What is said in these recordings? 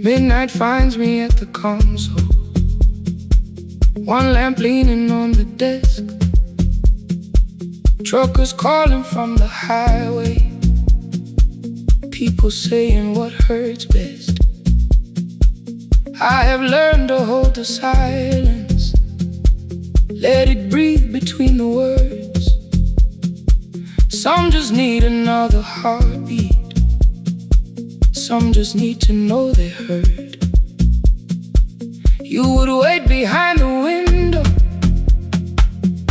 Midnight finds me at the console, one lamp leaning on the desk. Truckers calling from the highway, people saying what hurts best. I have learned to hold the silence, let it breathe between the words. Some just need another heartbeat, some just need to know they heard. You would wait behind the window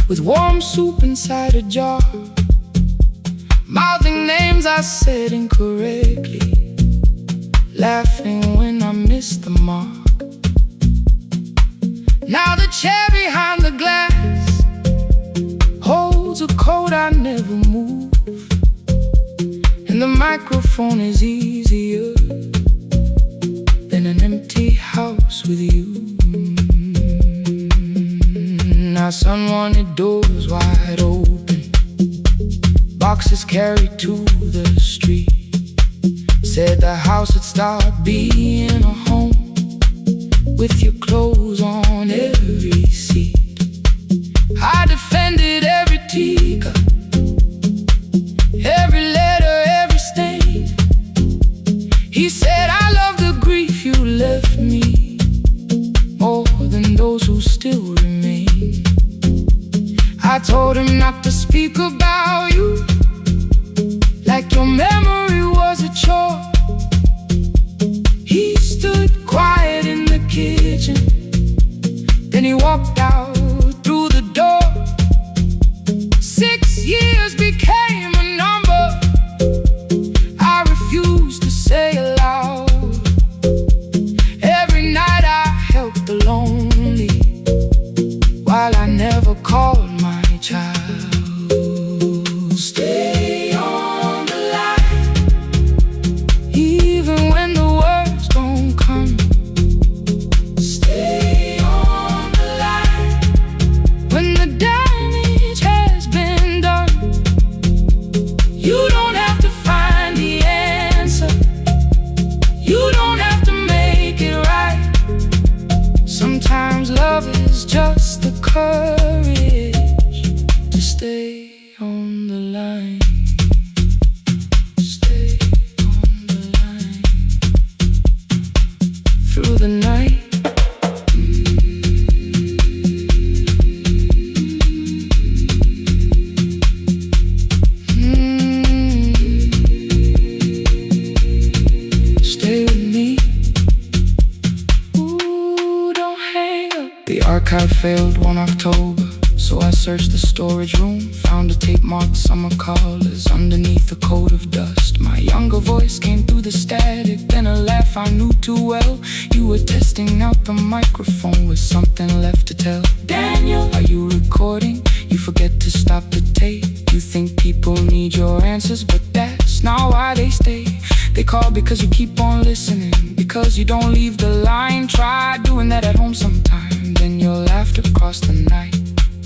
with warm soup inside a jar, mouthing names I said incorrectly, laughing when I missed the mark. Now the chair behind the glass holds a coat I never move, and the microphone is easier than an empty house with you. Now sun wanted doors wide open, boxes carried to the street, said the house would start being a home with your clothes on every seat. I defended every teacup, every letter, every stain. He said I love the grief you left me more than those who still remain. I told him not to speak about you like your memory was a chore. He stood quiet in the kitchen, then he walked out through the door. 6 years became a number I refused to say aloud. Every night I helped the lonely, while I never called my child. Stay on the line, even when the words don't come. Stay on the line, when the damage has been done. You don't have to find the answer, you don't have to make it right. Sometimes love is just the courage to stay on the line. Stay on the line through the night. Stay with me. Ooh, don't hang up. The archive failed one October, so I searched the storage room, found a tape marked summer callers underneath a coat of dust. My younger voice came through the static, then a laugh I knew too well. You were testing out the microphone with something left to tell. Daniel, are you recording? You forget to stop the tape. You think people need your answers, but that's not why they stay. They call because you keep on listening, because you don't leave the line. Try doing that at home sometime, then your laughter crossed the night.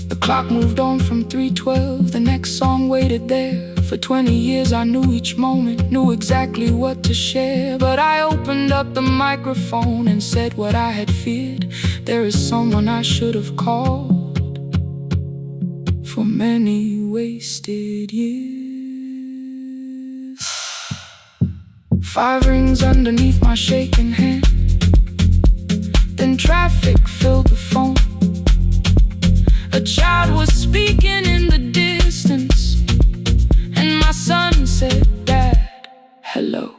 The clock moved on from 3:12, the next song waited there. For 20 years I knew each moment, knew exactly what to share. But I opened up the microphone and said what I had feared. There is someone I should have called for many wasted years. 5 rings underneath my shaking hand, then traffic filled the phone. A child was speaking in the distance, and my son said, "Dad, hello."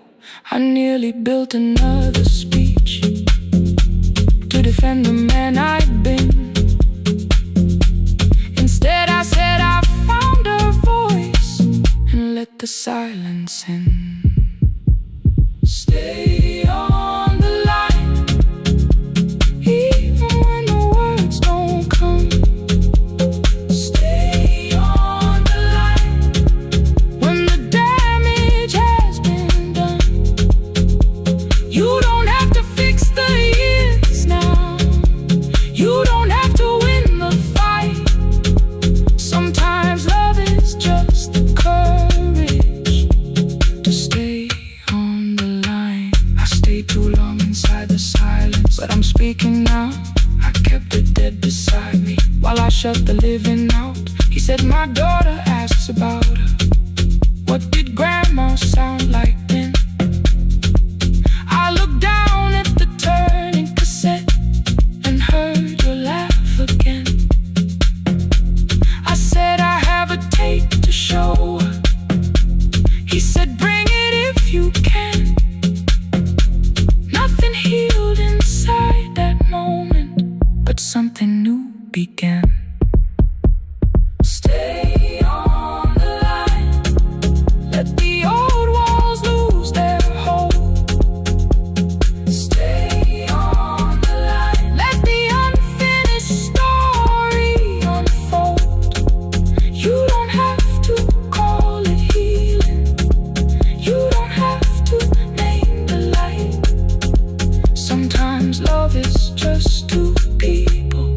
I nearly built another speech to defend the man I'd been. Instead I said I found a voice and let the silence in. Stay on the line, even when the words don't come. Stay on the line, when the damage has been done. You don't have to fix the years now, you don't have to win the fight. Sometimes love is just the courage to stay stayed too long inside the silence, but I'm speaking now. I kept it dead beside me while I shut the living out. He said, my daughter asks about her. What did grandma sound like then? I looked down at the turning cassette and heard her laugh again. I said, I have a tape to show her. He said, bring it if you can. Nothing healed inside that moment, but something new began. Stay on the line. Let the old walls lose their hold. Stay on the line. Let the unfinished story unfold. You don't have to call it healing. You don't have to name the light. Sometimes love is just two people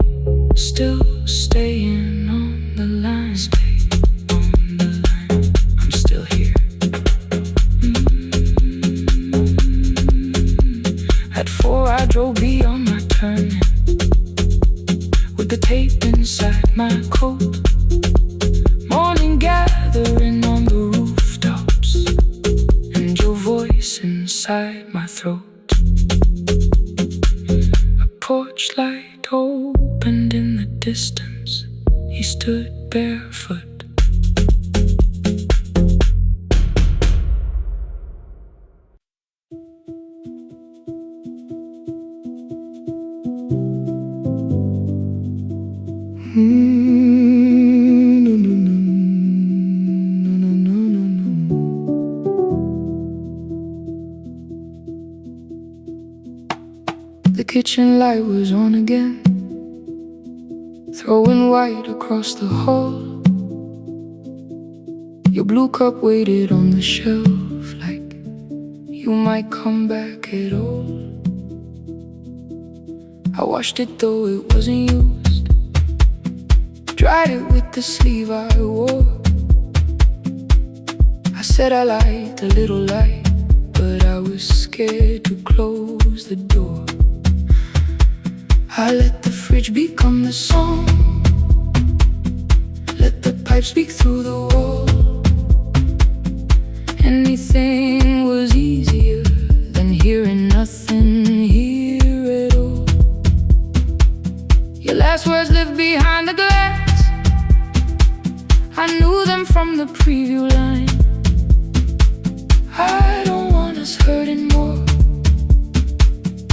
still staying on the line. Stay on the line. I'm still here. At 4 I drove beyond my turning with the tape inside my coat. Morning gathering on the rooftops and your voice inside my throat. A porch light opened in the distance. He stood barefoot. The kitchen light was on again, throwing white across the hall. Your blue cup waited on the shelf like you might come back at all. I washed it though it wasn't used, dried it with the sleeve I wore. I said I liked a little light, but I was scared to close the door. I let the fridge become the song, let the pipe speak through the wall. Anything was easier than hearing nothing here at all. Your last words lived behind the glass. I knew them from the preview line. I don't want us hurting more.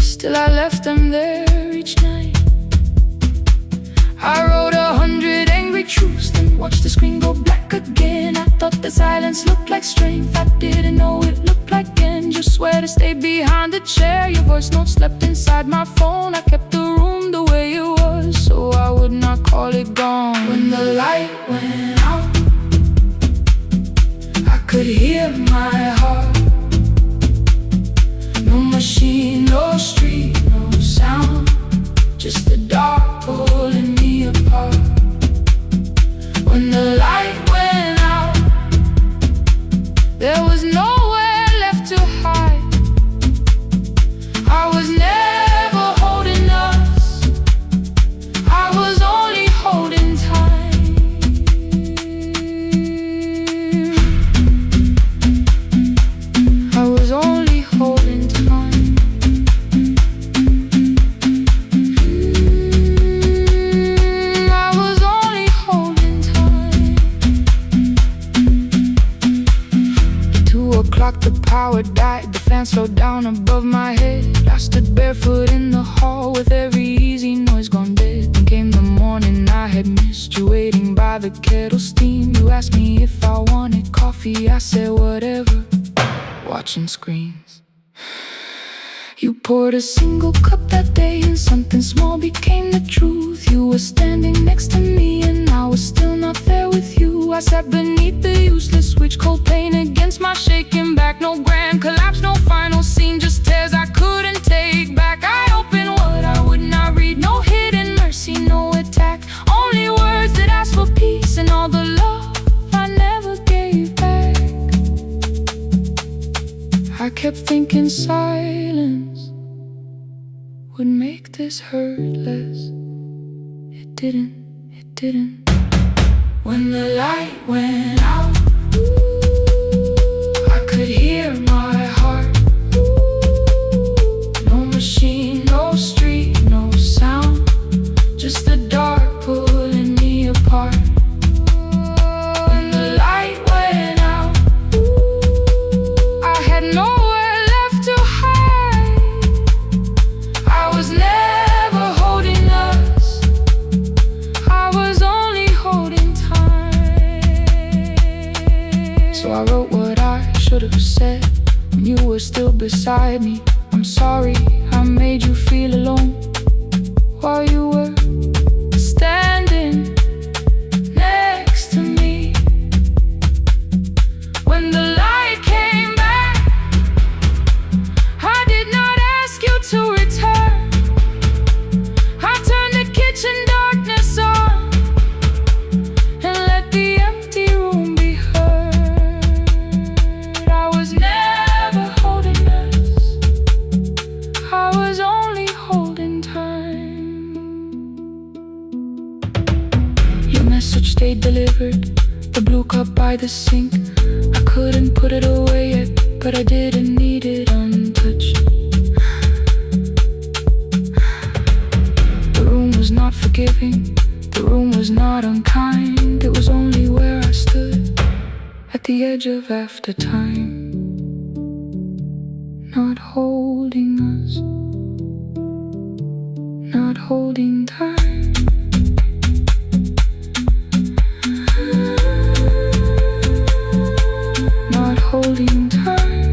Still I left them there each night. I wrote 100 angry truths, then watched the screen go black again. I thought the silence looked like strength. I didn't know it looked like end. You swear to stay behind the chair. Your voice notes slept inside my phone. I kept the room the way it was, so I would not call it gone. When the light went out, I could hear my heart. No machine, no street, no sound, just the dark pulling me apart. When the light went out, there was nowhere left to hide. I was never holding us, I was only holding time. I was only holding time. I was only holding time. 2 o'clock, the power died, the fan slowed down above my head. I stood barefoot in the hall with every easy noise gone dead. Then came the morning I had missed you, waiting by the kettle steam. You asked me if I wanted coffee, I said whatever, watching screens. You poured a single cup that day, and something small became the truth. You were standing next to me, and I was still not there with you. I sat beneath the useless switch, cold pain against my shaking back. No grand collapse, no final scene, just tears I couldn't take back. I opened what I would not read, no hidden mercy, no attack. Only words that asked for peace and all the love I never gave back. I kept thinking silence would make this hurt less. It didn't. When the light went out, I could hear my heart. No machine, no street, no sound, just the dark pulling me apart. When the light went out, I had nowhere left to hide. I was never holding us, I was only holding time. So I wrote what I should have said when you were still beside me. I'm sorry I made you feel alone while you were standing next to me. When the light came back, I did not ask you to return. I turned the kitchen darkness on and let the empty room be heard. I was never holding us, I was only holding time. Your message stayed delivered, the blue cup by the sink. I couldn't put it away yet, but I didn't need it untouched. The room was not forgiving, the room was not unkind. It was only where I stood at the edge of after time, not holding us, not holding time. Not holding time.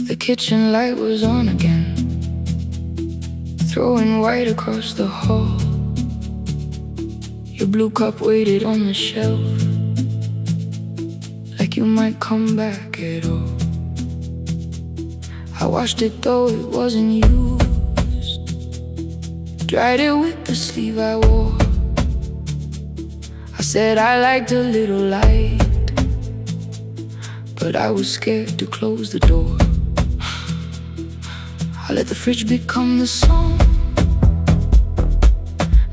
The kitchen light was on again, throwing white across the hall. Your blue cup waited on the shelf, like you might come back at all. I washed it though it wasn't used, dried it with the sleeve I wore. I said I liked a little light, but I was scared to close the door. I let the fridge become the song,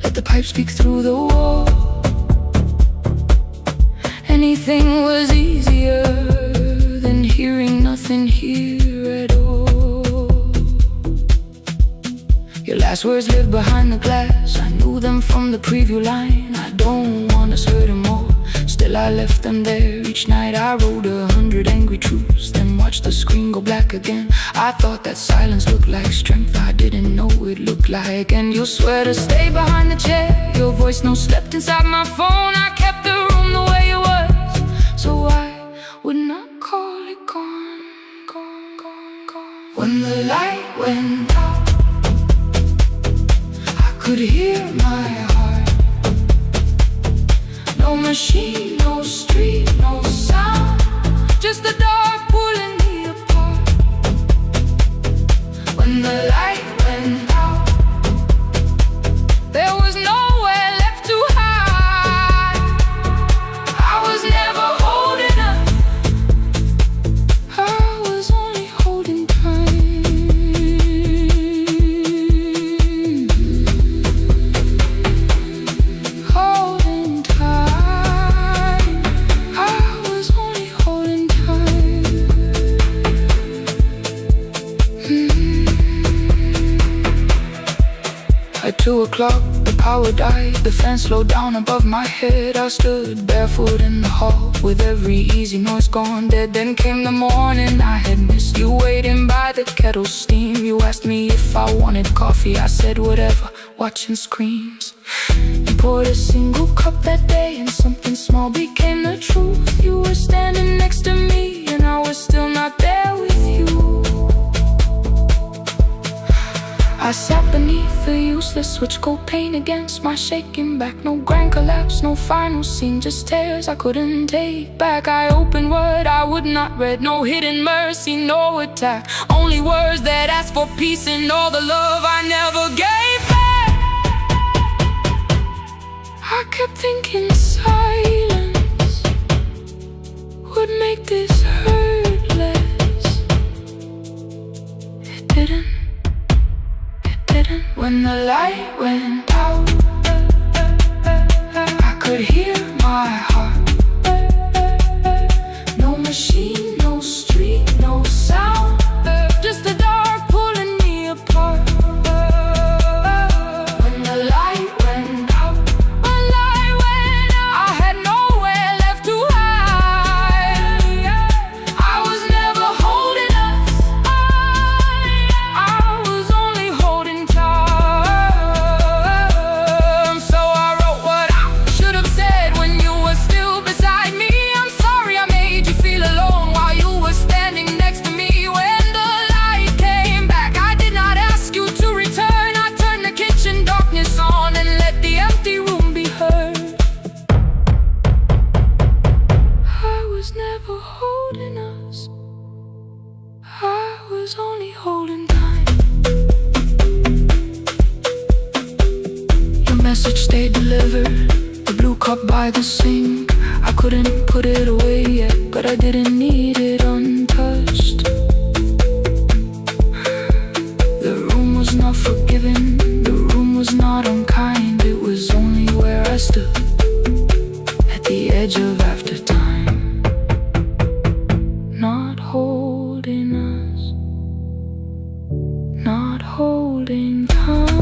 let the pipe speak through the wall. Anything was easier than hearing nothing here at all. Your last words lived behind the glass, I knew them from the preview line. I don't want us hurting more, still I left them there. Each night I wrote 100 angry truths, then watched the screen go black again. I thought that silence looked like strength, I didn't know it looked like. And you'll swear to stay behind the chair, your voice no slept inside my phone. I kept the room the way it was, so I would not call it gone. When the light went out, I could hear my heart. No machine, no street, no sound, just the dark pulling me apart. When the light went out, there was nowhere left to hide. I was never holding up, I was only holding time. Holding time, I was only holding time. At 2 o'clock, the power died, the fan slowed down above my head. I stood barefoot in the hall, with every easy noise gone dead. Then came the morning, I had missed you waiting by the kettle steam. You asked me if I wanted coffee, I said whatever, watching screens. You poured a single cup that day, and something small became the truth. You were standing next to me, and I was still not there with you. I sat beneath the useless switch, cold pain against my shaking back. No grand collapse, no final scene, just tears I couldn't take back. I opened what I would not read, no hidden mercy, no attack. Only words that ask for peace and all the love I never gave back. I kept thinking silence would make this hurt less. It didn't. When the light went out, I could hear my heart. No machine, no street, no sound, just the dark pulling me apart. When the light went out, I had nowhere left to hide. I was never holding us, I was only holding tight. Message stayed delivered, the blue cup by the sink. I couldn't put it away yet, but I didn't need it untouched. The room was not forgiving, the room was not unkind. It was only where I stood, at the edge of after time. Not holding us, not holding time.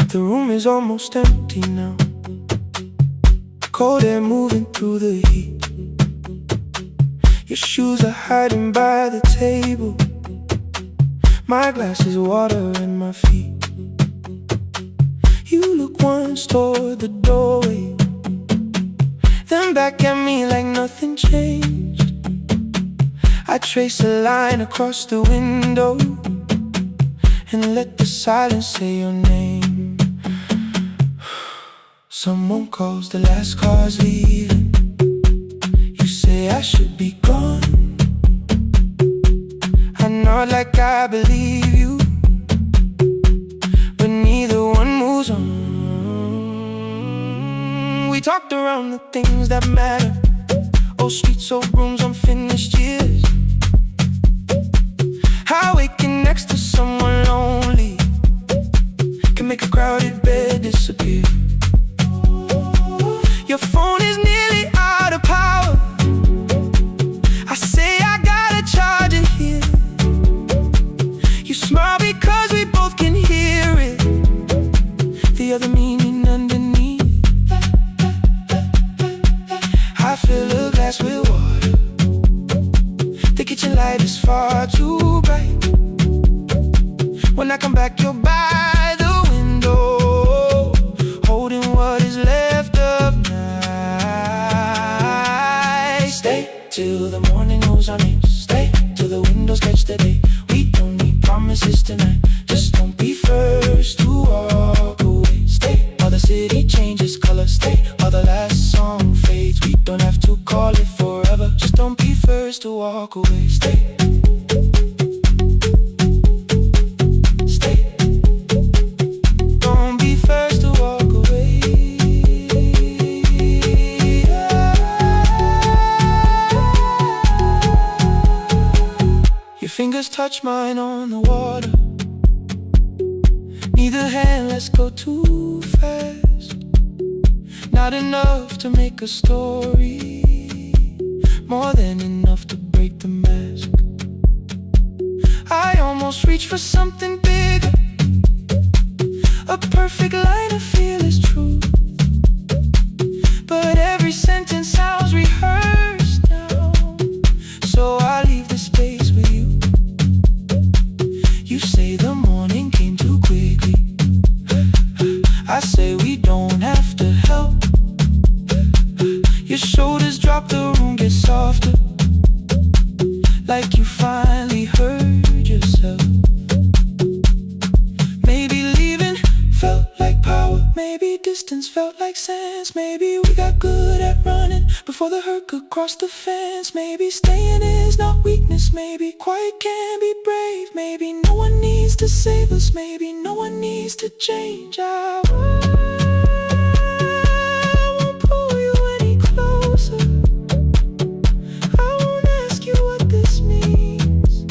The room is almost empty now, cold air moving through the heat. Your shoes are hiding by the table, my glass is water in my feet. You look once toward the doorway, then back at me like nothing changed. I trace a line across the window and let the silence say your name. Someone calls, the last car's leaving. You say I should be gone. I nod like I believe you, but neither one moves on. We talked around the things that matter, old streets, old rooms, unfinished years. How waking next to someone lonely can make a crowded bed disappear. Your phone is nearly out of power, I say I gotta charge it here. You smile because we both can hear it, the other meaning underneath. I fill a glass with water, the kitchen light is far too bright. When I come back you're by the window, holding what is left of night. Stay till the morning knows our names, stay till the windows catch the day. We don't need promises tonight, just don't be first to walk away. Stay while the city changes color, stay while the last song fades. We don't have to call it forever, just don't be first to walk away. Stay. Fingers touch mine on the water, neither hand lets go too fast. Not enough to make a story, more than enough to break the mask. I almost reach for something bigger, A perfect line I feel is true, but every sentence sounds rehearsed now. So I leave the space with you. You say the morning came too quickly. I say we don't have to help. Your shoulders drop, the room gets softer, like you finally heard yourself. Maybe leaving felt like power, maybe distance felt like sense. Maybe we got good at running before the hurt could cross the fence. Maybe staying is not weakness, maybe quiet can be brave. Maybe no one needs to save us, maybe no one needs to change. I won't pull you any closer, I won't ask you what this means,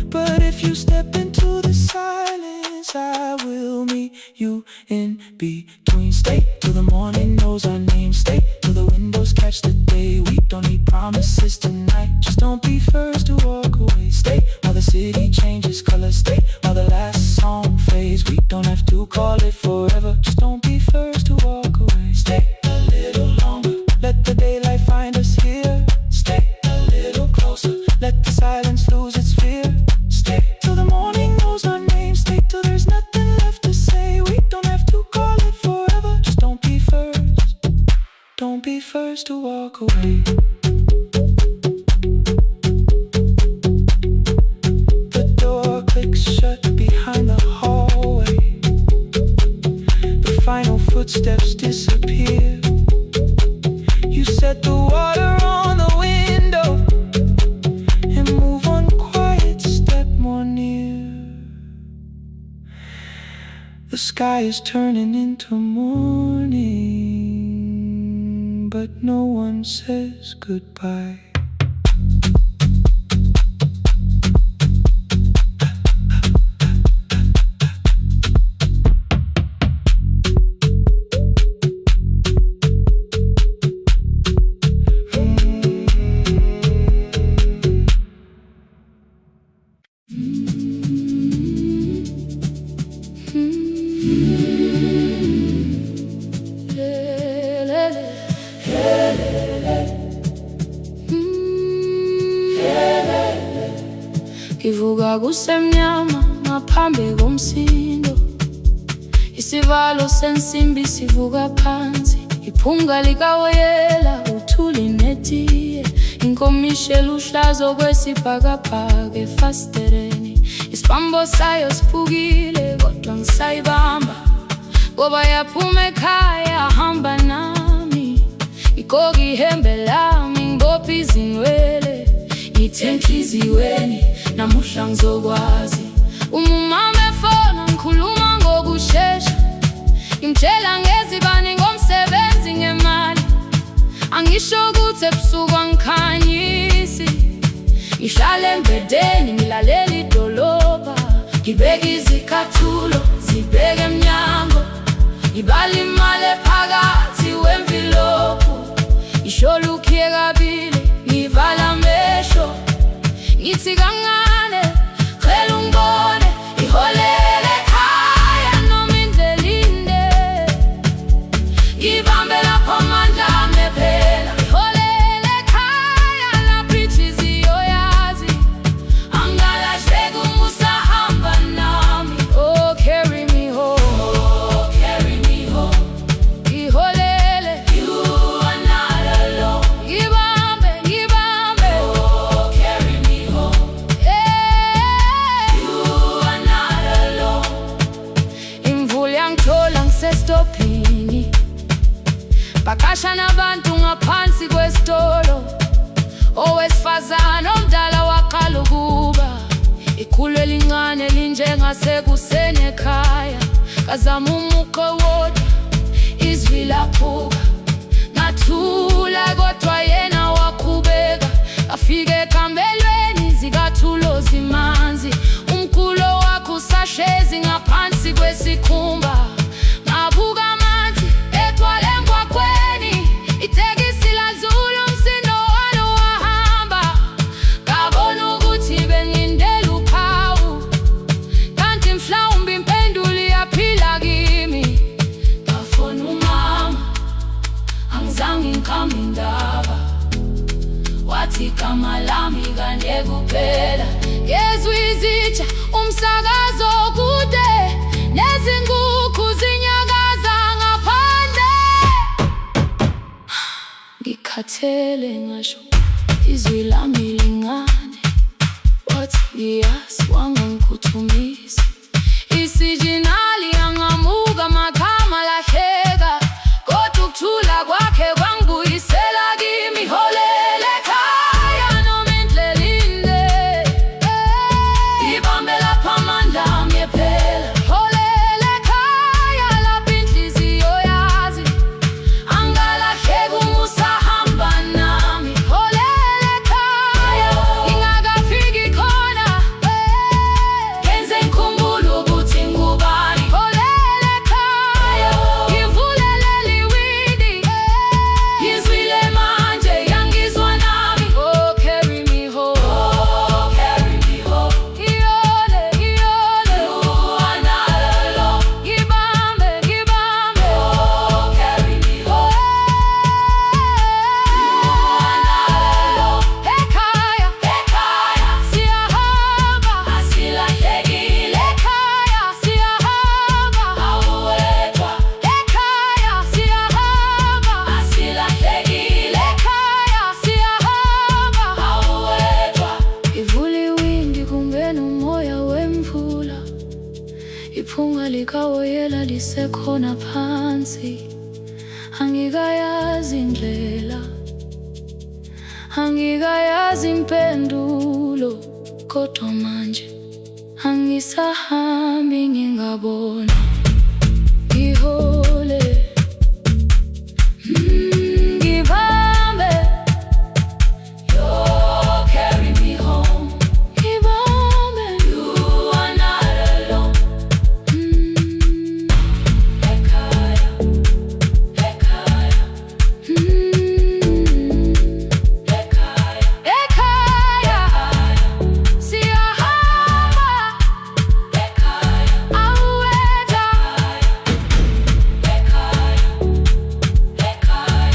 but if you step into the silence, I will meet you in between. Stay till the morning knows our name. Stay till the windows catch the day. We don't need promises tonight, just don't be first to walk away. Stay while the city changes color. Stay while the last song fades. We don't have to call it forever, just don't be first to walk away. Stay a little longer, let the daylight find us here. Stay a little closer, let the silence lose its fear. Stay till the morning knows our name. Stay till there's nothing left to say. We don't have to call it forever, just don't be first. Don't be first to walk away. The door clicks shut behind the hallway. The final footsteps disappear. You set the water on the window and move one quiet step more near. The sky is turning into morning, but no one says goodbye. Ngivuka kusemnyama ngaphambi komsindo, isivalo sensimbi sivuka phansi, iphunga likawoyela uthuli netiye, inkomishe luhlazo kwesibhakabhaka efasitereni. Isibambo sayo siphukile kodwa ngisayibamba, ngoba yaphuma ekhaya hamba nami. Igqoka ihembe lami ngibopha izinwele, ngithe enhliziyweni namuhla ngizokwazi. Umama efona ngikhuluma ngokushesha, ngimtshela ngezibani ngomsebenzi ngemali. Angisho ukuthi ebusuku angikhanyisi, ngihlala embedeni ngilalela idolobha. Ngibeka izicathulo zibheke emnyango, ngibala imali ephakathi wemvilophu. Ngisho lukhiye kabili ngivala amehlo, ngithi kancane cela ungibone. Iholele ekhaya noma indlela inde, ngibambe lapho amandla ami ephela. Iholele ekhaya lapho inhliziyo yazi angalahleki uma usahamba nami. Oh carry me home, oh carry me home. Iholele, you are not alone. Ngibambe, ngibambe, oh carry me home. Yeah, you are not alone. Imvula yangithola ngisestopini, bakasha nabantu ngaphansi kwesitolo. Owesifazane omdala waqala ukuba, ikhulu elincane linjengasekuseni ekhaya. Kazama umuqo wodwa izwi laphuka, ngathula kodwa yena waqhubeka. Afike ekambelweni zikathulo zimanzi, umkhulo wakhe usahlezi ngaphansi kwesikhumba. Ngabuka amanzi egcwale emgwaqweni, itekisi ladlula umsindo walo wahamba. Ngabona ukuthi bengindela uphawu, kanti mhlawumbe impendulo iyaphila kimi. igama lami kanye kuphela. Ngezwi izitsha umsakazo kude, nezinkukhu zinyakaza ngaphandle. Ngikhathele ngasho izwi lami lingane, wathi yes wangangikhuthumisa. Isijinali angamuka makhama lahleka, kodwa ukuthula kwakhe kwangibuyisela kimi. Holele ekhaya noma indlela inde, ibambe lapha amandla ami ephela. Holele ekhaya lapha inhliziyo yazi, angalahleki uma usahamba nami. Holele ekhaya ngingakafiki khona, ngenze ngikhumbule ukuthi ngubani. Holele ekhaya ngivulelele iwindi, ngizwile manje yangizwa nami. Oh carry me home, oh carry me home. Iyole, iyole, you are not alone. Ngibambe, ngibambe, oh carry me home. You are not alone. Ekhaya, ekhaya siyahamba, asilahlekile. Ekhaya siyahamba, awuwedwa. Ekhaya siyahamba, asilahlekile. Ekhaya siyahamba, awuwedwa. Ivula iwindi kungena umoya wemvula, iphunga likawoyela lisekhona phansi. Angikayazi indlela, angikayazi impendulo, kodwa manje angisahambi ngingabona. Ngihole, ngibambe, you carry me home. Ngibambe, you are not alone. Ekhaya, ekhaya, ekhaya, ekhaya siyahamba. Ekhaya, awuwedwa. Ekhaya, ekhaya.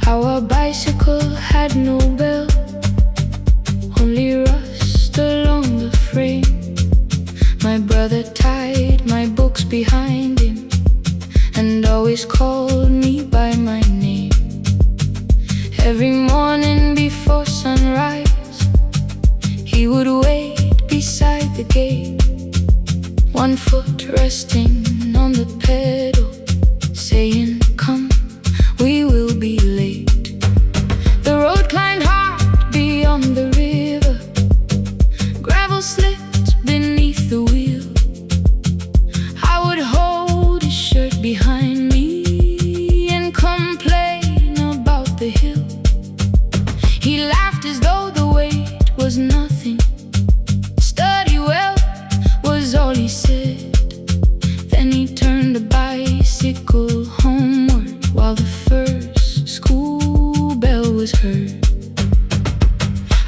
Our bicycle had no bell, only rust along the frame. My brother tied my books behind him and always called me by my name. Every morning before sunrise, he would wait beside the gate, one foot resting on the pedal, saying, "Come, we will be late." The road climbed hard beyond the river, gravel slipped beneath the wheel. I would hold his shirt behind me and complain about the hill. He laughed as though the weight was nothing. Study well was all he said. Then he turned the bicycle homeward while the first school bell was heard.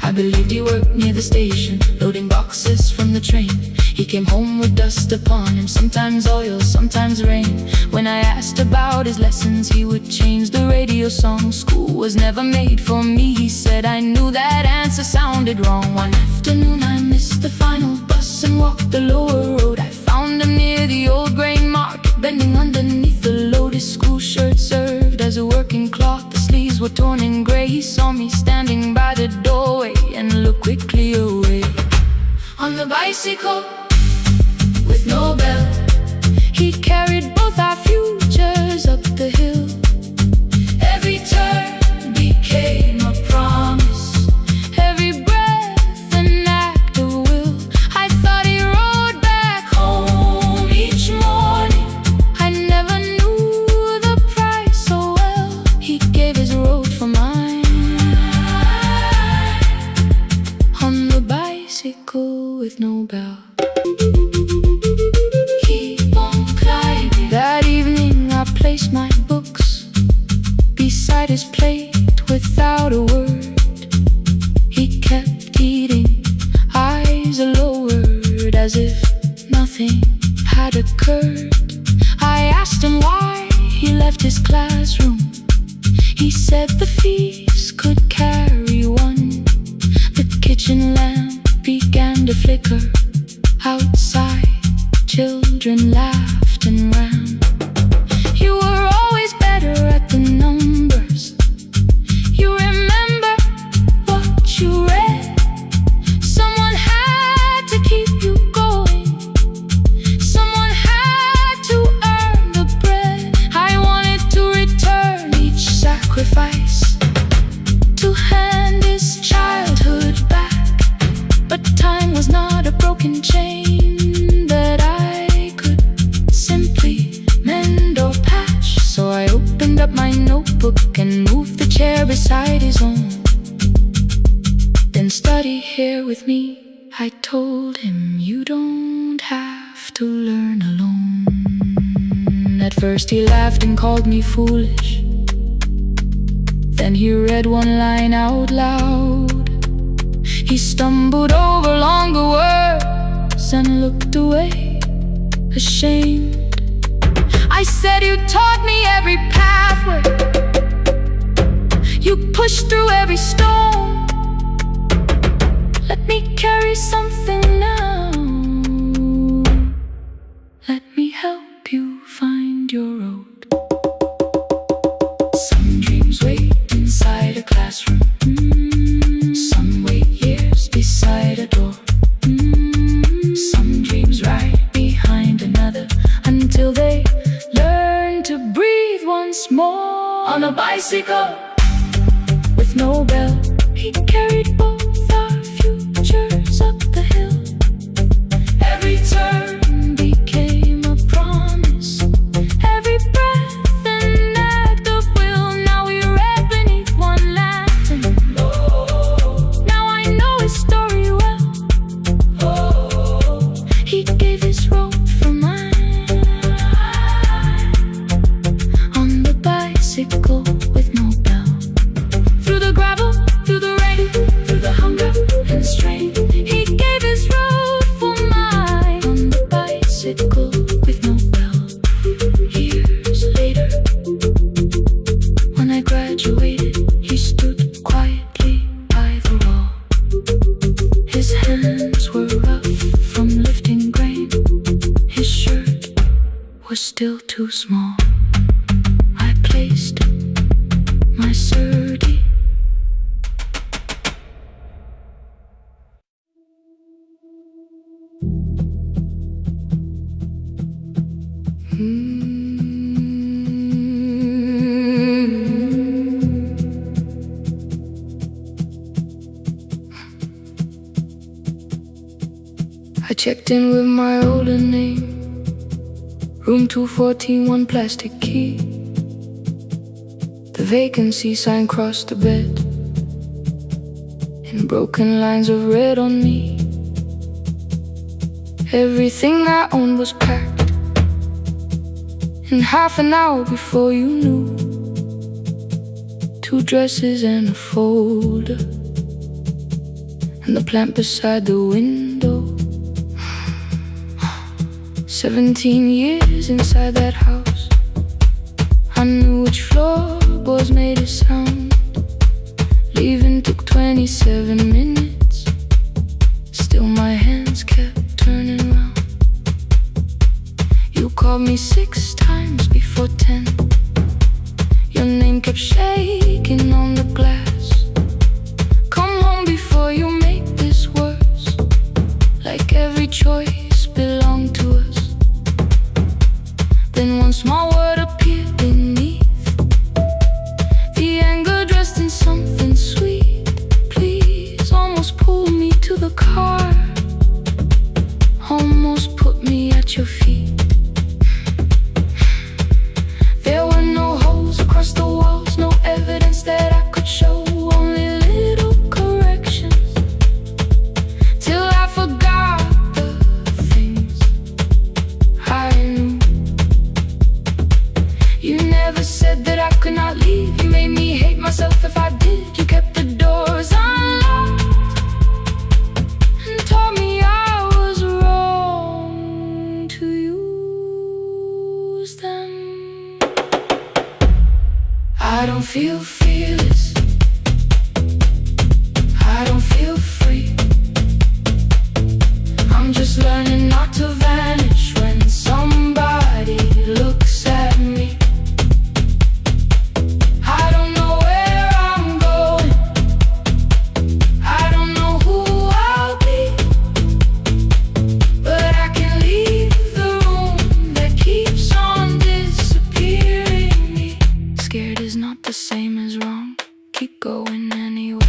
I believed he worked near the station, loading boxes from the train. He came home with dust upon him, sometimes oil, sometimes rain. When I asked about his lessons, he would change the radio song. School was never made for me, he said. I knew that answer sounded wrong. One afternoon I missed the final bus and walked the lower road. I found him near the old grain market, bending underneath the loaded school shirt served as a working cloth. The sleeves were torn and gray. He saw me standing by the doorway and looked quickly away. On the bicycle with no bell, he carried both our futures up the hill. Every turn became a promise, every breath an act of will. I thought he rode back home each morning. I never knew the price so well. He gave his road for mine. On bell. Keep on climbing. That evening I placed my books beside his plate without a word. He kept eating, eyes lowered, as if nothing had occurred. I asked him why he left his classroom. He said the fees could carry one. The kitchen lamp began to flicker. Outside, children laughed and ran. You were always better at the numbers. You remember what you read. Someone had to keep you going. Someone had to earn the bread. I wanted to return each sacrifice, to hand his childhood back. But time was not a broken chain that I could simply mend or patch. So I opened up my notebook and moved the chair beside his own. Then study here with me, I told him. You don't have to learn alone. At first he laughed and called me foolish. Then he read one line out loud. He stumbled over longer words and looked away, ashamed. I said, you taught me every pathway. You pushed through every stone. Let me carry something now. Let me help you find your road. Some dreams wait inside a classroom. Some wait years beside a door. Some dreams right behind another, until they learn to breathe once more. On a bicycle with no bell, he carried both our futures up the hill. Every turn became a promise, every breath an act of will. Now we read beneath one lantern. Now I know his story well. He gave his road for mine. On the bicycle with no bell. Through the gravel, through the rain, through the hunger and strain, he gave his road for mine. On the bicycle with no bell. Years later, when I graduated, he stood quietly by the wall. His hands were rough from lifting grain. His shirt was still too small. I placed my sturdy I checked in with my older name. Room 214, one plastic key. The vacancy sign crossed the bed in broken lines of red on me. Everything I owned was packed in half an hour before you knew. 2 dresses and a folder, and the plant beside the window. 17 years inside that house, I knew which floorboards made a sound. Leaving took 27 minutes. Still my hands kept turning round. You called me 6 times before 10. Your name kept shaking on the glass. Come home before you make this worse. Like every choice belonged to us. Then one small word appeared beneath. The anger dressed in something sweet. Please, almost pulled me to the car. Almost put me at your feet. There were no holes across the walls, no evidence. never said that I could not leave. You made me hate myself if I did. You kept the doors unlocked and taught me I was wrong to use them. I don't feel fearless, I don't feel free. I'm just learning not to vanish when somebody looks at me. I don't know where I'm going, I don't know who I'll be, but I can leave the room that keeps on disappearing me. Scared is not the same as wrong, keep going anyway.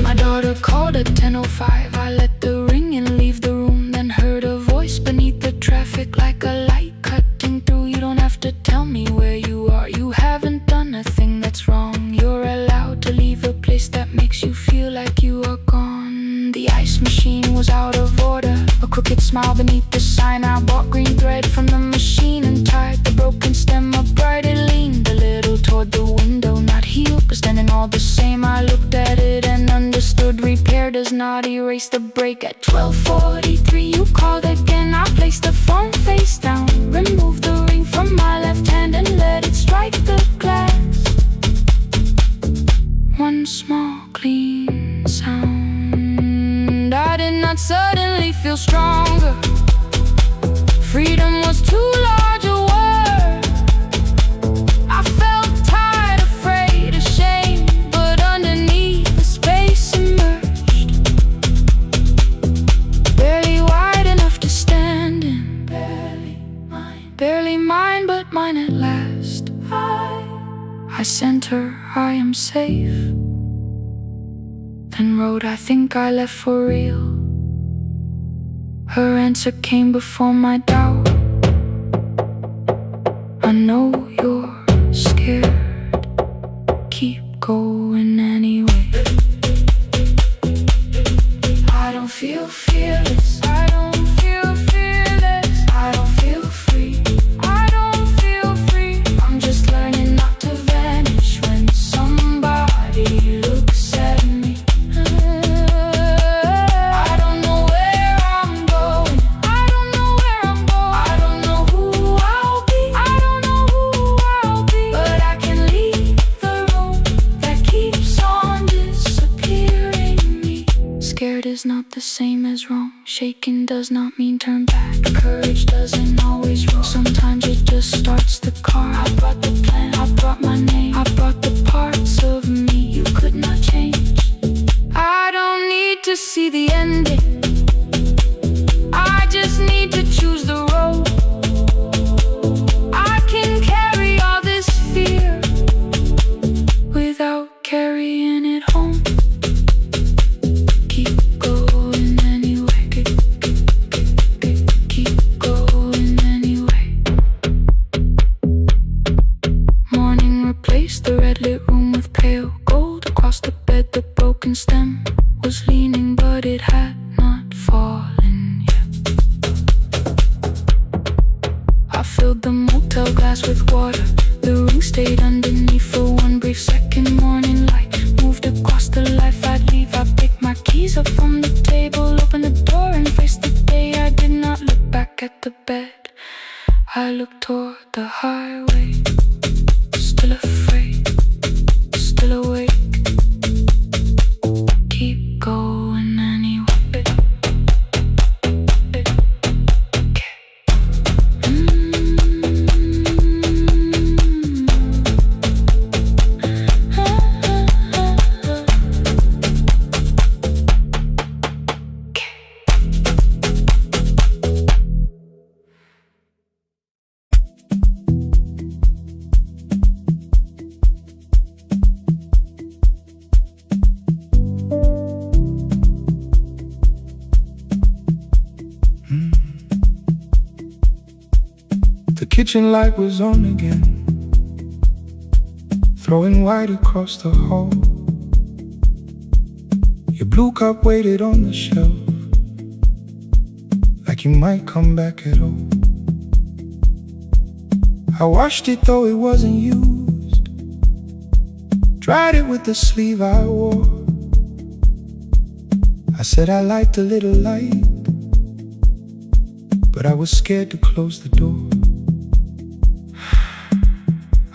My daughter called at 10:05. I let the ring and leave the room, then heard a voice beneath the traffic like a light cutting through. You don't have to tell me where you are, you haven't done a thing that's wrong. You're allowed to leave a place that makes you feel like you are gone. The ice machine was out of order, a crooked smile beneath the sign. I bought green thread from the machine and tied the broken stem upright. It leaned a little toward the window, not healed but standing all the same. I looked at it and understood repair does not erase the break. At 12:43 you called again. I placed the phone face down, removed the ring from my left hand and let it strike the glass. One small clean sound. I did not suddenly feel stronger. Freedom was too large a word. I felt tired, afraid, ashamed, but underneath the space emerged, barely wide enough to stand in. Barely mine, but mine at last. I sent her, I am safe, then wrote, I think I left for real. Her answer came before my doubt. I know you're scared, keep going anyway. I don't feel fearless, I don't feel fearless, I don't feel free, I don't feel free. I'm just learning not to vanish when somebody looks at me. I don't know where I'm going, I don't know where I'm going, I don't know who I'll be, I don't know who I'll be, but I can leave the room that keeps on disappearing me. Scared is not the same as wrong, shaken does not mean turn back. Courage doesn't always roll, sometimes it just starts the car. I brought the plan, I brought my name, I brought the parts of me you could not change. I don't need to see the ending, I just need to choose the road. I can carry all this fear without carrying it home. Keep going anyway, keep going anyway. Morning replaced the red lit room with pale gold. Across the bed the broken stem was leaning, but it had not fallen yet. I filled the motel glass with water, the ring stayed underneath for one brief second. Morning light moved across the life I'd leave. I picked my keys up from the table, opened the door and faced the day. I did not look back at the bed, I looked toward the highway. Still afraid, still awake, keep going anyway. The kitchen light was on again. throwing white across the hall. Your blue cup waited on the shelf, like you might come back at all. I washed it though it wasn't used, dried it with the sleeve I wore. I said I liked a little light, but I was scared to close the door.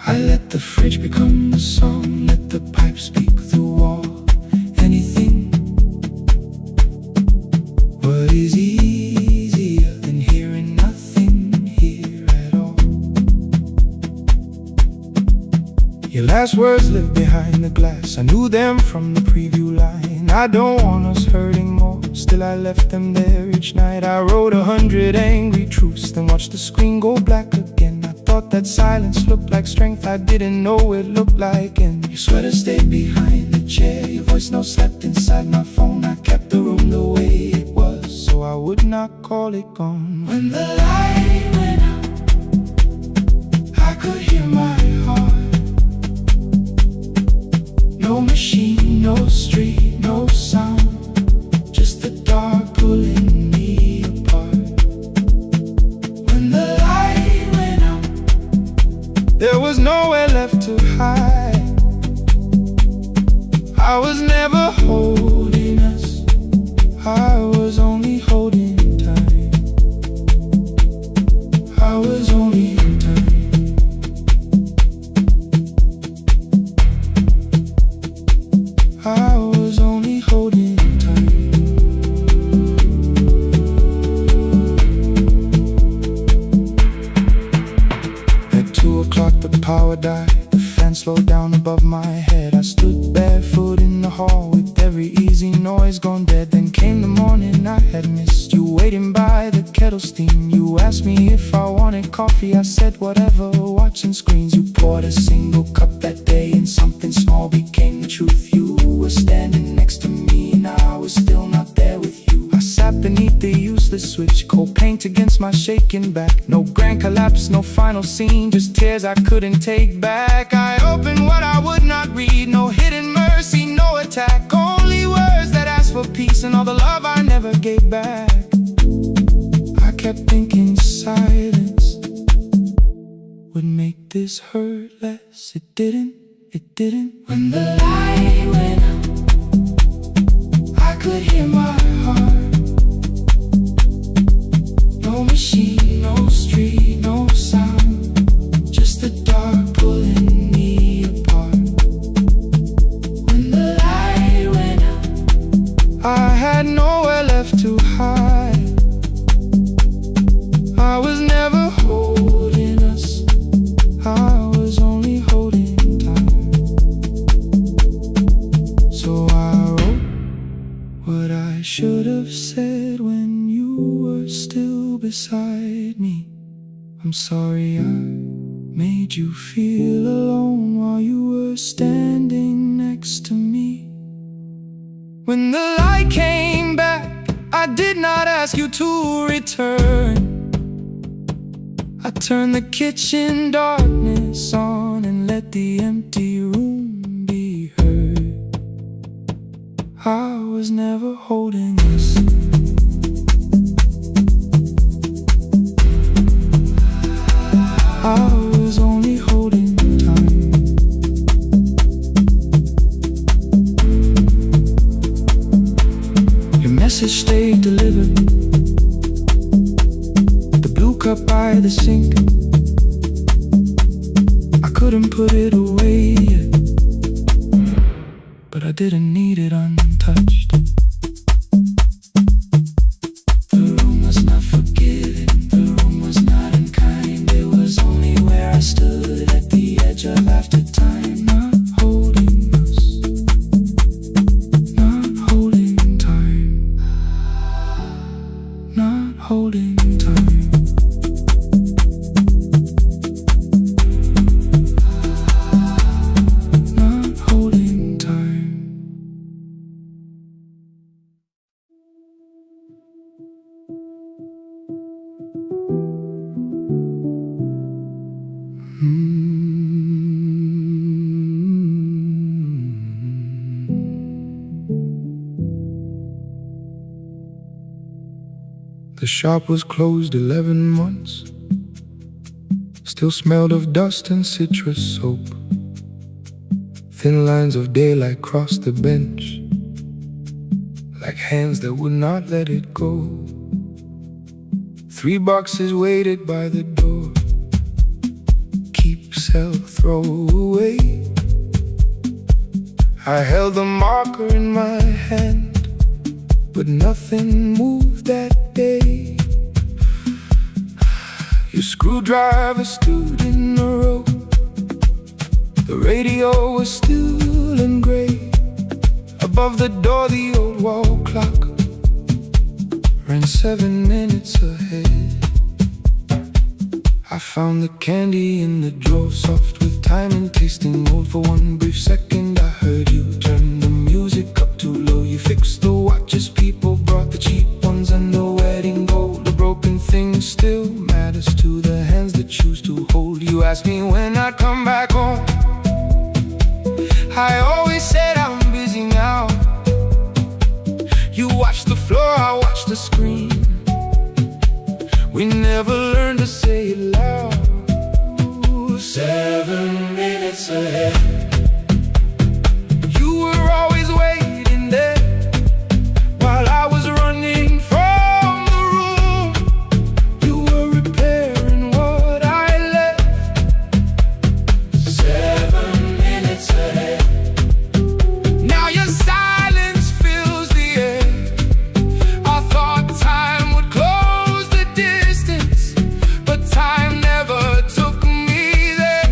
I let the fridge become the song, let the pipe speak the wall. Anything, what is easier than hearing nothing here at all? Your last words live behind the glass, I knew them from the preview line. I don't want us hurting more, still I left them there each night. I wrote 100 angry truths, then watched the screen go black again. I thought that silence looked like strength, I didn't know it looked like end. Your sweater stayed behind the chair, your voice note slept inside my phone. I kept the room the way it was, so I would not call it gone. When the light went out, I could hear my heart. No machine, no street, no sound, just the dark pulling me apart. When the light went out, there was nowhere left to hide. I was never holding us, I was only holding tight. I was only tight. I was only holding tight. At 2 o'clock the power died, the fan slowed down above my head. I stood barefoot in the hall with every easy noise gone dead. Then came the morning I had missed, you waiting by the kettle steam. You asked me if I wanted coffee, I said whatever, watching screens. You poured a single cup that day and something small became the truth. You were standing next to me and I was still not there with you. I sat beneath the useless switch, cold paint against my shaking back. No grand collapse, no final scene, just tears I couldn't take back. I opened what I would not read, no hidden mercy, no attack, only words that asked for peace and all the love I never gave back. I kept thinking silence would make this hurt less. It didn't, it didn't. When the light went out, I could hear my heart. No machine, no street, no sound, just the dark pulling me apart. When the light went out, I had nowhere left to hide. I was never holding us, I was only holding time. So I wrote what I should have said when you were still beside me. I'm sorry I made you feel alone while you were standing next to me. When the light came back, I did not ask you to return. I turned the kitchen darkness on and let the empty room be heard. I was never holding us, I was only holding time. Your message stayed delivered, the blue cup by the sink. I couldn't put it away yet, but I didn't need it untouched. The room was not forgiving, the room was not unkind. It was only where I stood at the edge of after time. Not holding us, not holding time, not holding time. Not holding time. The shop was closed 11 months. Still smelled of dust and citrus soap. Thin lines of daylight crossed the bench, like hands that would not let it go. 3 boxes waited by the door. Keep, sell, throw away. I held the marker in my hand, but nothing moved that day. Your screwdriver stood in a row. The radio was still and gray. Above the door the old wall clock ran 7 minutes ahead. I found the candy in the drawer, soft with time and tasting old. For one brief second I heard you turn the music up too low. You fixed the watches, people brought the cheap ones and the wedding gold. The broken thing still matters to the hands that choose to hold. You asked me when I'd come back home. I always said I'm busy now. You watched the floor, I watched the screen. We never learned to say it loud. 7 minutes ahead. You were always waiting there while I was running from the room. You were repairing what I left. 7 minutes ahead. Now your silence fills the air. I thought time would close the distance, but time never took me there.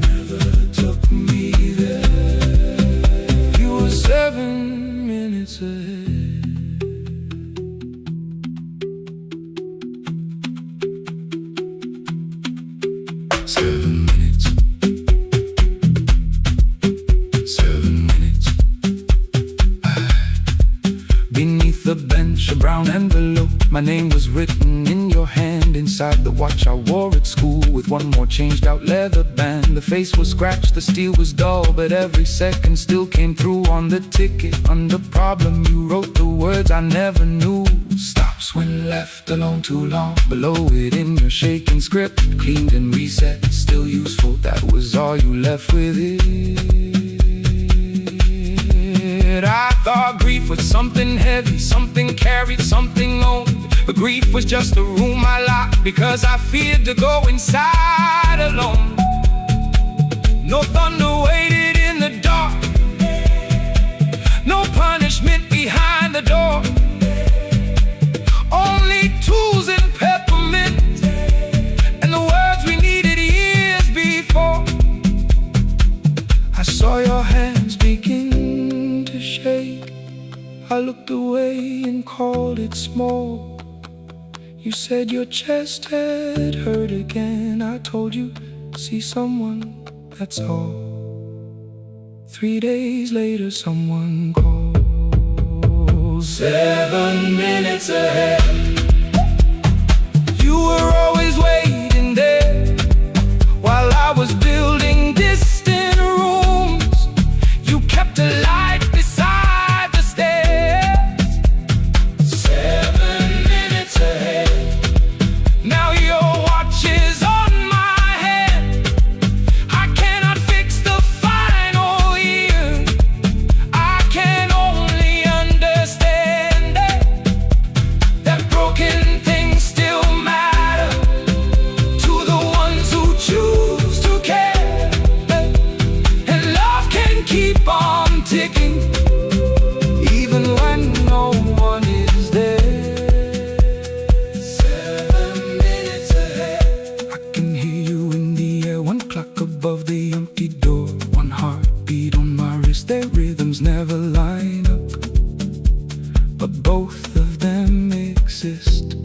Never took me there. You were 7 minutes ahead. Seven minutes. 7 minutes. Beneath the bench, a brown envelope. My name was written in your hand. Inside the watch I wore at school, with one more changed out leather band. The face was scratched, the steel was dull, but every second still came through on the ticket. Under problem you wrote the words I never knew. Stops when left alone too long. Below it in your shaking script, cleaned and reset, still useful. That was all you left with it. I thought grief was something heavy, something carried, something owned. But grief was just a room I locked because I feared to go inside alone. No thunder waited in the dark, no punishment behind the door. Only tools and peppermint, and the words we needed years before. I saw your hands begin to shake. I looked away and called it small. You said your chest had hurt again. I told you, see someone, that's all. 3 days later someone called. 7 minutes ahead. You were always waiting there while I was building distant rooms. You kept a light beside the stairs. 7 minutes ahead. Now your watch is on my hand. I cannot fix the final year. I can only understand that broken things still matter to the ones who choose to care. And love can keep on ticking even when no one is there. 7 minutes ahead. I can hear you in the air, 1 clock above the empty door. 1 heartbeat on my wrist, their rhythms never line up, but both of them exist.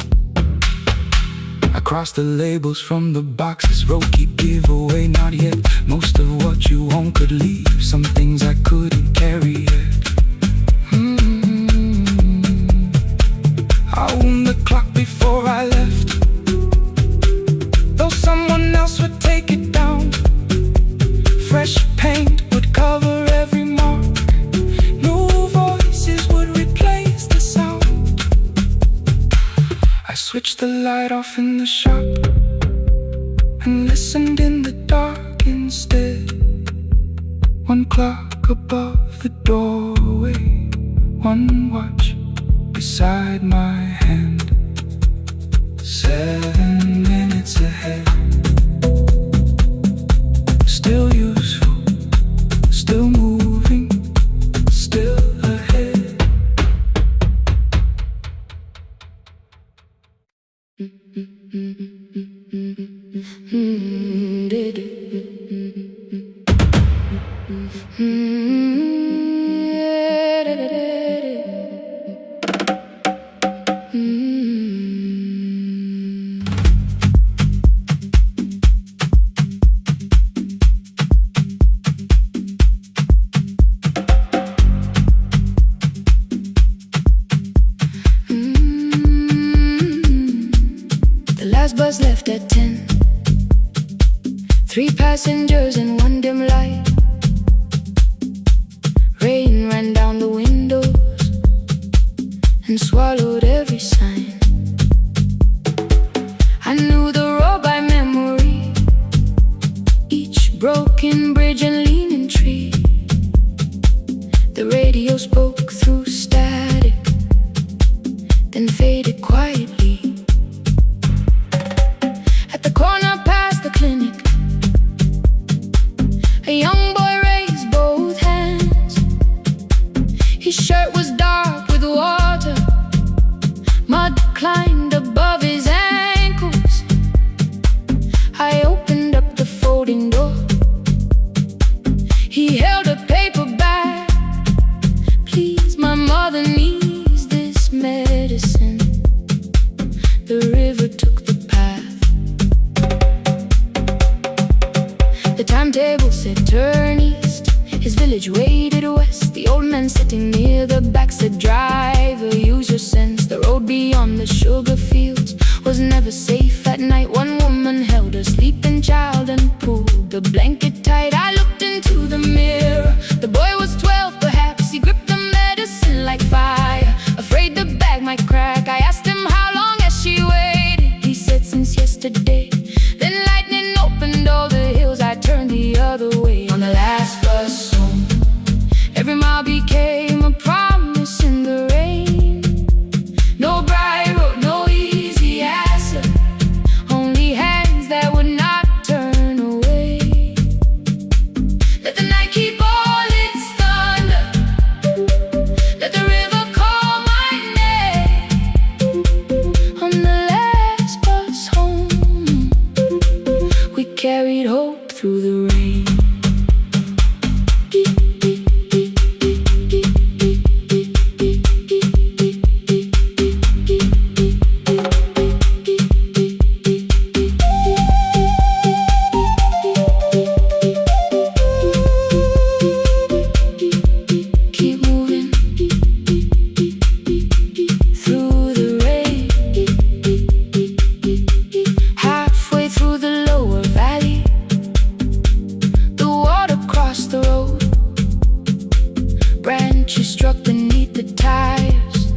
I crossed the labels from the boxes, wrote keep, give away, not yet. Most of what you own could leave, some things I couldn't carry yet. I wound the clock before I left, though someone else would take it down. Fresh paint would cover every mark, new voices would replace the sound. the light off in the shop and listened in the dark instead. One clock above the doorway, one watch beside my hand, 7 minutes ahead. Still useful, still moving, still ahead. The last bus left at 10. 3 passengers and 1 dim light. Rain ran down the windows and swallowed every sign. I knew the road by memory, each broken bridge and leaning tree. The radio spoke through static, then faded quietly. At the corner past the clinic, a young boy raised both hands. His shirt was dark with water, mud climbed above his ankles. I opened up the folding door. He held a paper bag. Please, my mother needs this medicine. The river took the path. The timetable said turn east. His village waded west. The old man sitting near the back said driver, use your sense. The road beyond the sugar fields was never safe at night. One woman held her sleeping child and pulled the blanket tight. I looked into the mirror. The boy was 12 perhaps. He gripped the medicine like fire, afraid the bag might crack. I asked him how long has she waited. He said since yesterday. Then lightning opened all the hills. I turned the other way on the last bus home. Every mile became a promise in the rain. No bright road, no easy answer, only hands that would not turn away. Let the night keep all its thunder, let the river call my name. On the last bus home, we carried hope through the rain. Keep moving through the rain. Halfway through the lower valley, the water crossed the road. Branches struck beneath the tires.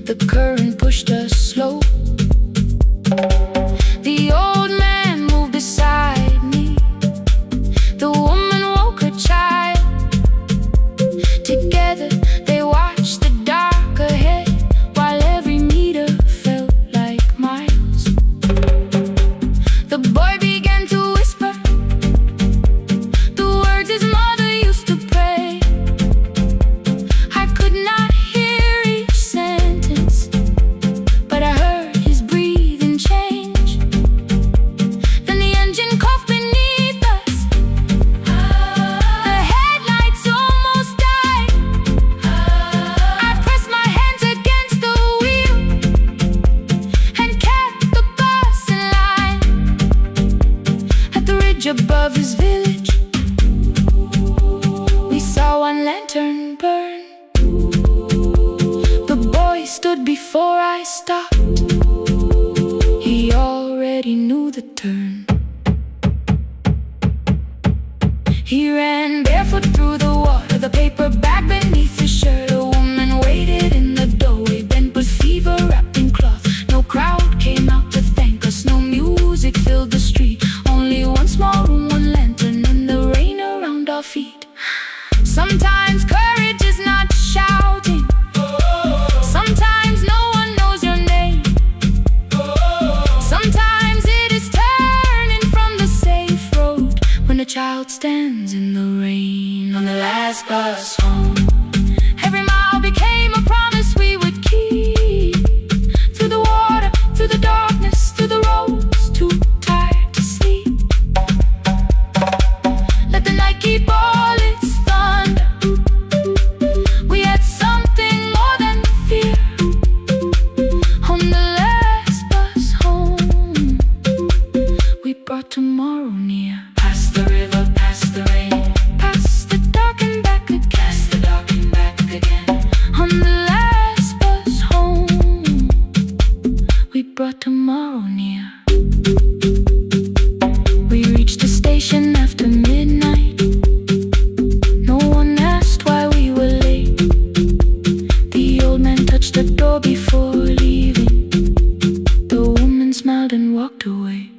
The current pushed us slow. The old man moved beside me. The woman woke her child. Together they watched the dark ahead, while every meter felt like miles. The boy began to whisper the words his mother used to pray. I could not hear each sentence, but I heard his breathing change. Then the engine coughed beneath us. The headlights almost died. I pressed my hands against the wheel and kept the bus in line. At the ridge above his village, we saw one lantern burn. The boy stood before I stopped. He already knew the turn. He ran barefoot through the water, the paper bag beneath his shirt. A woman waited in the doorway, bent with fever, wrapped in cloth. No crowd child stands in the rain on the last bus home. Every mile became a promise we would keep. Through the water, through the darkness, through the roads, too tired to sleep. Let the night keep all its thunder. We had something more than fear. On the last bus home, we brought tomorrow near. Past the river, past the rain, past the dark and back again. Past the dark and back again. On the last bus home, we brought tomorrow near. We reached the station after midnight. No one asked why we were late. The old man touched the door before leaving. The woman smiled and walked away.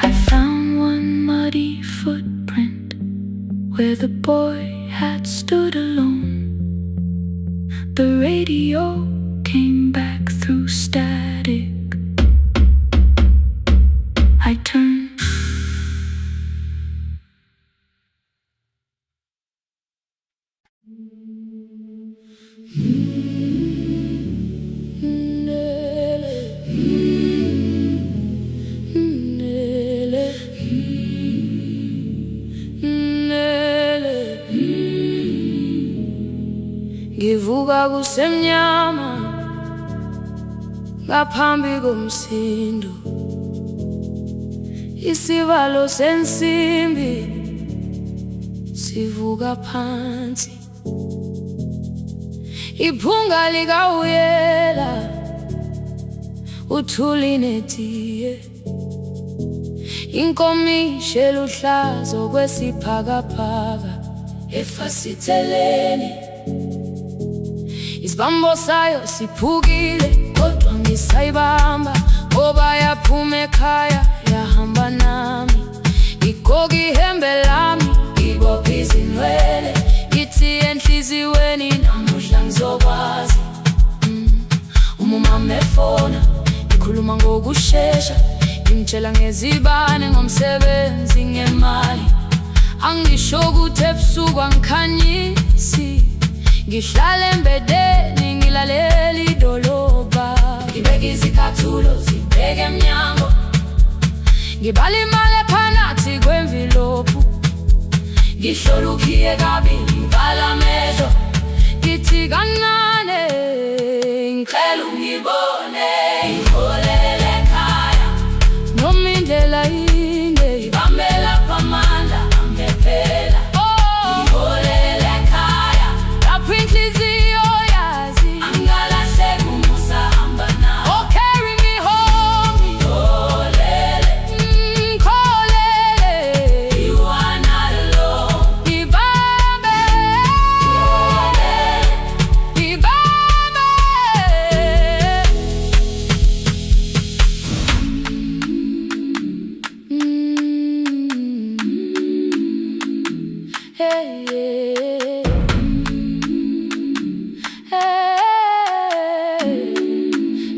I found one muddy footprint where the boy had stood alone. The radio came back through static. I turned. Ngivuka kusemnyama ngaphambi komsindo. Isivalo sensimbi sivuka phansi. Iphunga likawuyela uthuli netiye. Inkomishi eluhlaza okwesiphakapaka efasiteleni. Isibambo sayo siphukile kodwa ngisayibamba, ngoba yaphume ekhaya yahamba nami. Igoga ihembe lami, ibophe izinwele, ithi enhliziyweni namuhla ngizokwazi. Umama efona, ikhuluma ngokushesha, imtshela ngezibane, ngomsebenzi, ngemali. Angisho ukuthi ebusuku angikhanyisi, ngihlala embedeni ngilalela idolobha. Ngibeka izicathulo zibheke emnyango, ngibala imali ephakathi kwemvilophu. Ngihlola ukhiye kabili, ngivala amehlo, ngithi kancane ngicela ungibone. Ngipholele ekhaya noma indlela inde, ngibambela phamandla angephela. Ngipholele ekhaya lapho inhliziyo yazi angalahleki umusa hamba nawe. Oh, carry me home. Ngipholele, ngipholele, you are not alone. Ngibambe, ngibambe. Hey, yeah.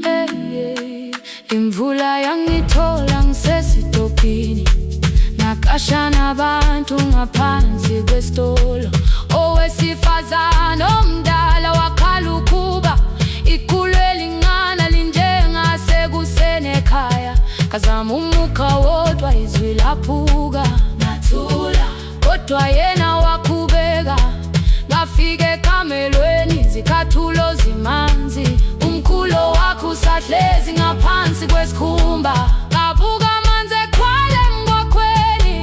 Hey, yeah. Imvula yangithola ngisesitopini, nakasha nabantu ngaphansi kwesitolo. Owesifazane omdala wakhala ukuba ikhulu elingana linjengasekuseni ekhaya. Kazama umukha wodwa izwi laphuka, ngathula kodwa yena wakhubeka. Ngafika ekamelweni, izicathulo zimanzi, umkhulo wakhe usahlezi ngaphansi kwesikhumba. Ngabuka amanzi ekhwale emgwaqweni,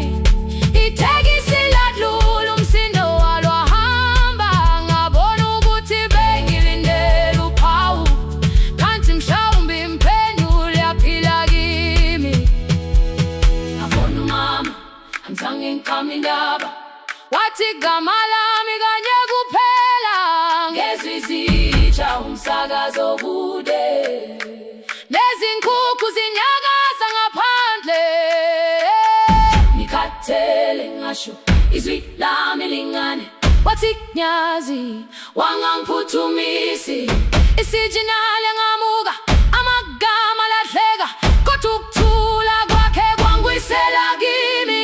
itekisi ladlula, umsindo walo wahamba. Ngabona ukuthi bengilindele uphawu, kanti mhlawumbe imphendula yaphila kimi. Ngabona umama angizange ngiqame indaba, wathi igama lami kanye kuphela. Ngezwi zitsha umsakazo kude, nezinkukhu zinyakaza ngaphandle. Ngikhathele ngasho izwi lami lingane, wathi nyazi wangangiphuthumisi. Isijinali ngamuka, amagama lahleka, kodwa ukuthula kwakhe kwangwisela kimi.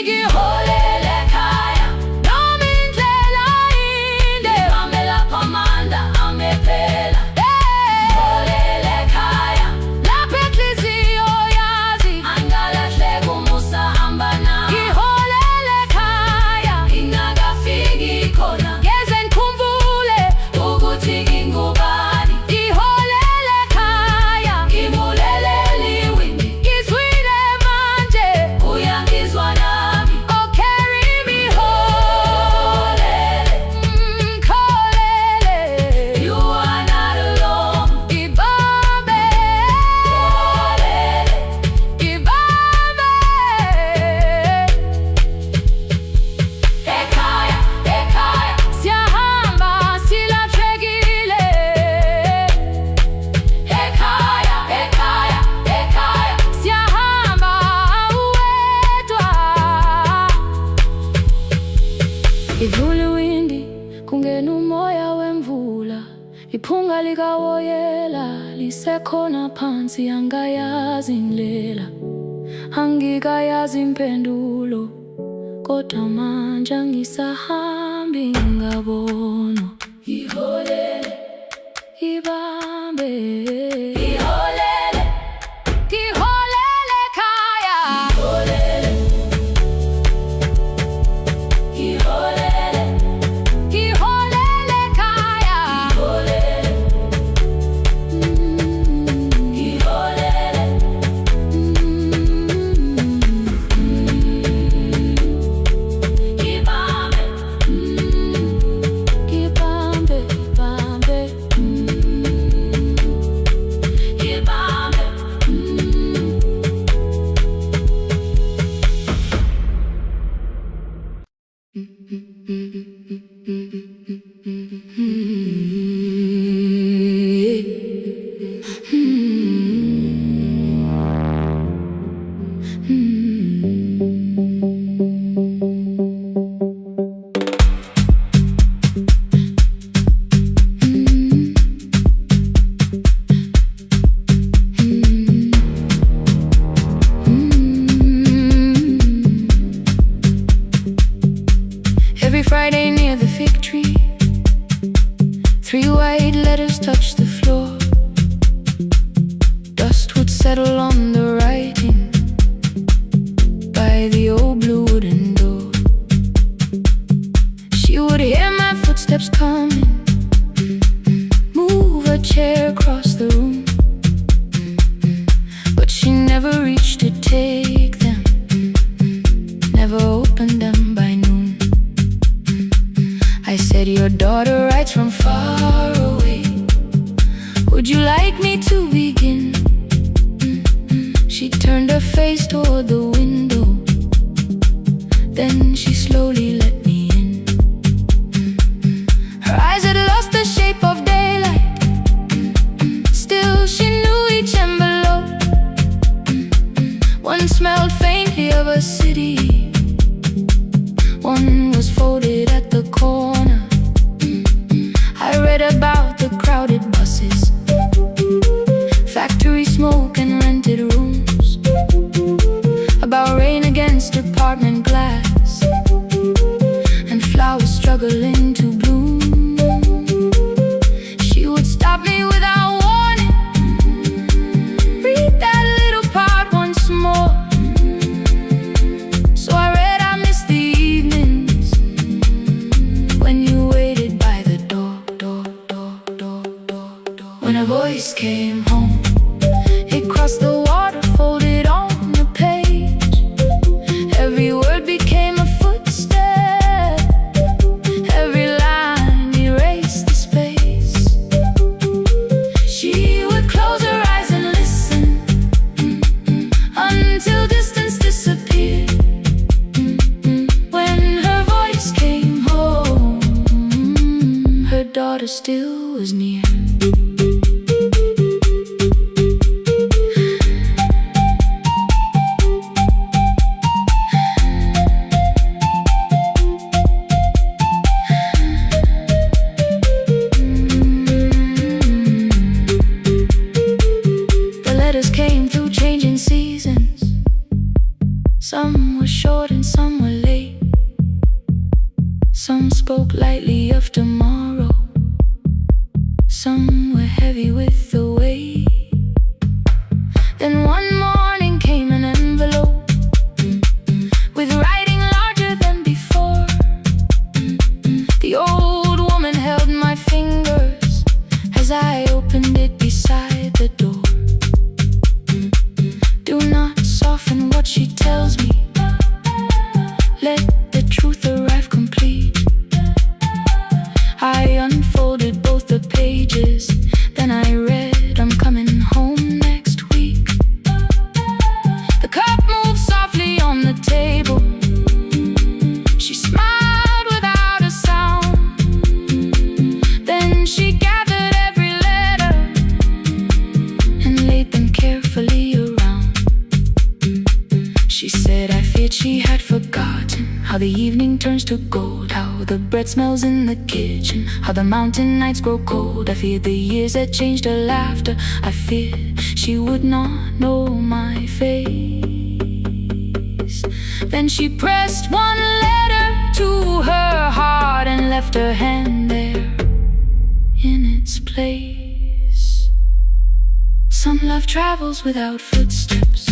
Ivule windi kungena umoya wemvula, iphunga likawoyela lisekhona phansi. Angayazi indlela, angikayazi impendulo, kodwa manje angisahambi ngabono. Iholele, ibambe, iholele, iholele khaya. Iholele, iholele, iholele khaya. Iholele, iholele, ibambe, ibambe, ibambe, ibambe. Every Friday near the fig tree, 3 white letters touched the floor. Dust would settle on the writing by the old blue wooden door. She would hear my footsteps coming, move a chair across the room, but she never reached to take them, never opened them by noon. I said, your daughter writes from far away, would you like me to begin? She turned her face toward the window, then she slowly let me in. Her eyes had lost the shape of daylight, still she knew each envelope. One smelled faintly of a city, one was folded at the corner. I read about the crowded buses, factory smoke and rented rooms, about rain against apartment glass, and flowers struggling to bloom. She would stop me without warning, read that little part once more. So I read, I missed the evenings when you waited by the door. When a voice came home, it crossed the water, folded on the page. Every word became a footstep, every line erased the space. She would close her eyes and listen, until distance disappeared. When her voice came home, her daughter still was near. The letters came through changing seasons, some were short and some were late. Some spoke lightly of tomorrow, some were heavy with the weight. Then one morning came an envelope with writing larger than before. The old woman held my fingers as I opened it beside the door. Do not soften what she tells me, let the truth arrive complete. I unfolded both the pages, then I read, I'm coming home next week. The cup moved softly on the table, she smiled without a sound. Then she gathered every letter and laid them carefully around. She said, I feared she had forgotten How the evening turns to gold, how the bread smells in the kitchen, how the mountain nights grow cold. I feared the years had changed her laughter. I feared she would not know my face. Then she pressed one letter to her heart and left her hand there in its place. Some love travels without footsteps,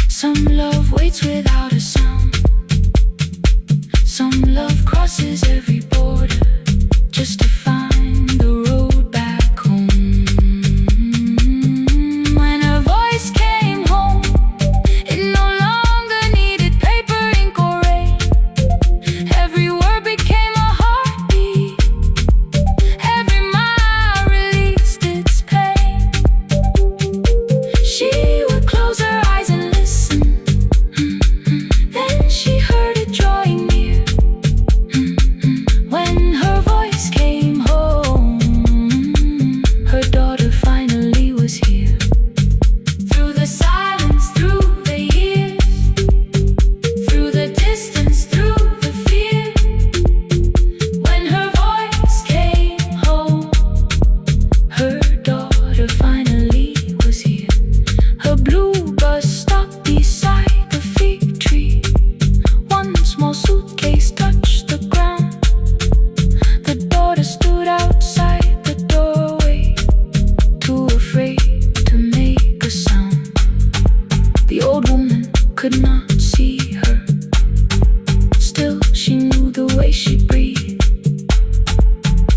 some love waits without a sound. Some love crosses every border just to find the road back home. When her voice came home, it no longer needed paper, ink, or rain. Every word became a heartbeat, every mile released its pain. She would close her eyes and listen, then she heard it drawing near. Could not see her, still she knew the way she breathed.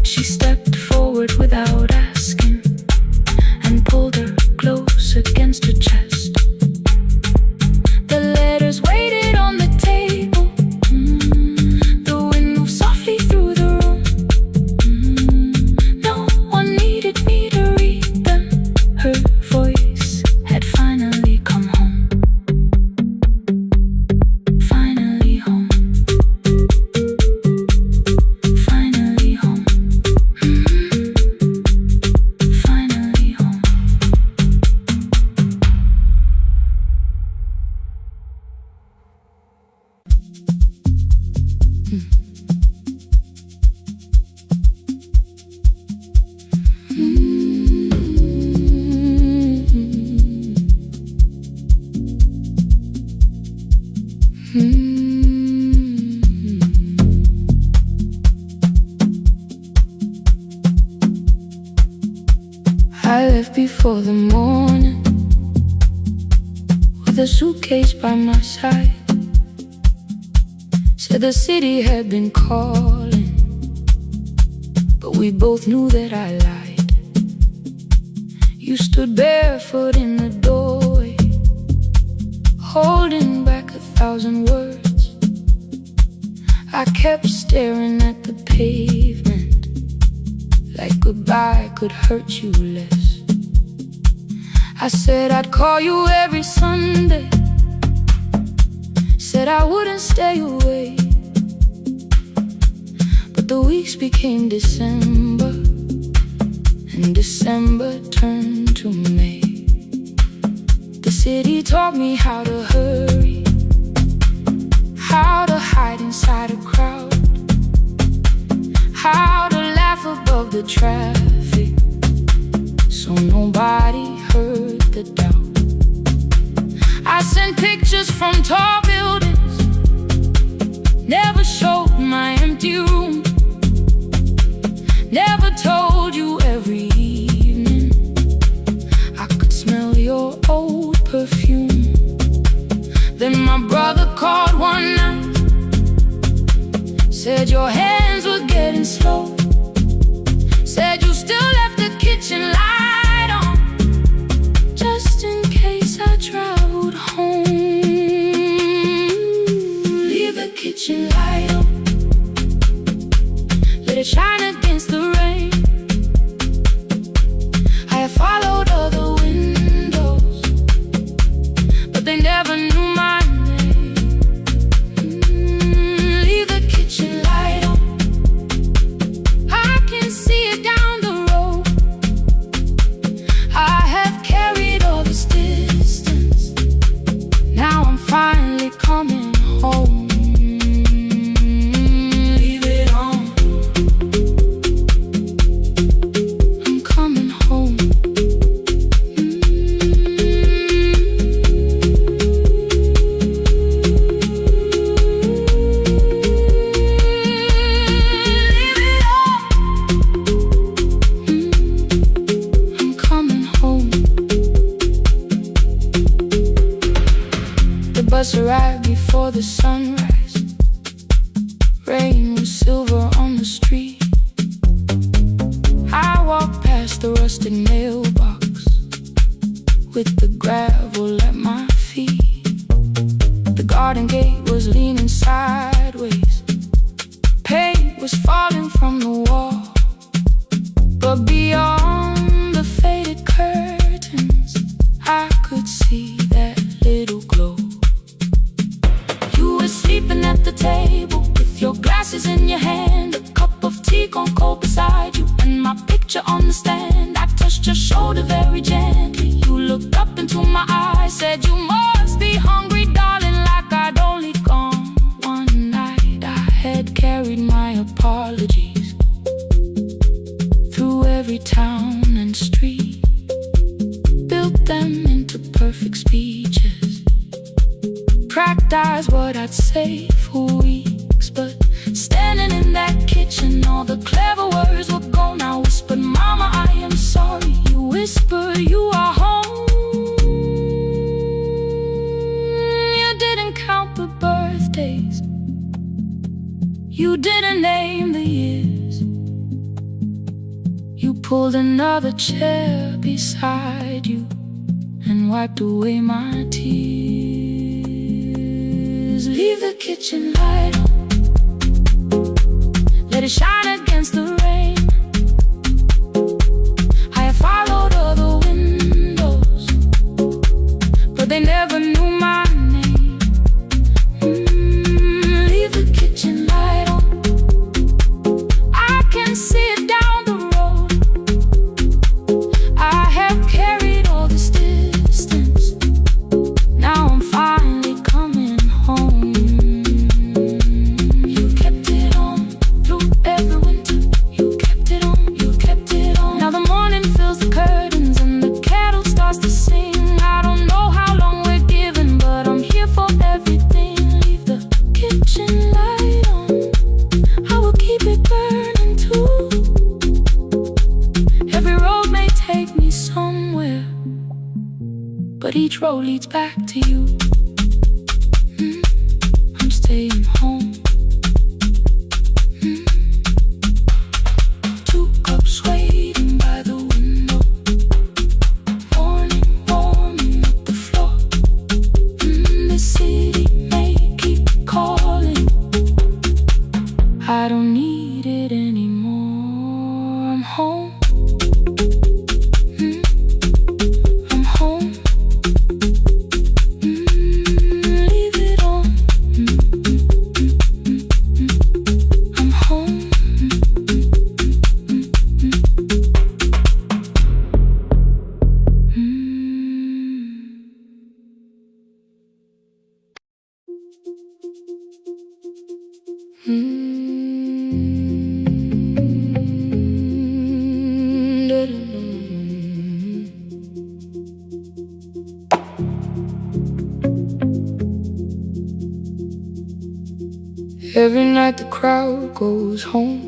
She stepped forward without asking and pulled her close against her chest. The letters waited on the table, the wind moved softly through the room. No one needed me to read them. Her voice had finally come home. I left before the morning with a suitcase by my side. Said the city had been calling, but we both knew that I lied. You stood barefoot in the doorway, holding back 1,000 words. I kept staring at the pavement, like goodbye could hurt you less. I said I'd call you every Sunday, said I wouldn't stay away. But the weeks became December, and December turned to May. The city taught me how to hurry, how to hide inside a crowd, how to laugh above the traffic so nobody heard the doubt. I sent pictures from tall buildings, never showed my empty room, never told you every evening I could smell your old perfume. Then my brother called one night, said your hands were getting slow, said you still left the kitchen light on, just in case I traveled home. Leave the kitchen light on, let it shine against the rain. I have followed other windows, but they never knew my name. Leave the kitchen light on, I can see it down the road. I have carried all this distance, now I'm finally coming home. Rain was silver on the street. I walked past the rusted mailbox with the gravel at my feet. The garden gate was leaning sideways. Paint was falling from the wall. But beyond the faded curtains, I could see that little glow. You were sleeping at the table with your glasses in your hand, a cup of tea gone cold beside you, and my picture on the stand. I touched your shoulder very gently. You looked up into my eyes, said, "You must be hungry, darling," like I'd only gone one night. I had carried my apologies through every town and street, built them into perfect speeches, cracked eyes what I'd say for weeks. But standing in that kitchen, all the clever words were gone. I whispered, "Mama, I am sorry." You whispered, "You are home." You didn't count the birthdays, you didn't name the years. You pulled another chair beside you and wiped away my tears. Leave the kitchen light on, let it shine against the rain. I have followed other windows, but they never knew my name. Leave the kitchen light on, I can see it down the road. I have carried all this distance, now I'm finally coming home. You kept it on through every winter. You kept it on, you kept it on. Now the morning fills the curtains and the kettle starts to sing. I don't know how long we're given, but I'm here for everything. Leave the kitchen light on, I will keep it burning too. Every road may take me somewhere, but each road leads back to you. I'm staying home. 2 cups waiting by the window, morning warming up the floor. The city may keep calling, I don't need it anymore. I'm home. I'm home. Leave it on. I'm home. Every night the crowd goes home,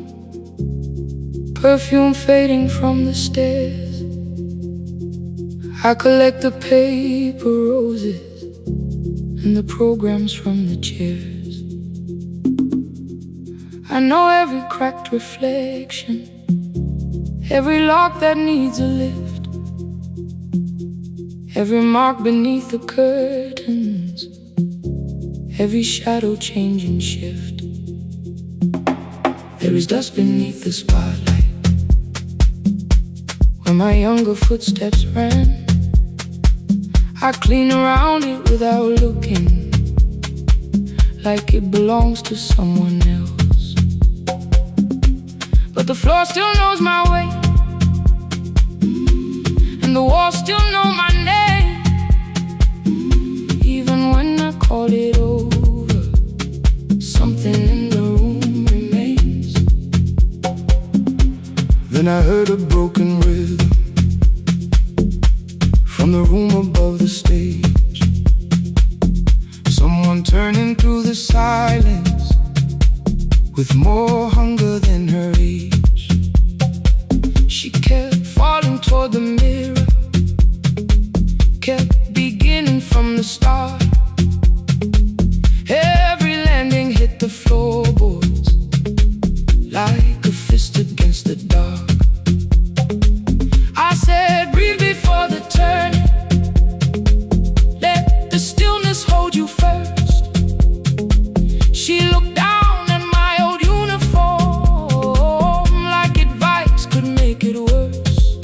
perfume fading from the stairs. I collect the paper roses and the programs from the chairs. I know every cracked reflection, every lock that needs a lift, every mark beneath the curtains, every shadow change and shift. There is dust beneath the spotlight where my younger footsteps ran. I clean around it without looking, like it belongs to someone else. But the floor still knows my way, and the walls still know my name. Even when I call it over, something in the room remains. Then I heard a broken rhythm from the room above the stage. Someone turning through the silence with more hunger than her age. She kept falling toward the mirror, kept beginning from the start. Every landing hit the floorboards, She looked down at my old uniform like advice could make it worse.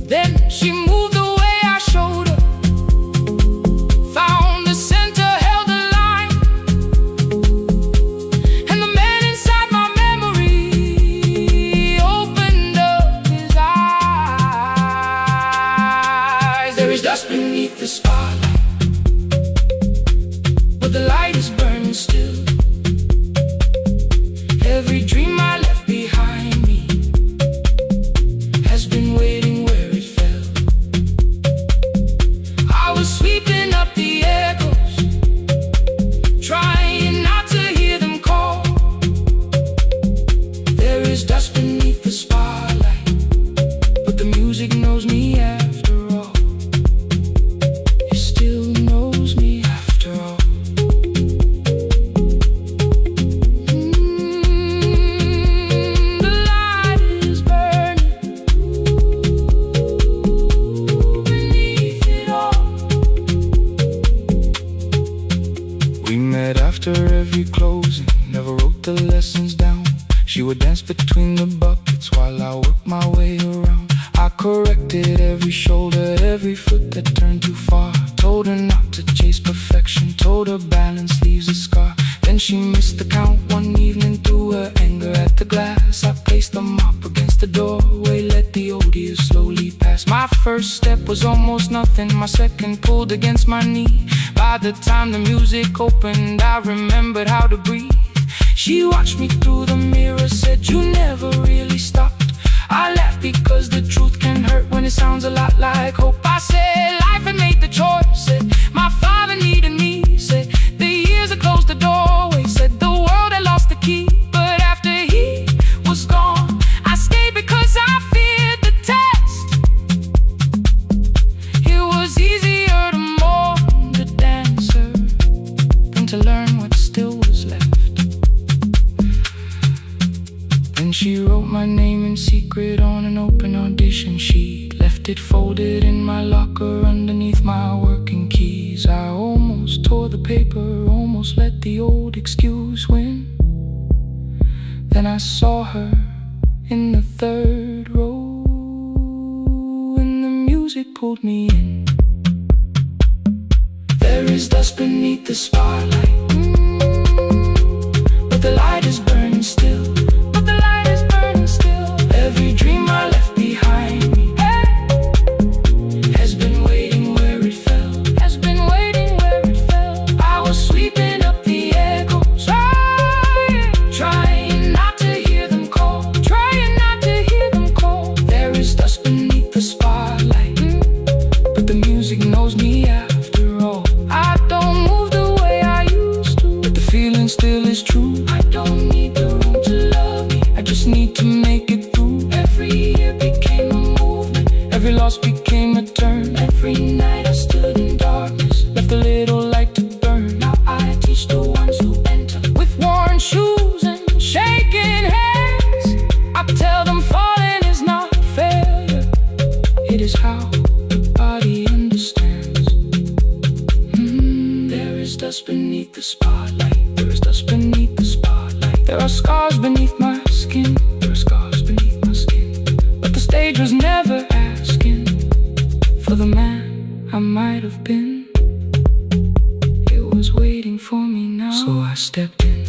Then she moved the way I showed her, found the center, held the line, and the man inside my memory opened up his eyes. There is dust beneath the spotlight, but the light is burning still. Every dream I left behind me has been waiting where it fell. I was sweeping up the echoes, trying not to hear them call. There is dust beneath the spotlight, but the music knows me after all. It still knows me after all. The light is burning beneath it all. We met after every closing, never wrote the lessons down. She would dance between the buckets while I worked my way around. I corrected every shoulder, every foot that turned too far. Told her not to chase perfection, told her balance leaves a scar. Then she missed the count one evening, threw her anger at the glass. I placed the mop against the doorway, let the old years slowly pass. My first step was almost nothing, my second pulled against my knee. By the time the music opened, I remembered how to breathe. She watched me through the mirror, said, "You never really stopped." I laughed because the truth can hurt when it sounds a lot like hope. I said, "Life had made the choice," said, "My father needed me," said, "The years had closed the doorway," said, "The world had lost the key." But after he was gone, I stayed because I feared the test. It was easier to mourn the dancer than to learn what still was left. Then she wrote my name in secret on an open audition sheet, left it folded in my locker underneath my working keys. I almost tore the paper, almost let the old excuse win. Then I saw her in the third row, and the music pulled me in. There is dust beneath the spotlight, but the light is burning still. Every dream I left behind me has been waiting where it fell. Has been waiting where it fell. I was sweeping up the echoes, trying not to hear them call, trying not to hear them call. There is dust beneath the spotlight, but the music knows me after all. I don't move the way I used to, but the feeling still is true. I don't need the room to love me, I just need to make it through. Every year became a movement, every loss became a turn. Every night I stood in darkness, left a little light to burn. Now I teach the ones who enter with worn shoes and shaking hands. I tell them falling is not failure, it is how the body understands. There is dust beneath the spotlight, there is dust beneath the spotlight. There are scars beneath my skin, there are scars beneath my skin. But the stage was never asking for the man I might have been. It was waiting for me now, so I stepped in.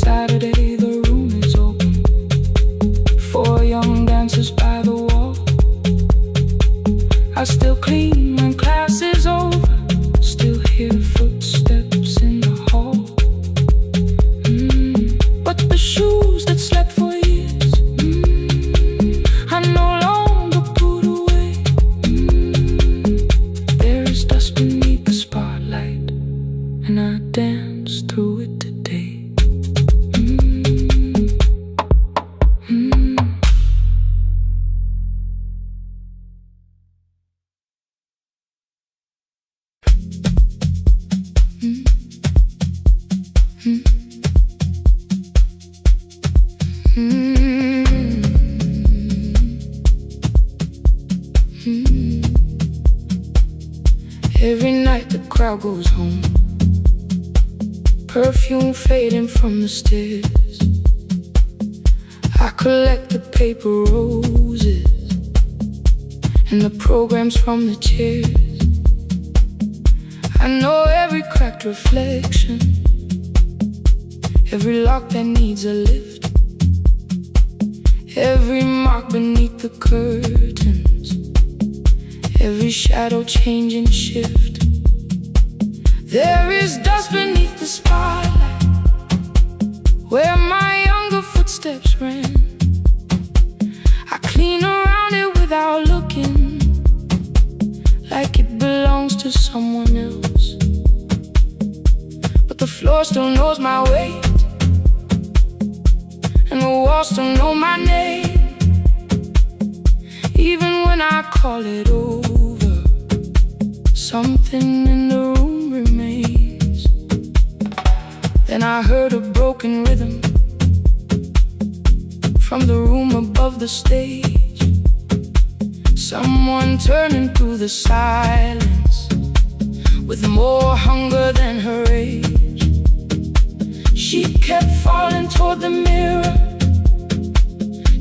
Saturday, the room is open, 4 young dancers by the wall. I still clean when class is over, still hear footsteps in the hall. But the shoes that slept for years, I no longer put away. There is dust beneath the spotlight, and I dance through it today. Every night the crowd goes home, perfume fading from the stairs. I collect the paper roses and the programs from the chairs. I know every cracked reflection, every lock that needs a lift, every mark beneath the curtains, every shadow change and shift. There is dust beneath the spotlight where my younger footsteps ran. I clean around it without looking, like it belongs to someone else. But the floor still knows my weight, and the walls still know my name. Even when I call it over, something in the room remains. Then I heard a broken rhythm from the room above the stage, someone turning through the silence with more hunger than her age. She kept falling toward the mirror,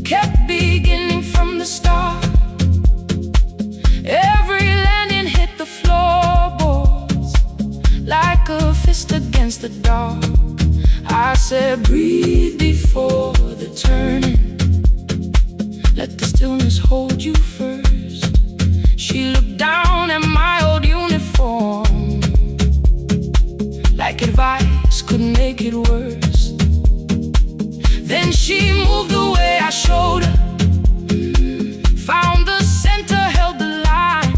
kept beginning from the start. Every landing hit the floorboards like a fist against the dark. I said, breathe before the turning, let the stillness hold you first. She looked down at my old uniform, like advice could make it worse. Then she moved the way I showed her, found the center, held the line,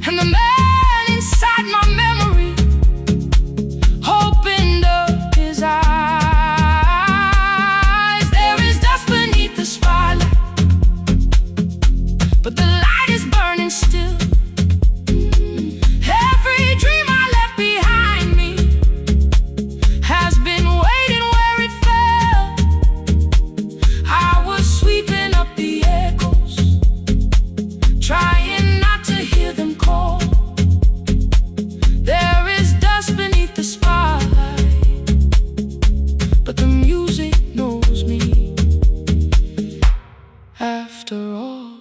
and the man inside my memory opened up his eyes. There is dust beneath the spotlight, but the light is burning still. Every dream I left behind me has been waiting where it fell. I was sweeping up the echoes, trying not to hear them call. There is dust beneath the spotlight, but the music knows me. After all,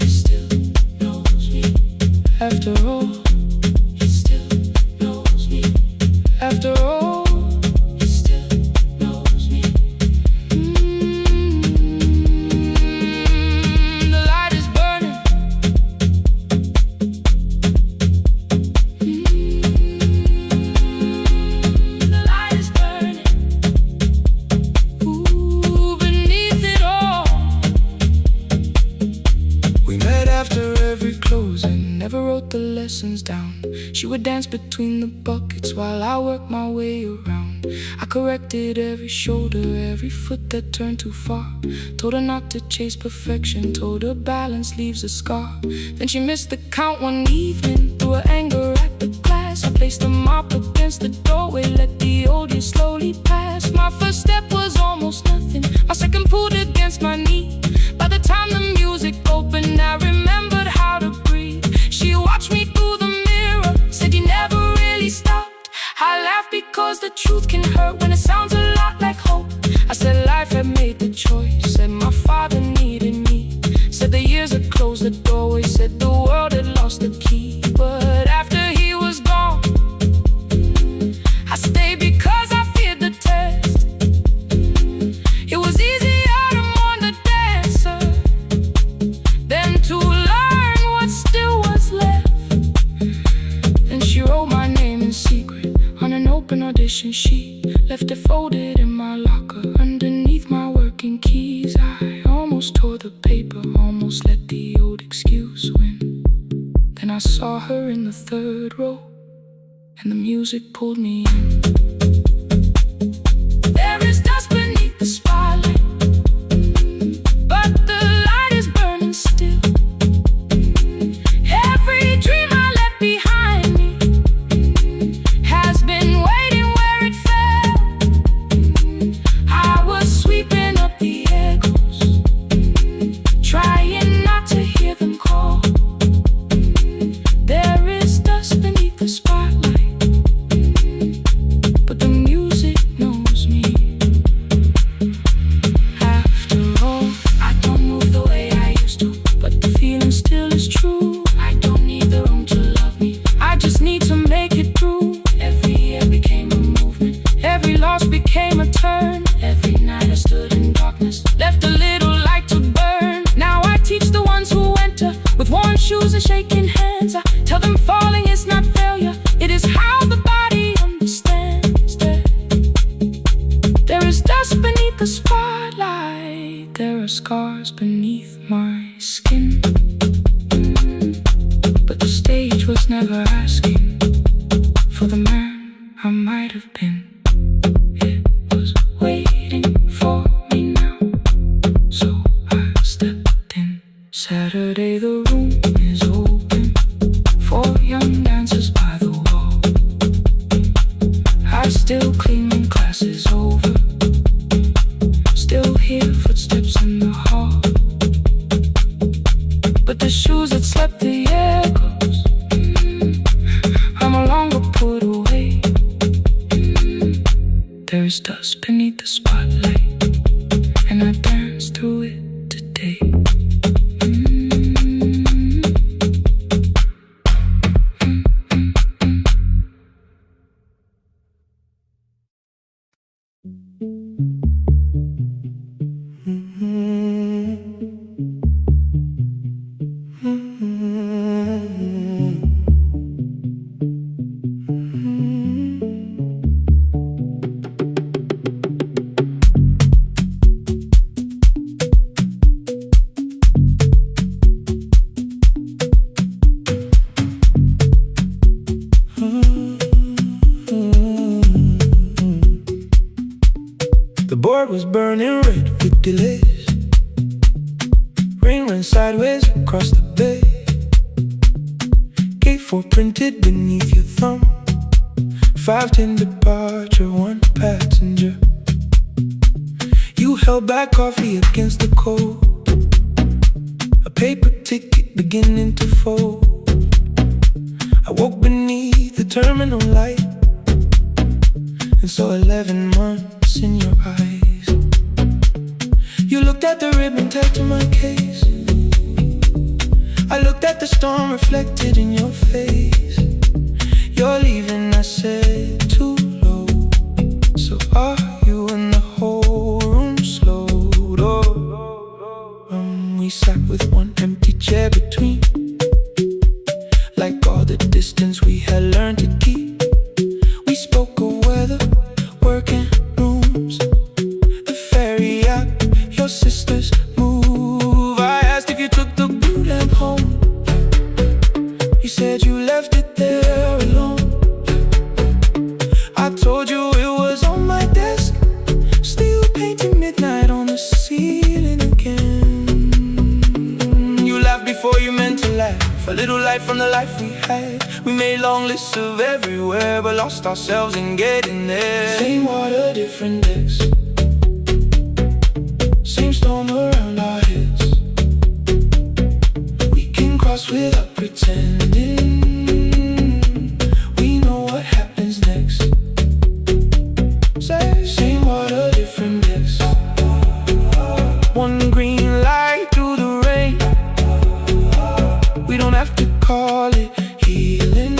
it still knows me. After all, it still knows me. After all, it still knows me. The light is burning. The light is burning. Ooh, beneath it all. We met after every closing, never wrote the lessons down. She would dance between the buckets while I worked my way around. I corrected every shoulder, every foot that turned too far. Told her not to chase perfection, told her balance leaves a scar. Then she missed the count one evening, threw her anger at the glass. I placed the mop against the doorway, let the old years slowly pass. My first step was almost nothing, my second pulled against my knee. By the time the music opened, I remembered how to breathe. She watched me through the mirror, said you never really stopped. I laughed because the truth can hurt when it sounds a lot like hope. I said life had made the choice, said my father needed me, said the years had closed the doorway, said the world had lost the key. But after he was gone, I stayed because I feared the test. It was easier to mourn the dancer than to learn what still was left. Then she wrote my name in secret on an open audition sheet, left it folded in my locker underneath my working keys. I almost tore the paper, almost let the old excuse win. Then I saw her in the third row, and the music pulled me in. There is dust beneath the spotlight, but the light is burning still. Every dream I left behind me has been waiting where it fell. I was sweeping up the echoes, trying not to hear them call. There and still is true. I don't need the room to love me, I just need to make it through. Every year became a movement, every loss became a turn. Every night I stood in darkness, left a little light to burn. Now I teach the ones who enter with worn shoes and shaking hands. I tell them falling is not failure, it is how the body understands that there is dust beneath the spotlight, there are scars beneath my skin. But the stage was never asking for the man I might have been. It was waiting for me now, so I stepped in. Saturday the room is open for young dancers by the wall. I still clean when class is over, still hear footsteps in the hall. But the shoes that slept the echoes, I'm no longer put away. There is dust beneath the spotlight, and I dance through it today. The board was burning red with delays. Rain ran sideways across the bay. Gate 4 printed beneath your thumb. 5:10 departure, 1 passenger. You held back coffee against the cold, a paper ticket beginning to fold. I woke beneath the terminal light and saw 11 months in your eyes. You looked at the ribbon tagged to my case. I looked at the storm reflected in your face. You're leaving, I said, too low. So are you? And the whole room slowed up. We sat with one empty chair between, like all the distance we had learned to keep. We spoke of weather, work and rooms, the ferry app, your sister's move. I asked if you took the blue lamp home. You said you left it there alone. I told you it was on my desk, still painting midnight on the ceiling again. You laughed before you meant to laugh, a little light from the life we had. We made long lists of everywhere, but lost ourselves in getting there. Same water, different decks, same storm around our heads. We can cross without pretending we know what happens next. Same water, different decks, one green light through the rain. We don't have to call it healing,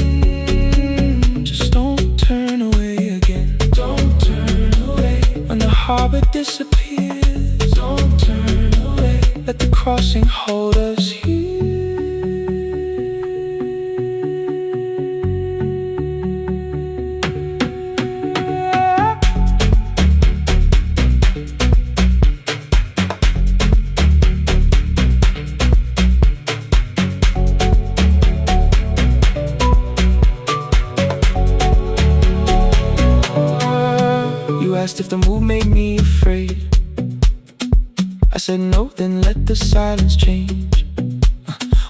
just don't turn away again. Don't turn away when the harbor disappears. Don't turn away, let the crossing hold us here. You asked if the move made me afraid. I said no, then let the silence change.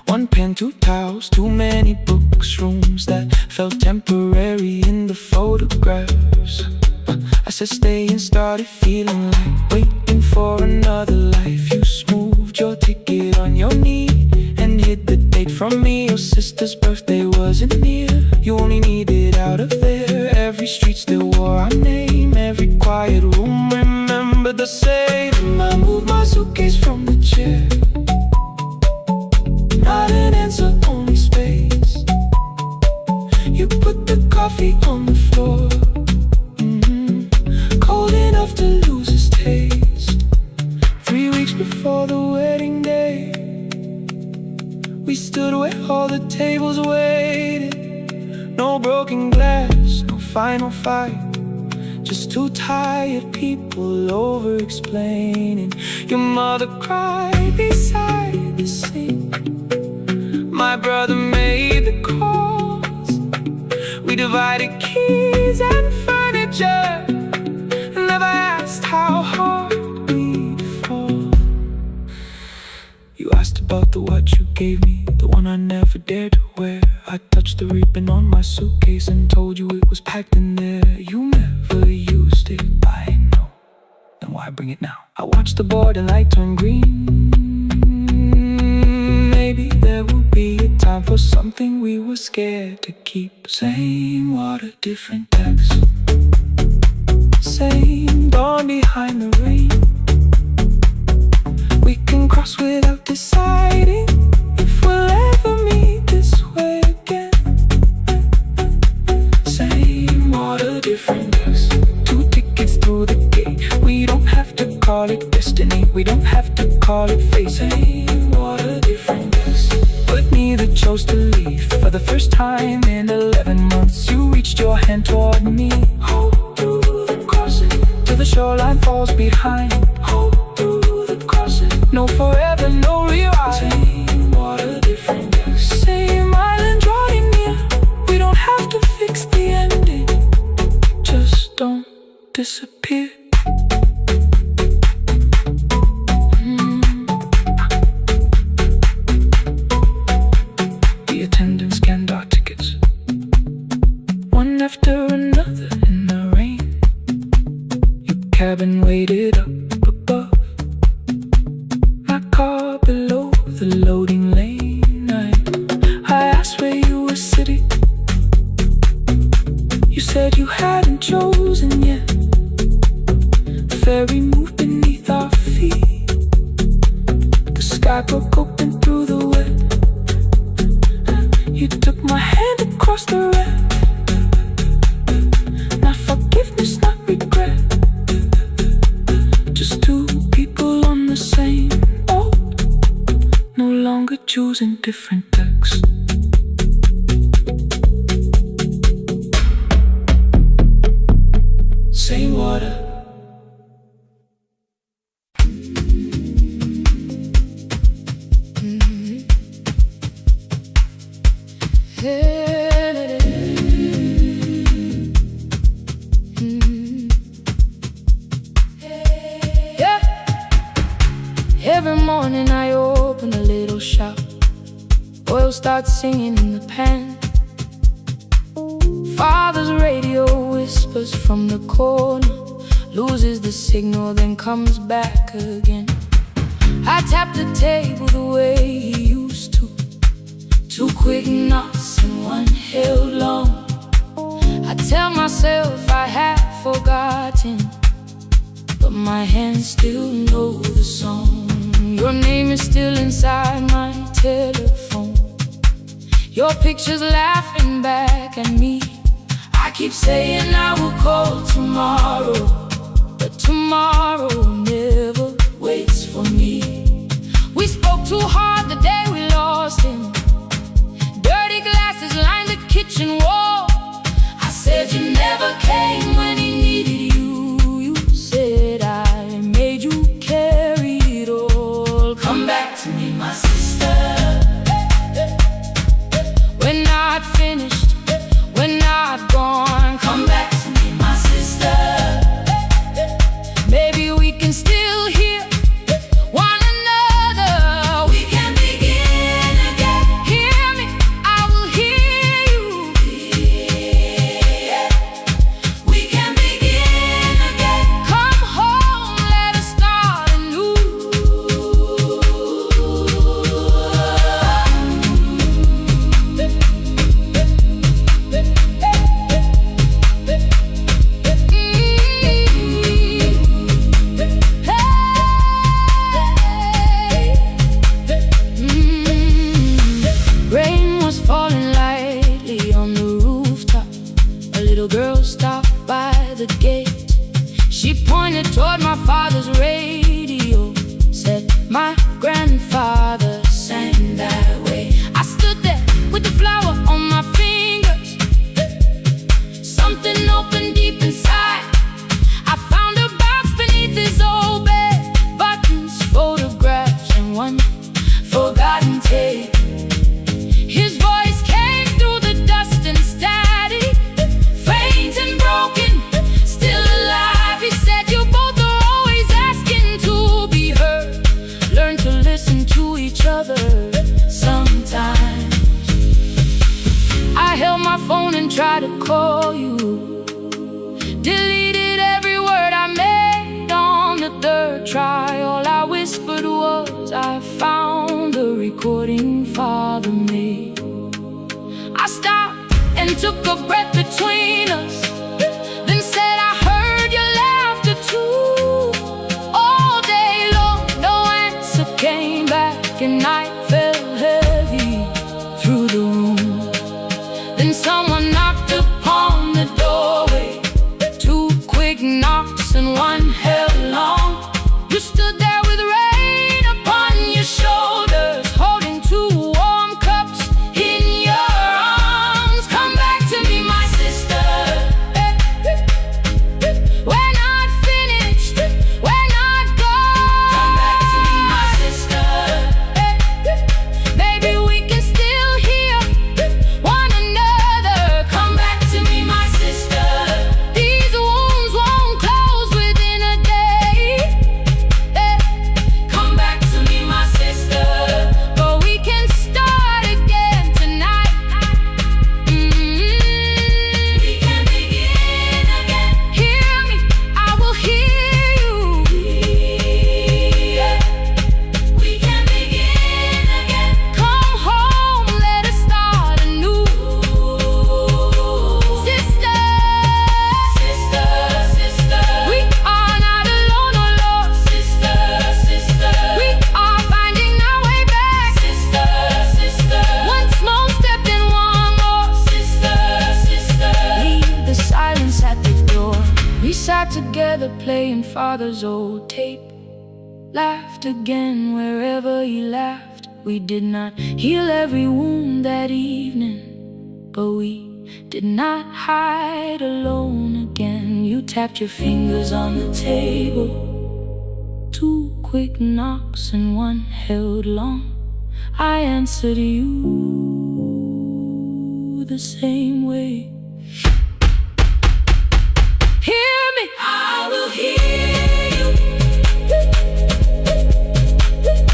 One pen, 2 towels, too many books, rooms that felt temporary in the photographs. I said stay and started feeling like waiting for another life. You smoothed your ticket on your knee and hid the date from me. Your sister's birthday wasn't near, you only needed out of there. Every street still wore our name, every quiet room remembered the same. I moved my suitcase from the chair, stood where all the tables waited. No broken glass, no final fight, just two tired people over-explaining. Your mother cried beside the sink. My brother made the calls. We divided keys and furniture, and never asked how hard we'd fall. You asked about the watch you gave me, the one I never dared to wear. I touched the ribbon on my suitcase and told you it was packed in there. You never used it, I know. Then why bring it now? I watched the border light turn green. Maybe there will be a time for something we were scared to keep. Same water, different text. Same dawn behind the rain. We can cross without deciding if we'll ever meet this way again. Same water, different text. Two tickets through the gate. We don't have to call it destiny, we don't have to call it fate. Same water, different text. But neither chose to leave. For the first time in 11 months, you reached your hand toward me. Hold through the crossing till the shoreline falls behind. Hold through the crossing. No forever, no rewrite. Same water, different text. Same island drawing near. We don't have to fix the ending, just don't disappear. The attendant scanned our tickets, one after another in the rain. Your cabin waited up above, my car below the loading lane. I asked where you were sitting. You said you hadn't chosen yet. The ferry moved beneath our feet. The sky broke open through the wet. You took my hand across the red. Not forgiveness, not regret. Just two people on the same boat, no longer choosing different texts. Same water. Yeah. Every morning I open a little shop. Oil starts singing in the pan. Father's radio whispers from the corner, loses the signal, then comes back again. I tap the table the way he used to. Two quick knocks and one held long. I tell myself I have forgotten, but my hands still know the song. Your name is still inside my telephone. Your picture's laughing back at me. I keep saying I will call tomorrow, but tomorrow never waits for me. We spoke too hard the day we lost him. Dirty glasses lined the kitchen wall. I said you never came when he needed you. You said I made you carry it all. Come back to me, my sister. We're not finished, we're not gone. Come back to me, my sister. Maybe we can still hear one another. We can begin again. phone and tried to call you. Deleted every word I made on the third try. All I whispered was, I found the recording Father made. I stopped and took a breath between us, then said I heard your laughter too. All day long, no answer came back, and I felt heavy through the room. Then someone knocked upon the doorway. Two quick knocks and one held long. You stood there with rain upon your shoulders, holding two warm cups in your arms. Come back to me, my sister. We're not finished, we're not gone. Come back to me, my sister. Maybe we can still hear one another. Come back to me, my sister. These wounds won't close within a day. Come back to me, my sister. But we can start again tonight. We can begin again. Hear me, I will hear you. We can begin again. Come home, let us start anew. Sister, sister, sister, we are not alone, oh Lord. Sister, sister, we are finding our way back. Sister, sister, one small step and one more. Sister, sister, leave the silence at the door. We sat together playing Father's old tape, laughed again wherever he laughed. We did not heal every wound that evening, but we did not hide alone again. You tapped your fingers on the table. Two quick knocks and one held long. I answered you the same way. Hear me, I will hear you.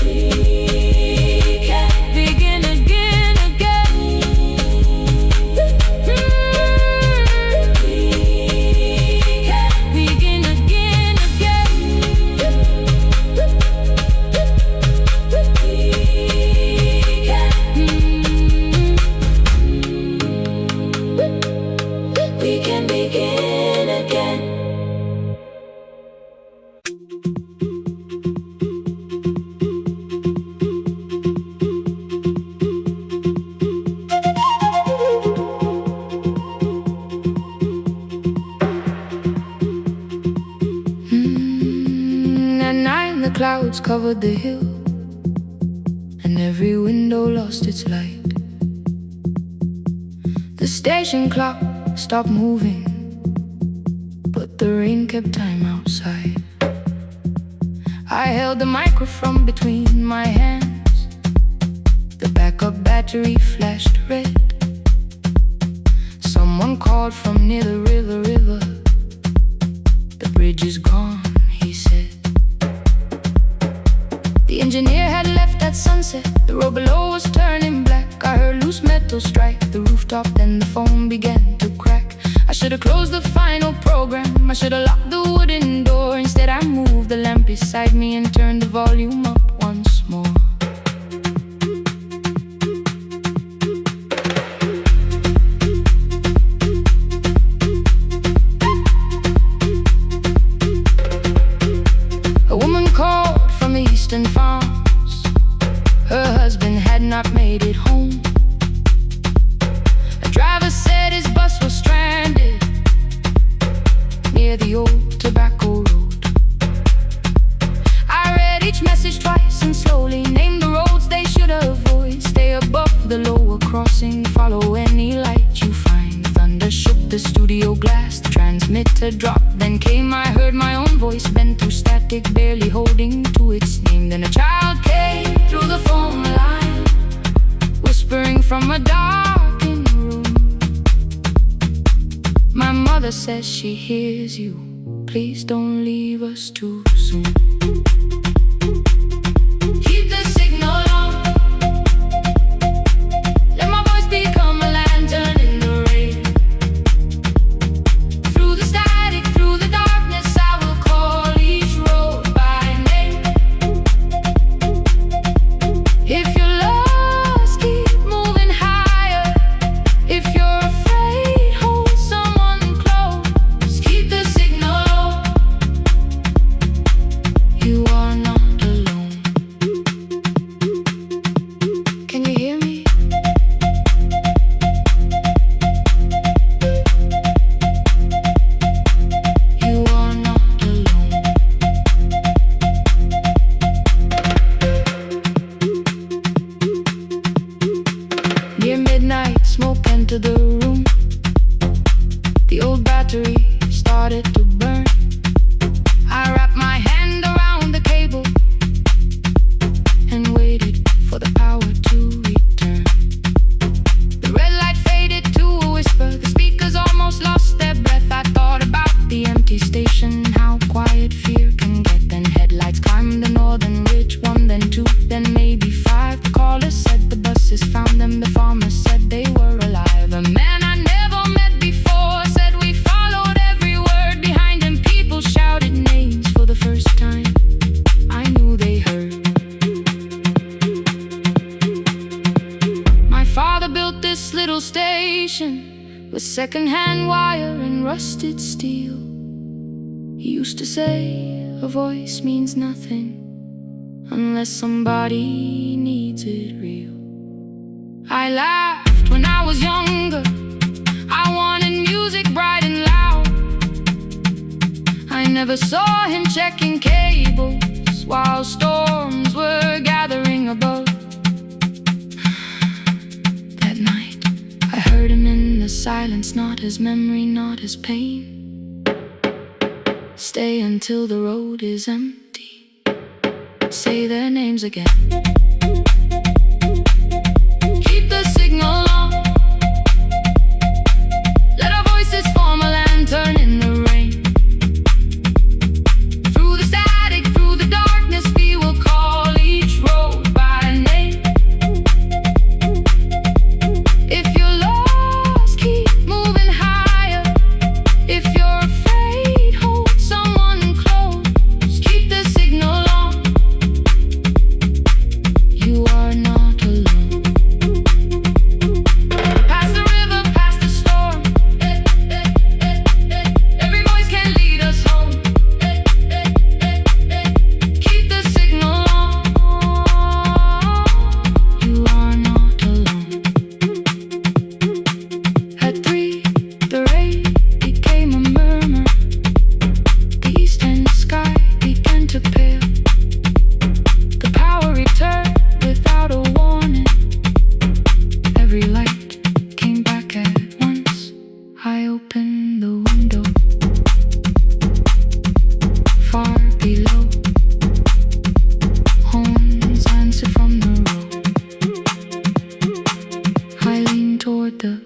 We can begin again, again. We can begin again, again. We can begin again. At night the clouds covered the hill, and every window lost its light. The station clock stopped moving, but the rain kept time outside. I held the microphone between my hands. The backup battery flashed red. Someone called from near the river. The bridge is gone, he said. The engineer had left at sunset. The road below was turning black. I heard loose metal strike the rooftop, then the phone began to crack. I should have closed the final program. I should have locked the wooden door. Instead I moved the lamp beside me and turned the volume up once more. A woman called from the eastern farms. Her husband had not made it home. A driver said his bus was stranded near the old tobacco road. I read each message twice and slowly named the roads they should avoid. Stay above the lower crossing, follow any light you find. Thunder shook the studio glass, the transmitter dropped. Then came, I heard my own voice bent through static, barely holding to its name. Then a child came through the phone line, whispering from a darkened room. My mother says she hears you. Please don't leave us too soon. Keep the signal on. Let my voice become a lantern in the rain. Near midnight, smoke entered the room. The old battery started to burn. I wrapped my hand around the cable and waited for the power to return. The red light faded to a whisper. The speakers almost lost their breath. I thought about the empty station, how quiet fear can get. Then headlights climbed the northern ridge. One, then two, then maybe five. The caller said the buses found them. The farmer said they were alive. A man I never met before said we followed every word behind him. People shouted names for the first time. I knew they heard. My father built this little station with second-hand wire and rusted steel. He used to say a voice means nothing unless somebody needs it real. I laughed when I was younger. I wanted music bright and loud. I never saw him checking cables while storms were gathering above. That night, I heard him in the silence, not his memory, not his pain. Stay until the road is empty. Say their names again. Keep the signal on. Let our voices form a lantern in the rain. Through the static, through the darkness, we will call each road by name. If you're lost, keep moving higher. If you're afraid, hold someone close. Keep the signal on. You are not alone. Past the river, past the storm. Every voice can lead us home. Keep the signal on. You are not alone. At 3, the rain became a murmur. The eastern sky began to pale. The power returned without a warning. Every light came back at once. I opened the window. Far below, horns answered from the road. I leaned toward the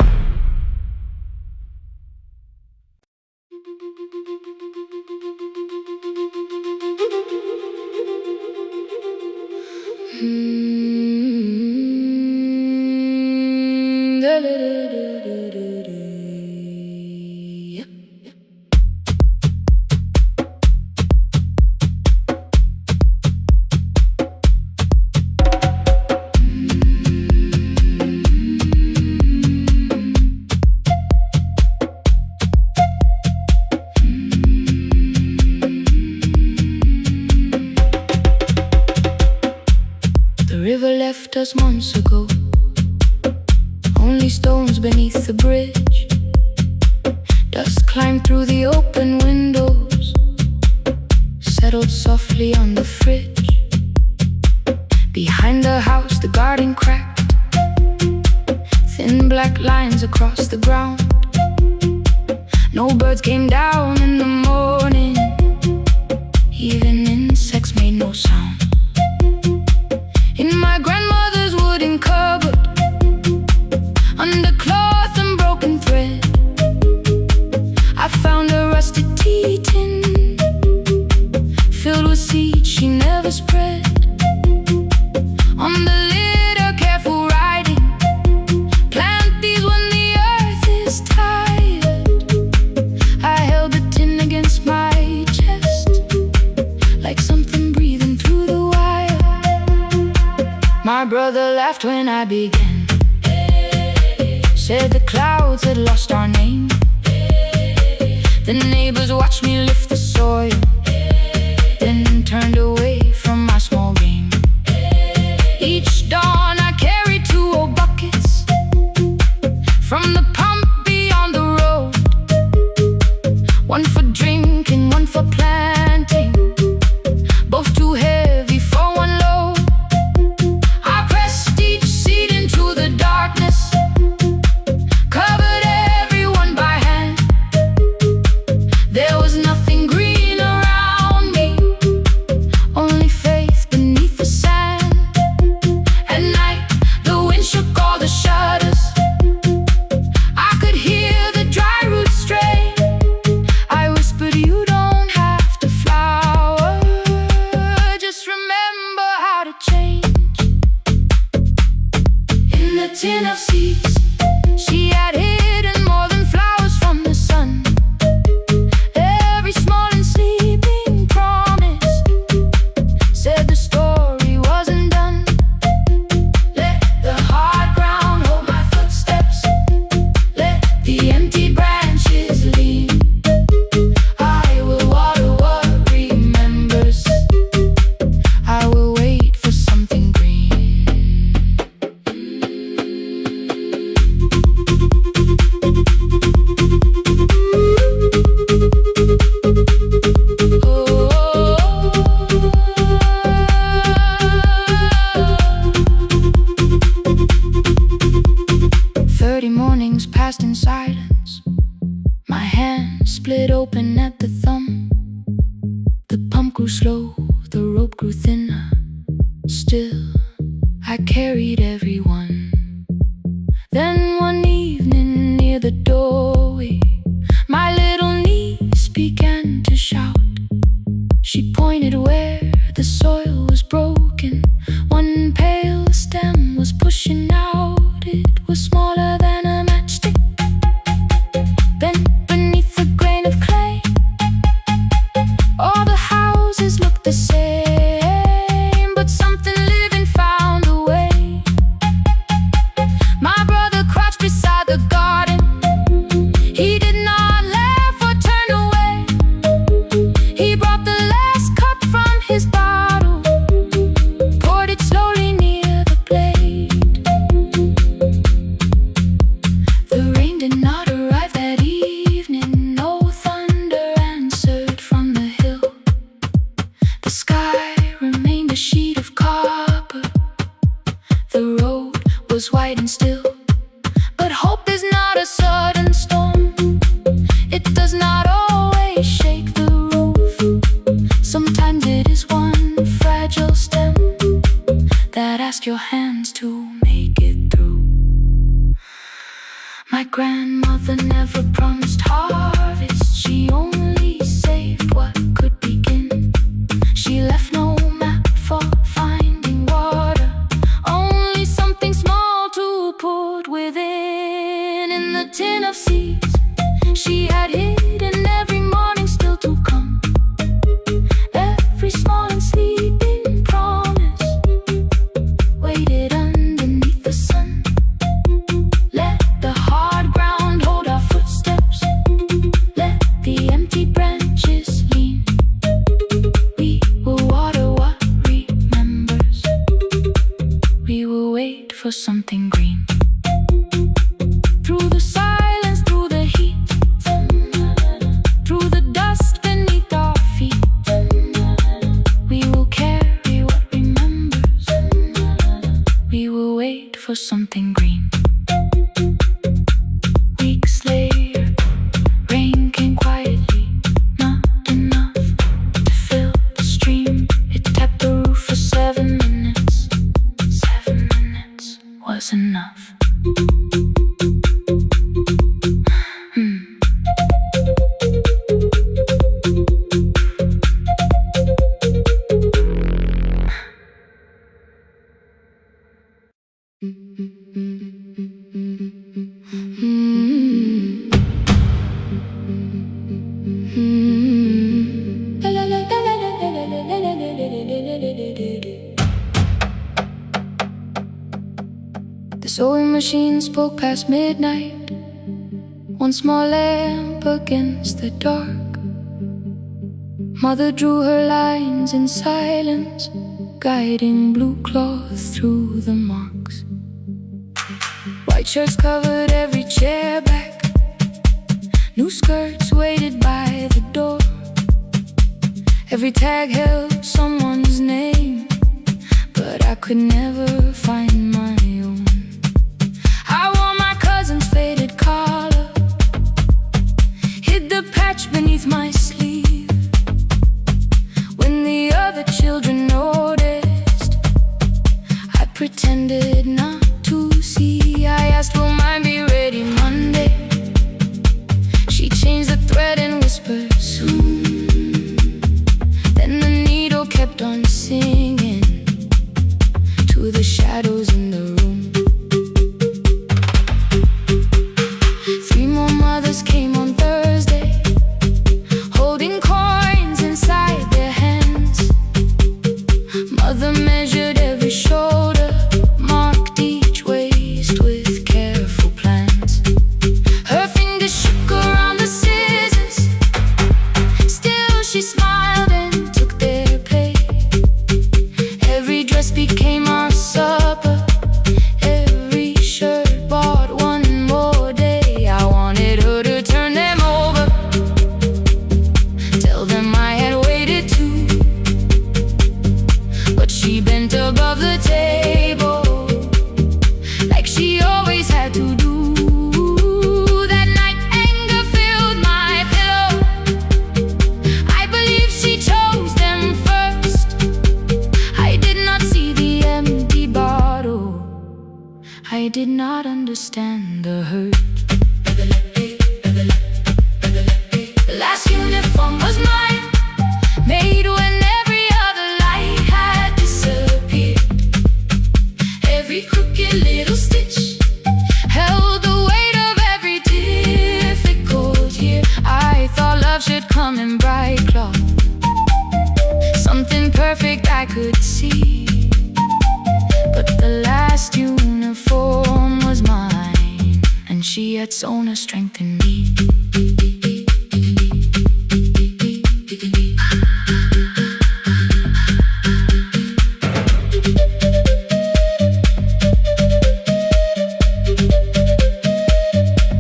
The river left us months ago. Only stones beneath the bridge. Dust climbed through the open windows, settled softly on the fridge. Behind the house, the garden cracked. Thin black lines across the ground. No birds came down in the morning. Even insects made no sound. In my grandmother's wooden cupboard, under cloth and broken thread, I found a rusted tea tin filled with seeds she never spread. On the lid, a careful writing: plant these when the earth is tired. I held the tin against my chest, like something breathing through the wire. My brother laughed when I began. Said the clouds had lost our name. The neighbors watched me lift the soil, then turned away from my small game. Each dawn I carried 2 old buckets from the pump beyond the road. One for drinking, one for planting, both too heavy for one load. I pressed each seed into the darkness, tin of seeds. She had hidden more than flowers from the sun. Every small and sleeping promise said the story wasn't done. Let the hard ground hold my footsteps. Let the empty branches lean. I will water what remembers. I will wait for something green. 30 mornings passed in silence. My hand split open at the thumb. The pump grew slow, the rope grew thinner. Still, I carried everyone. Then one evening near the doorway, my little niece began to shout. She pointed where the soil was broken. One pale stem was pushing out. It was smaller than a matchstick, bent beneath a grain of clay. All the houses looked the same, but something living found a way. My brother crouched beside the garden. He did not laugh or turn away. He brought the last cup from his bottle, poured it slowly near the blade. The rain did not arrive that evening. No thunder answered from the hill. The sky remained a sheet of copper. The road was white and still. But hope is not a sudden storm. It does not always shake the roof. Sometimes it is one fragile stem that asks your hands to make it through. My grandmother never promised harvest. She only saved what could begin. She left no map for finding water, only something small to put within. In the tin of seeds she had hidden every morning still to come. Every small and sleeping promise waited underneath the sun. Let the hard ground hold our footsteps. Let the empty branches lean. We will water what remembers. We will wait for something green. Through the silence, through the heat, through the dust beneath our feet, we will carry what remembers. We will wait for something green. Weeks later, rain came quietly, not enough to fill the stream. It tapped the roof for 7 minutes. 7 minutes was enough. The sewing machine spoke past midnight. One small lamp against the dark. Mother drew her lines in silence, guiding blue cloth through the marks. White shirts covered every chair back. New skirts waited by the door. Every tag held someone's name, but I could never find my own. I wore my cousin's faded collar, hid the patch beneath my sleeve. When the other children noticed, I pretended not to see. I asked, will mine be ready Monday? She changed the thread and whispered, soon. Then the needle kept on singing to the shadows in the understand the hurt. The last uniform was mine, made when every other light had disappeared. Every crooked little stitch held the weight of every difficult year. I thought love should come in bright cloth, something perfect I could see. But the last uniform was mine, and she had sewn her strength in me.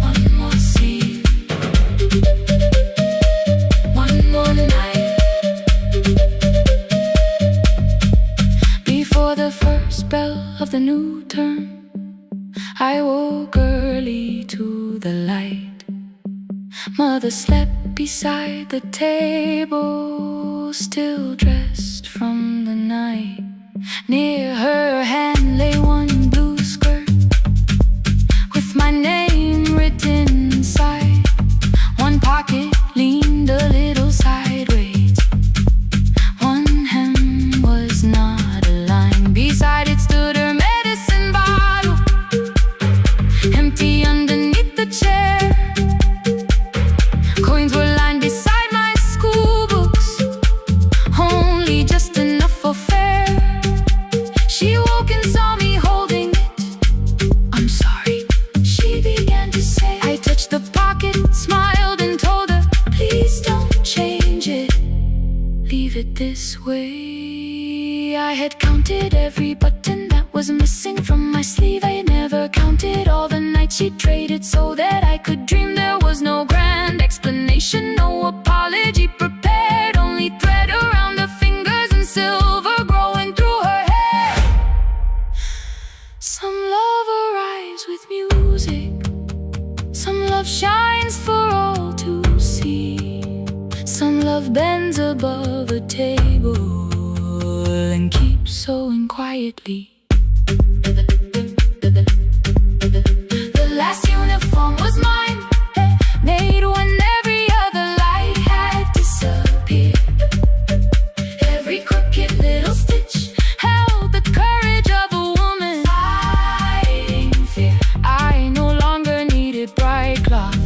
One more scene, one more night. Before the first bell of the new term, I woke early to the light. Mother slept beside the table, still dressed from the night. Near her hand lay one blue skirt with my name written inside. One pocket leaned a little sideways, one hem was not aligned. Beside it stood her medicine bottle, empty underneath the chair. Coins were lined beside my school books, only just enough for fare. She woke and saw me holding it. "I'm sorry," she began to say. I touched the pocket, smiled and told her, "Please don't change it, leave it this way." I had counted every button that was missing from my sleeve. I had never counted all the nights she traded so that I could dream. There was no grand explanation, no apology prepared, only thread around her fingers and silver growing through her hair. Some love arrives with music, some love shines for all to see. Some love bends above a table and keeps sewing quietly. The last uniform was mine, made when every other light had disappeared. Every crooked little stitch held the courage of a woman fighting fear. I no longer needed bright cloth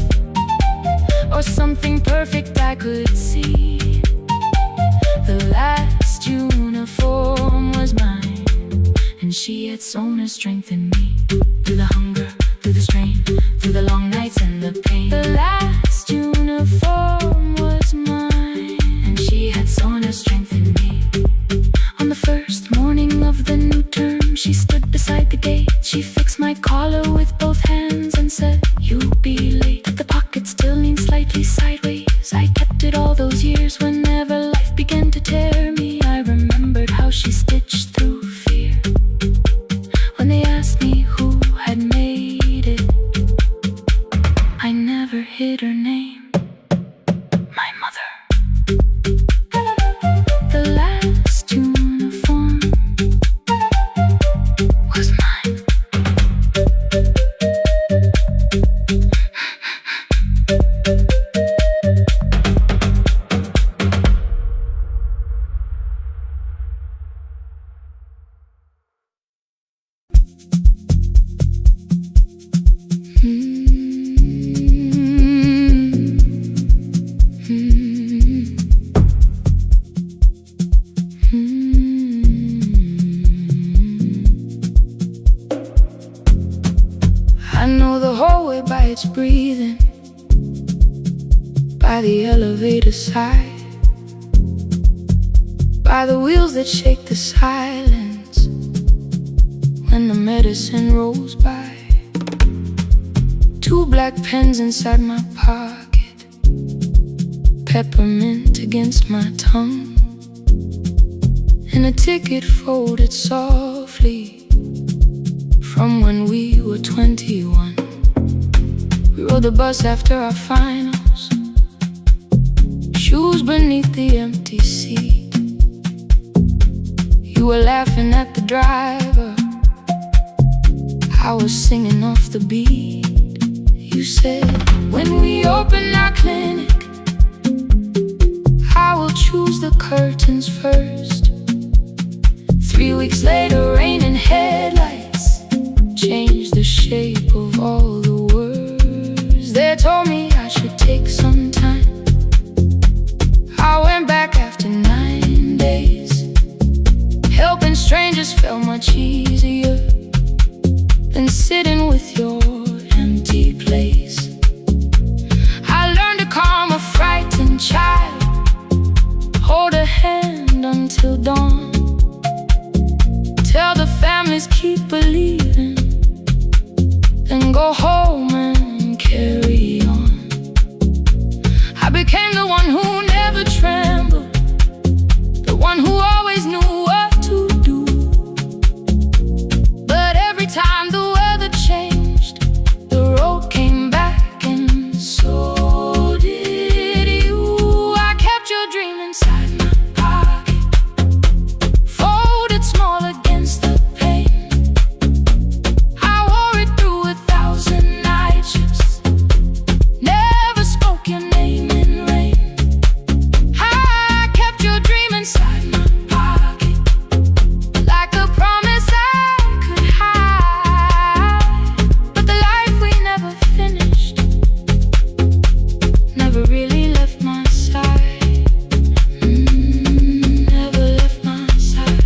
or something perfect I could see. The last uniform was mine, and she had sewn her strength in me. Through the hunger, through the strain, through the long nights and the pain. The last uniform was mine, and she had sewn her strength in me. On the first morning of the new term, she stood beside the gate. She fixed my collar with both hands and said, "You'll be late." The pocket still leaned slightly sideways. I kept it all those years. Whenever life began to tear me, I remembered how she stitched through fear. When they asked me who had made it, I never hid her name, my mother. The last uniform was mine. I know the hallway by its breathing, by the elevator side, by the wheels that shake the silence when the medicine rolls by. Two black pens inside my pocket, peppermint against my tongue, and a ticket folded softly from when we were 21. We rode the bus after our finals, shoes beneath the empty seat. You were laughing at the driver, I was singing off the beat. You said, when we open our clinic, I will choose the curtains first. 3 weeks later, rain and headlights changed the shape of all the words. They told me I should take some time. I went back after 9 days. Helping strangers felt much easier than sitting with your empty place. I learned to calm a frightened child, hold a hand until dawn, tell the families keep believing, then go home and carry on. I became the one who never trembled, the one who always knew what to do. But every time the weather changed, the road came back, and so did you. I kept your dream inside my pocket, folded small against the pain. I wore it through 1,000 night shifts, never spoke your name in rain. I kept your dream inside my pocket, like a promise I could hide. But the life we never finished never really left my side. Never left my side.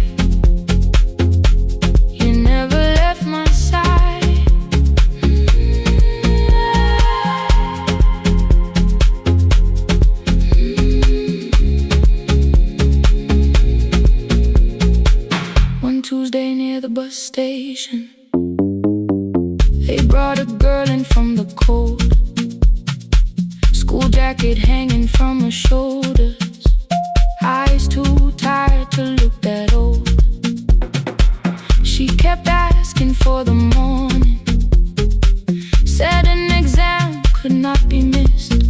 You never left my side. One Tuesday near the bus station, they brought a girl in from the cold, school jacket hanging from her shoulders, eyes too tired to look that old. She kept asking for the morning, said an exam could not be missed,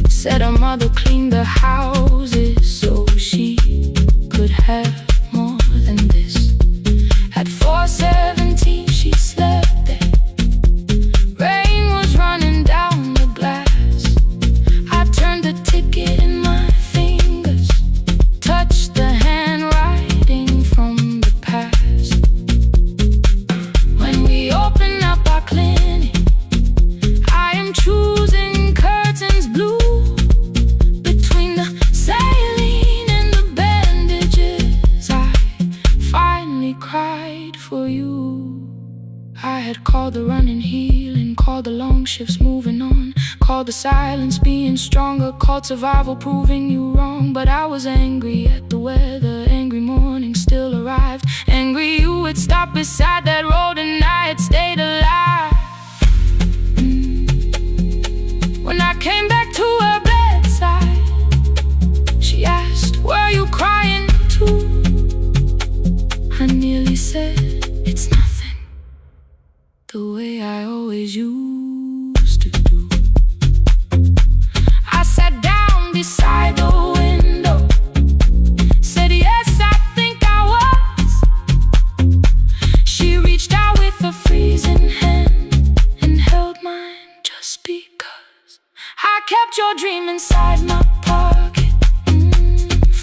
said her mother cleaned the houses so she could have more than this. At 4:17 she slept there, rain was running down the glass. I turned the ticket in my fingers, touched the handwriting from the past. When we open up our clinic, I am choosing curtains blue. Between the saline and the bandages, I finally cried for you. I had called the running healing, called the long shifts moving on, called the silence being stronger, called survival proving you wrong. But I was angry at the weather, angry morning still arrived, angry you had stopped beside that road and I had stayed alive. When I came back to her bedside, she asked, were you crying too? I nearly said, it's nothing, the way I always used to do. I sat down beside the window, said yes, I think I was. She reached out with a freezing hand and held mine just because. I kept your dream inside my pocket,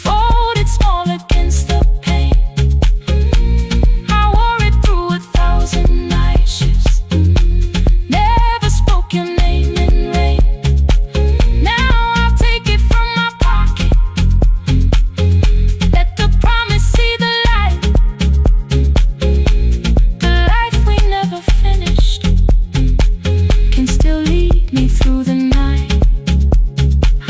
folded small against the pain. I wore it through 1,000 night shifts, never spoke your name in rain. Now I'll take it from my pocket, let the promise see the light. The life we never finished can still lead me through the night. I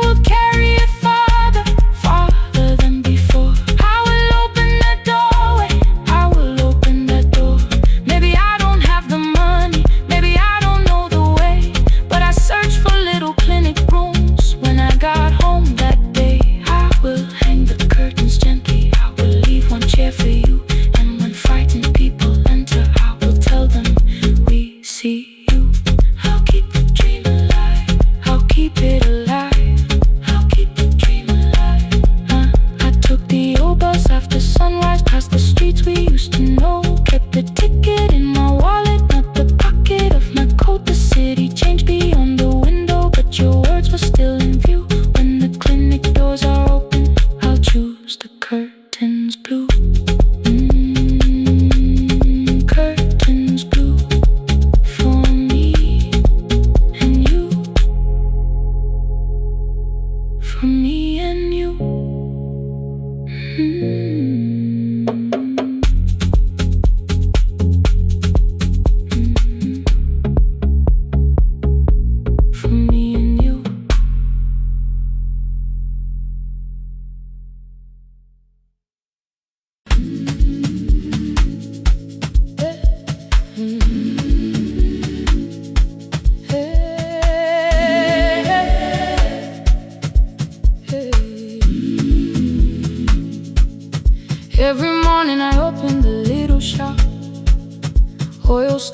will carry it farther, farther than before. I will open the doorway, I will open the door. Maybe I don't have the money, maybe I don't know the way, but I searched for little clinic rooms when I got home that day. I will hang the curtains gently, I will leave one chair for you, and when frightened people enter, I will tell them we see you. I'll keep the dream alive, I'll keep it alive, I'll keep the dream alive. I took the old bus after sunrise, past the streets we used to know, kept the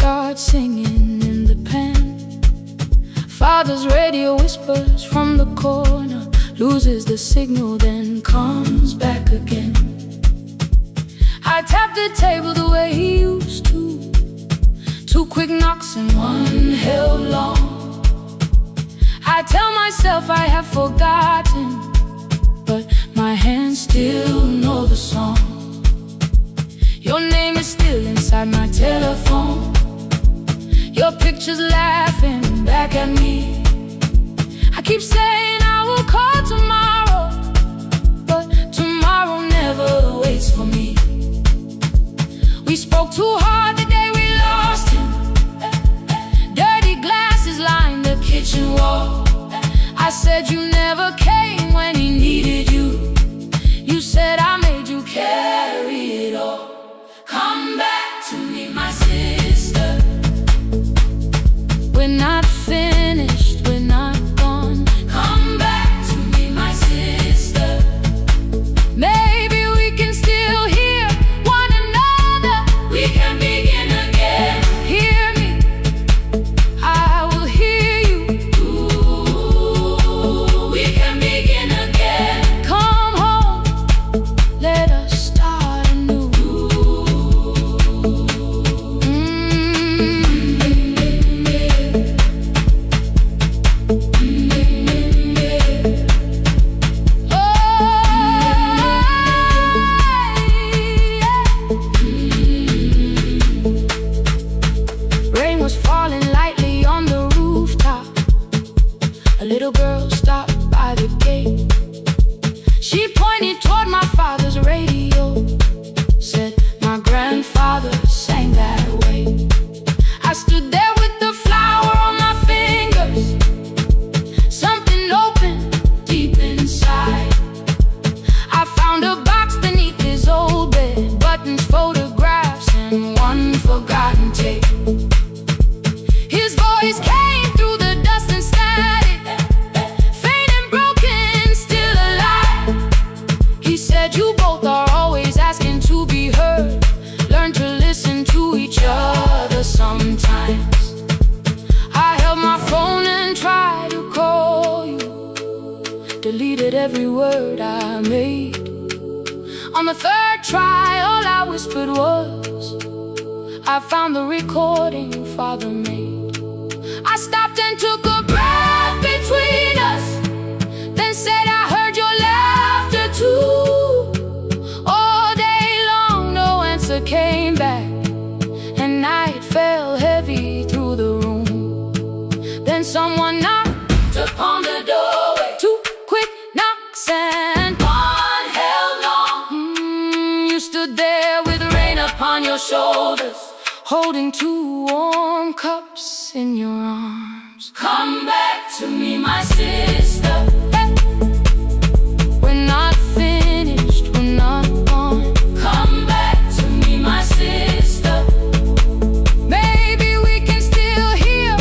start singing in the pen. Father's radio whispers from the corner, loses the signal, then comes back again. I tap the table the way he used to, 2 quick knocks and 1 held long. I tell myself I have forgotten, but my hands still know the song. Your name is still inside my telephone, your picture's laughing back at me. I keep saying I will call tomorrow, but tomorrow never waits for me. We spoke too hard the day we lost him. Dirty glasses line the kitchen wall. I said you never came when he needed you. You said I made you carry it all. Come back to me, my sister. We're not finished, we're not gone. Come back to me, my sister. Maybe we can still hear one another. We can begin again. Hear me, I will hear you. Ooh, we can begin again. Come home, let us start anew. Rain was falling lightly on the rooftop. A little girl stopped by the gate. She pointed toward my father's radio, said my grandfather sang that way. I stood there with the flower on my fingers. Something opened deep inside. I found a box beneath his old bed, buttons, photographs, and 1 forgotten tape. His voice came through the dust and static, faint and broken, still alive. He said you both are always asking to be heard. Learn to listen to each other sometimes. I held my phone and tried to call you, deleted every word I made. On the 3rd try, all I whispered was, I found the recording Father made. I stopped and took a breath between us, then said I heard your laughter too. All day long no answer came back, and night fell heavy through the room. Then someone knocked upon the doorway, 2 quick knocks and 1 held long. You stood there with rain upon your shoulders, holding 2 warm cups in your arms. Come back to me, my sister. We're not finished, we're not gone. Come back to me, my sister. Maybe we can still hear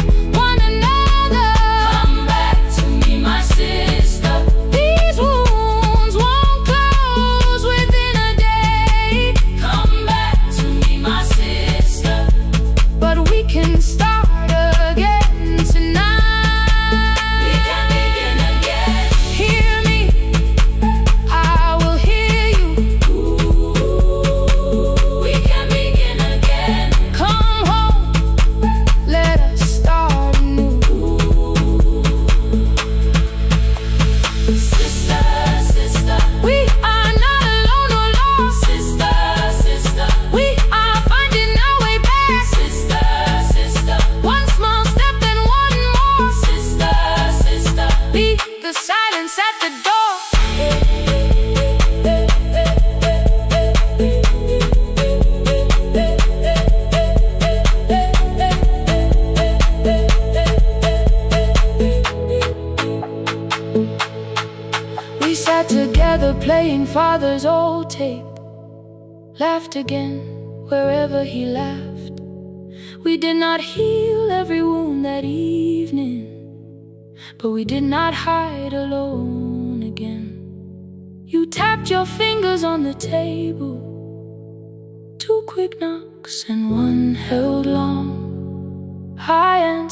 one another. Come back to me, my sister. These wounds won't close within a day. Come back to me, my sister. But we can start again tonight. We can begin again. Hear me, I will hear you. Ooh, we can begin again. Come home, let us start anew. Sister, sister, we are not alone or lost. Sister, sister, we are finding our way back. Sister, sister, 1 small step and 1 more. Sister, sister, beat the silence at the door. We sat together playing Father's old tape, laughed again wherever he laughed. We did not heal every wound that evening, but we did not hide alone again. You tapped your fingers on the table, 2 quick knocks and 1 held long.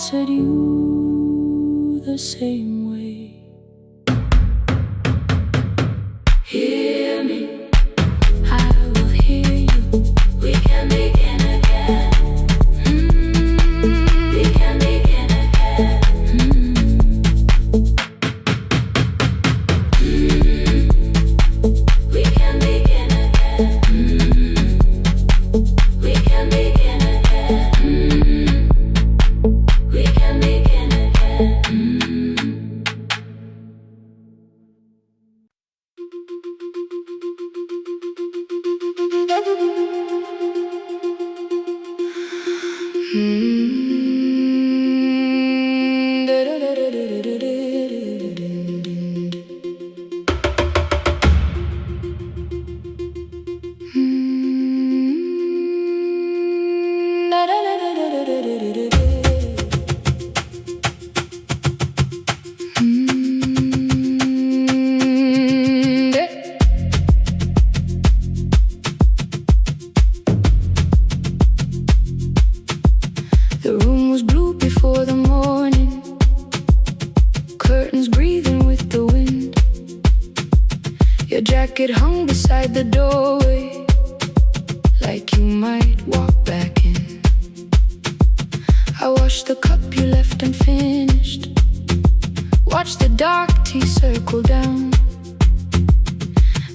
answered you the same way. Hear me, I will hear you. We can begin again. We can begin again. We can begin again. We can begin again. We can begin again. The room was blue before the morning, curtains breathing with the wind. Your jacket hung beside the doorway, like you might walk back in. I washed the cup you left unfinished, watched the dark tea circle down.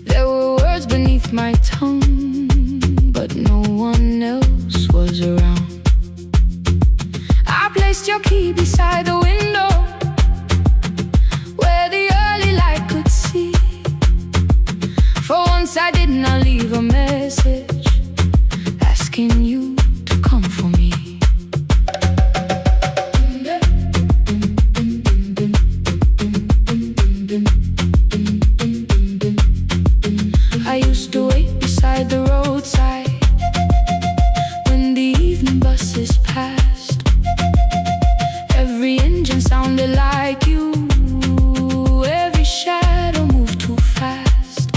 There were words beneath my tongue, but no one else was around. I placed your key beside the window, where the early light could see. For once I did not leave a message asking you to come for me. I used to wait beside the roadside when the evening buses passed. Every engine sounded like you, every shadow moved too fast.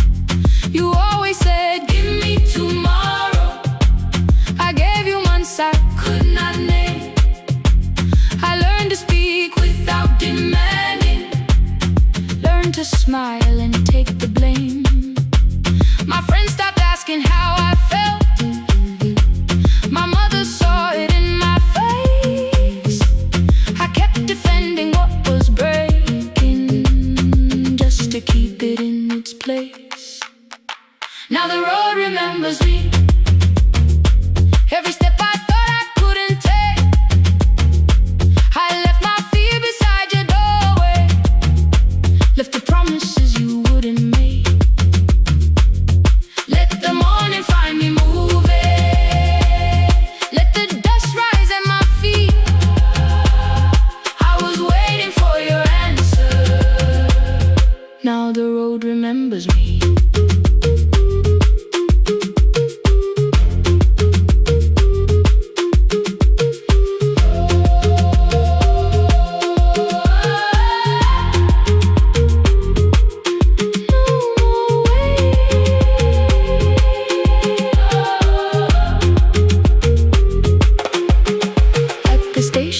You always said, give me tomorrow. I gave you months I could not name. I learned to speak without demanding, learned to smile and take the blame. My friends stopped asking how I felt. My mother saw it in my face. I kept defending what was breaking, just to keep it in its place. Now the road remembers me. Every step I thought I couldn't take, I left my fear beside your doorway, left the promises you wouldn't make. Let the morning find me moving, let the dust rise at my feet. I was waiting for your answer. Now the road remembers me.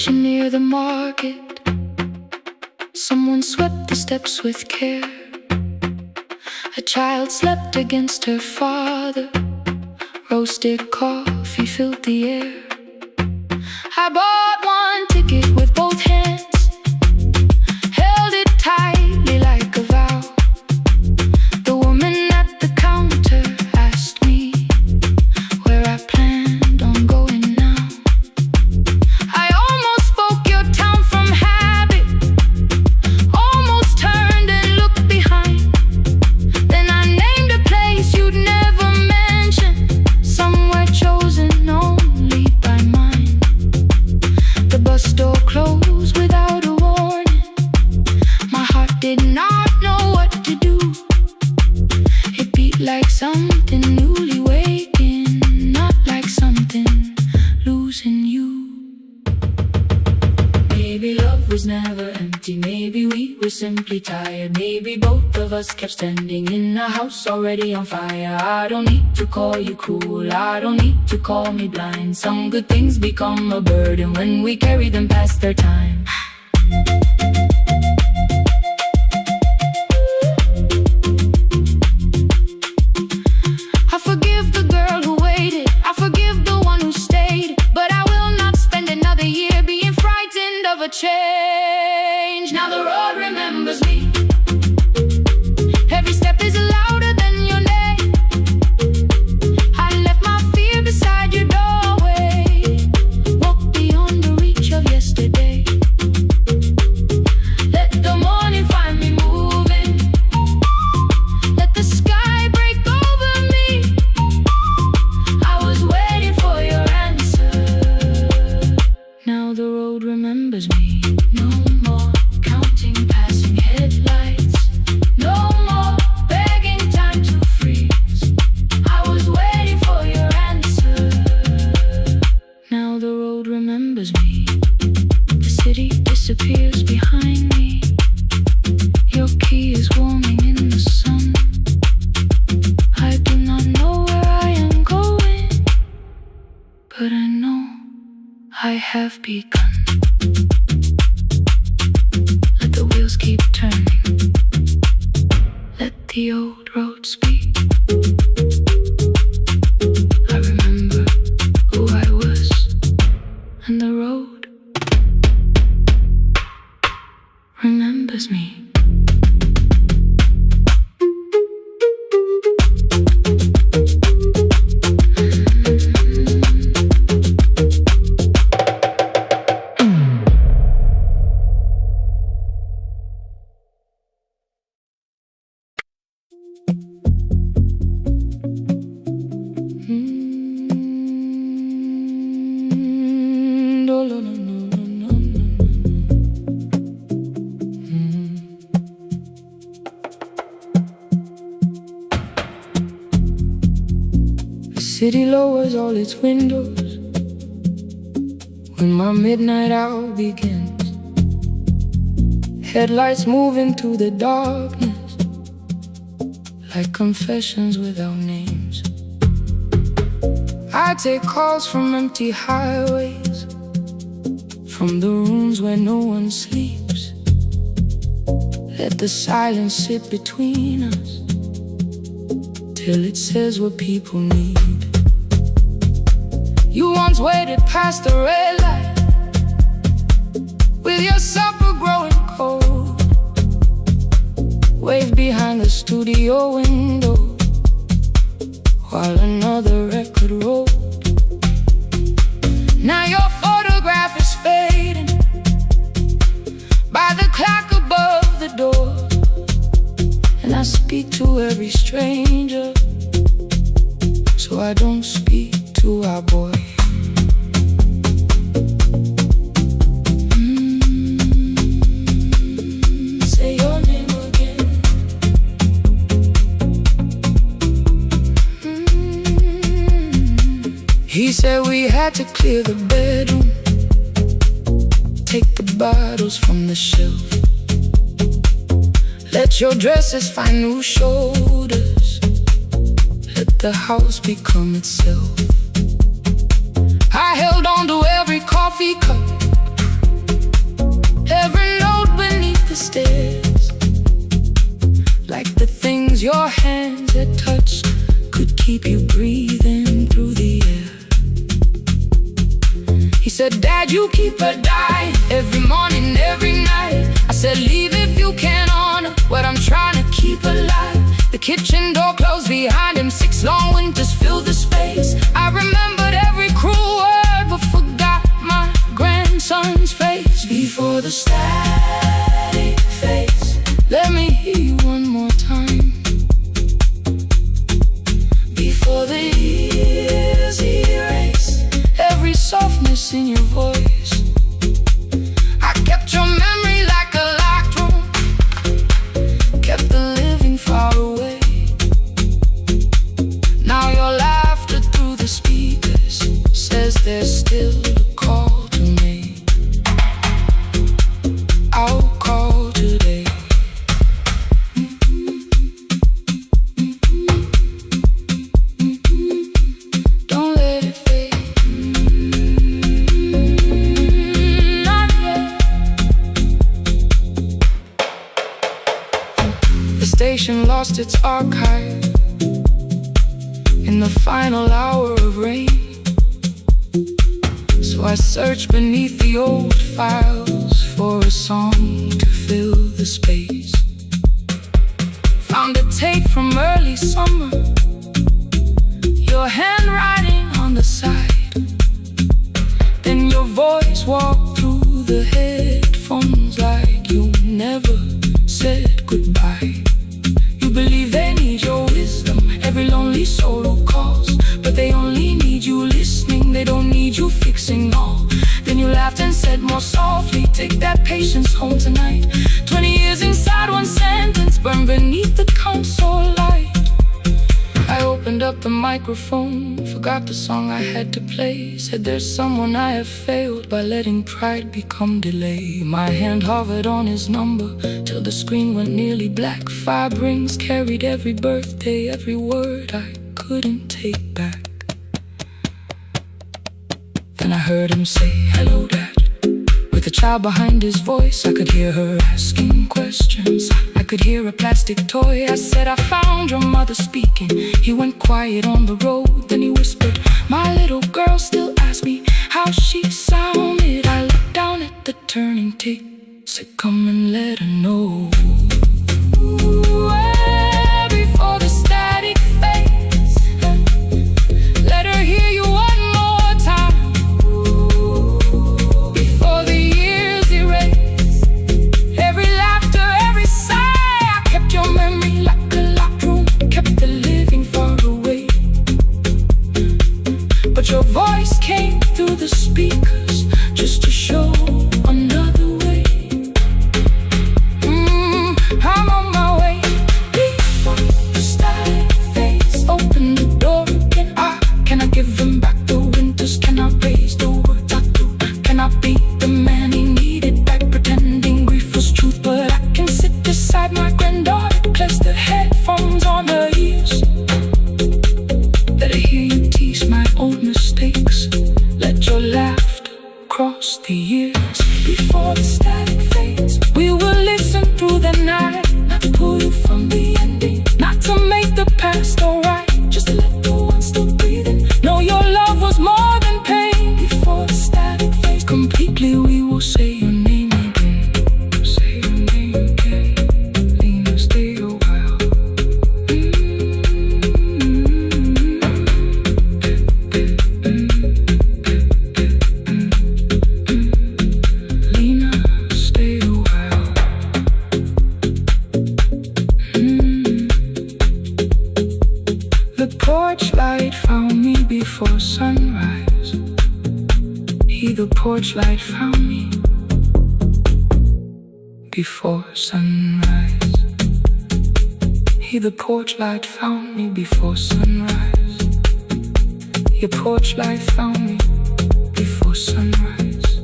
Near the market, someone swept the steps with care. A child slept against her father, roasted coffee filled the air. I bought one ticket with both hands, held it tightly like a vow. The woman at the counter asked me where I planned on going now. I almost spoke your town from habit, almost turned and looked behind. Then I named a place you'd never mention, somewhere chosen only by mine. The bus door closed without a warning. My heart did not know what to do. It beat like something newly waking, not like something losing you. Maybe love was never empty. Maybe we were simply tired. Maybe both of us kept standing in a house already on fire. I don't need to call you cruel, I don't need to call me blind. Some good things become a burden when we carry them past their time. I forgive the girl who waited, I forgive the one who stayed, but I will not spend another year being frightened of a change. Now the road remembers me. Every step is louder than your name. I left my fear beside your doorway. Walk beyond the reach of yesterday. Let the morning find me moving. Let the sky break over me. I was waiting for your answer. Now the road remembers me. No more counting passing headlights. No more begging time to freeze. I was waiting for your answer. Now the road remembers me. The city disappears behind me. Your key is warming in the sun. I do not know where I am going, but I know I have begun. Let the wheels keep turning. Let the old road speak. I remember who I was, and the road remembers me. No, no, no, no, no, no, no. The city lowers all its windows when my midnight hour begins. Headlights move into the darkness like confessions without names. I take calls from empty highways, from the rooms where no one sleeps. Let the silence sit between us till it says what people need. You once waited past the red light with your supper growing cold. Waved behind the studio window while another record rolled. Now your photograph is fading by the clock above the door. And I speak to every stranger, so I don't speak to our boy. Say your name again. He said we had to clear the bedroom, take the bottles from the shelf. Let your dresses find new shoulders. Let the house become itself. I held on to every coffee cup, every note beneath the stairs, like the things your hands had touched could keep you breathing through the air. He said, Dad, you keep her dying every morning, every night. I said, leave if you can honor what I'm trying to keep alive. The kitchen door closed behind him, 6 long winters filled the space. I remembered every cruel word but forgot my grandson's face. Before the static fades, let me hear you one more time. Before the years erase every softness in your voice. I kept your memory like a locked room, kept the living far away. Now your laughter through the speakers says there's still a call to make. station lost its archive in the final hour of rain. So I searched beneath the old files for a song to fill the space. Found a tape from early summer, your handwriting on the side. Then your voice walked through the headphones like you never said goodbye. You believe they need your wisdom, every lonely soul who calls, but they only need you listening, they don't need you fixing all. Then you laughed and said more softly, take that patience home tonight. 20 years inside one sentence, burned beneath the console light. I opened up the microphone, forgot the song I had to play. Said there's someone I have failed by letting pride become delay. My hand hovered on his number till the screen went nearly black. 5 rings carried every birthday, every word I couldn't take back. Then I heard him say, hello dad. With a child behind his voice, I could hear her asking questions. I could hear a plastic toy. I said, I found your mother speaking. He went quiet on the road, then he whispered, my little girl still asks me how she sounded. I looked down at the turning tape, said come and let her know. Before the static fades, let her hear you one more time. Before the years erase every laughter, every sigh. I kept your memory like a locked room, kept the living far away. But your voice came through the speakers just to show another way. I'm on my way. Before the static fades, open the door again. Can I give him back the winters? Can I raise the words I do? Can I be the man he needed back, pretending grief was truth? But I can sit beside my granddaughter, place the headphones on her ears. Let her hear you tease my old mistakes. Let your laughter cross the years. Before the static fades, we will listen through the night, not to pull you from the ending, not to make the past alright, just to let the one still breathing know your love was more than pain. Before the static fades completely, we will say your name again. Say your name again. Lena, stay a while. Lena, stay a while. The porch light found me before sunrise. The porch light found me before sunrise. The porch light found me before sunrise. Your porch light found me before sunrise.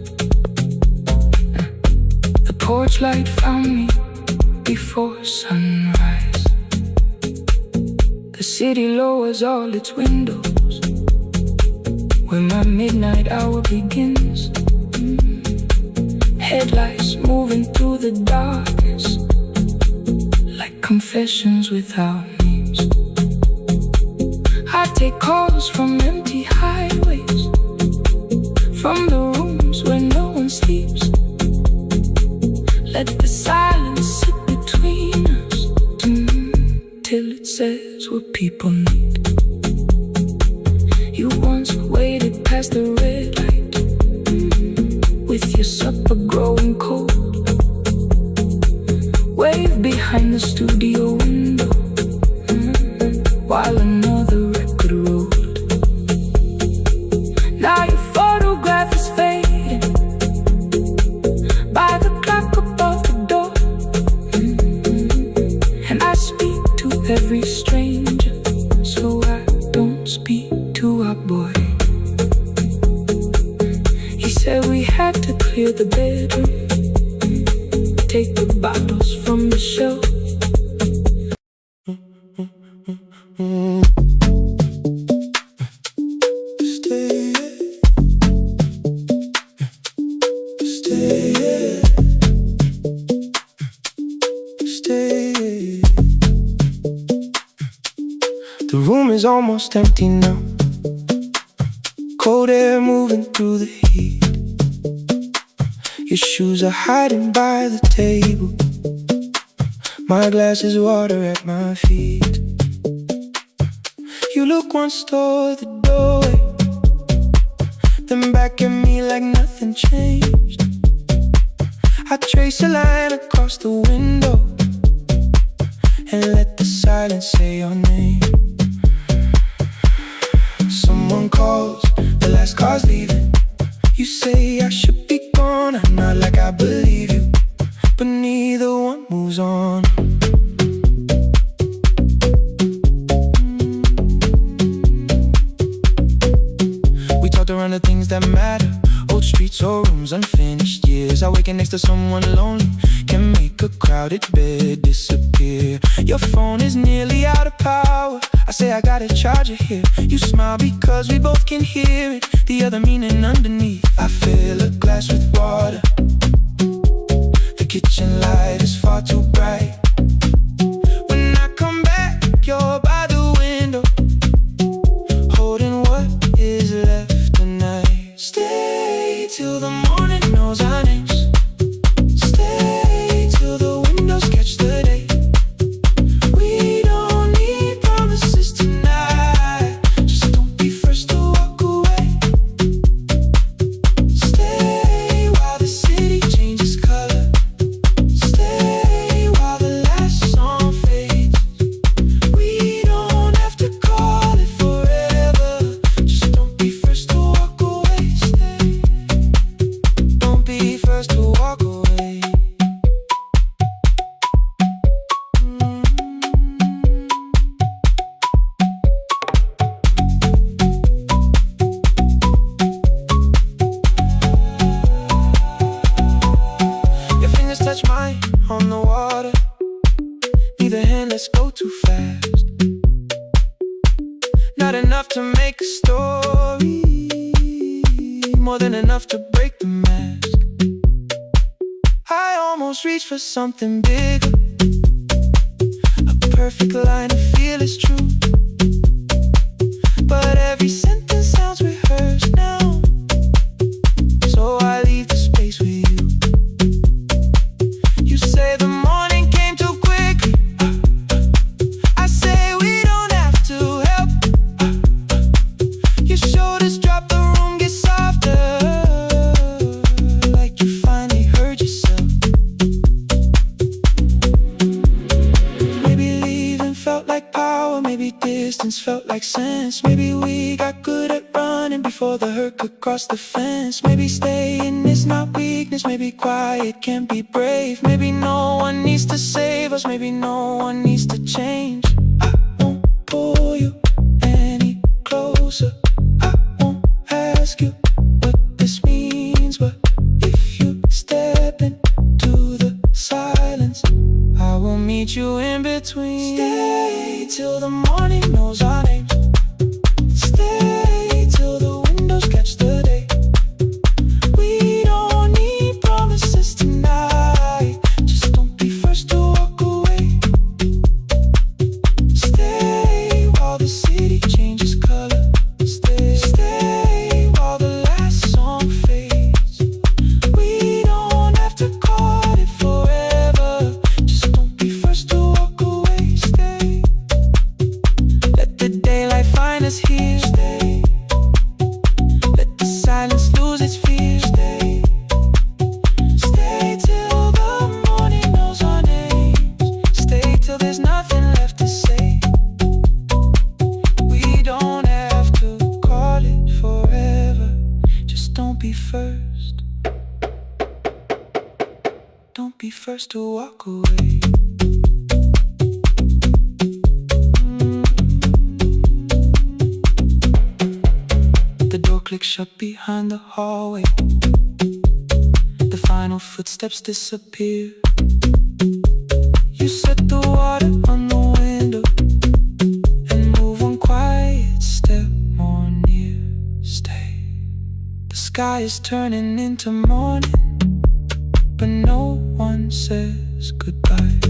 The porch light found me before sunrise. The city lowers all its windows when my midnight hour begins. Headlights moving through the darkness like confessions without names. I take calls from empty highways, from the rooms where no one sleeps. Let the silence sit between us till it says what people need. You once waited past the red light with your supper growing cold. Wave behind the studio window while another record rolled. Now your photograph is fading by the clock above the door. And I speak to every stranger, so I don't speak to our boy. He said we had to clear the bedroom, take the bottles from the shelf. is almost empty now. Cold air moving through the heat. Your shoes are hiding by the table. My glass is water at my feet. You look once toward the doorway, then back at me like nothing changed. I trace a line across the window and let the silence say your name. Someone calls, the last car's leaving. You say I should be gone, I nod like I believe you, but neither one moves on. We talked around the things that matter, old streets or rooms, unfinished years. I waking next to someone lonely can make a crowded bed disappear. Your phone is nearly out of power. I say I got a charger here. You smile because we both can hear it, the other meaning underneath. I fill a glass with water. The kitchen light is far too bright. When I come back, you're by the window, holding what is left tonight. Stay till the morning knows our names. Stay till the windows catch the day. We don't need promises tonight. Just don't be first to walk away. Stay while the city changes color. Stay while the last song fades. We don't have to call it forever. Just don't be first to walk away. Stay. Don't be first to walk away. Your fingers touch mine on the water. Neither hand, let's go too fast. Not enough to make a story, more than enough to break the mask. I almost reach for something bigger, a perfect line to feel is true. But every sentence sounds rehearsed now, so I leave the space with you. You say the morning came too quickly. I say we don't have to help. Your shoulders drop, the room gets softer, like you finally heard yourself. Maybe leaving felt like power, maybe distance felt like sense. Maybe we got good at running before the hurt could cross the fence. Maybe staying is not weakness, maybe quiet can be brave. Maybe no one needs to save us, maybe no one needs to change. I won't pull you any closer. I won't ask you what this means, but if you step into the silence, I will meet you in between. Stay till the morning knows our names. Stay till the windows catch the day. We don't need promises tonight. Just don't be first to walk away. Stay while the city changes color. Stay while the last song fades. We don't have to call it forever. Just don't be first to walk away. Stay. Let the daylight find us here. Stay. Let the silence lose its fear. Stay. Stay till the morning knows our names. Stay till there's nothing left to say. We don't have to call it forever. Just don't be first. Don't be first to walk away. The door clicks shut behind the hallway. The final footsteps disappear. You set the water on the window and move one quiet step more near. Stay. The sky is turning into morning, but no one says goodbye.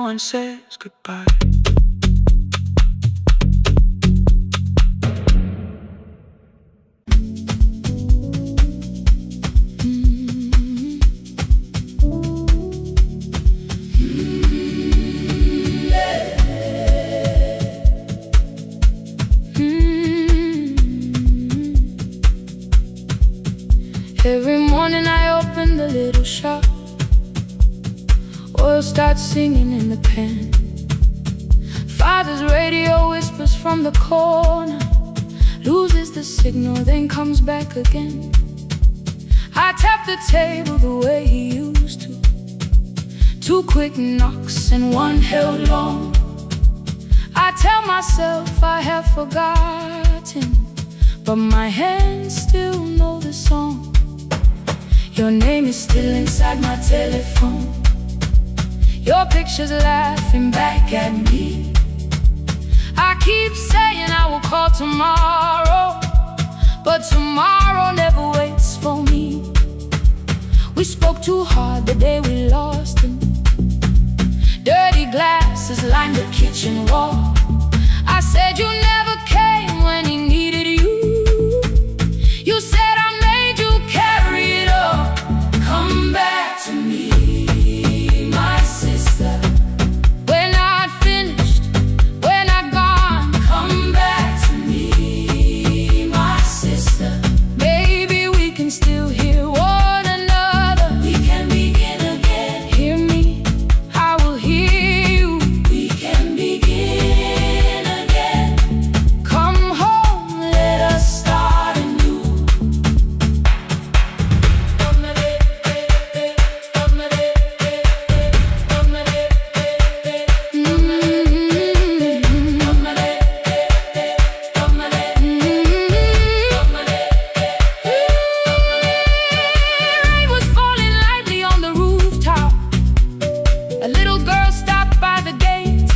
one says goodbye. Every morning I open the little shop. Oil starts singing in the pan. Father's radio whispers from the corner, loses the signal, then comes back again. I tap the table the way he used to. 2 quick knocks and 1 held long. I tell myself I have forgotten, but my hands still know the song. Your name is still inside my telephone. Your picture's laughing back at me. I keep saying I will call tomorrow, but tomorrow never waits for me. We spoke too hard the day we lost him. Dirty glasses lined the kitchen wall. I said you never came when he needed you. You said I made you carry it all. Come back to me, my sister. We're not finished, we're not gone. Come back to me, my sister. Maybe we can still hear one another. We can begin again. Hear me, I will hear you. We can begin again. Come home, let us start anew. Rain was falling lightly on the rooftop. A little girl stopped by the gate.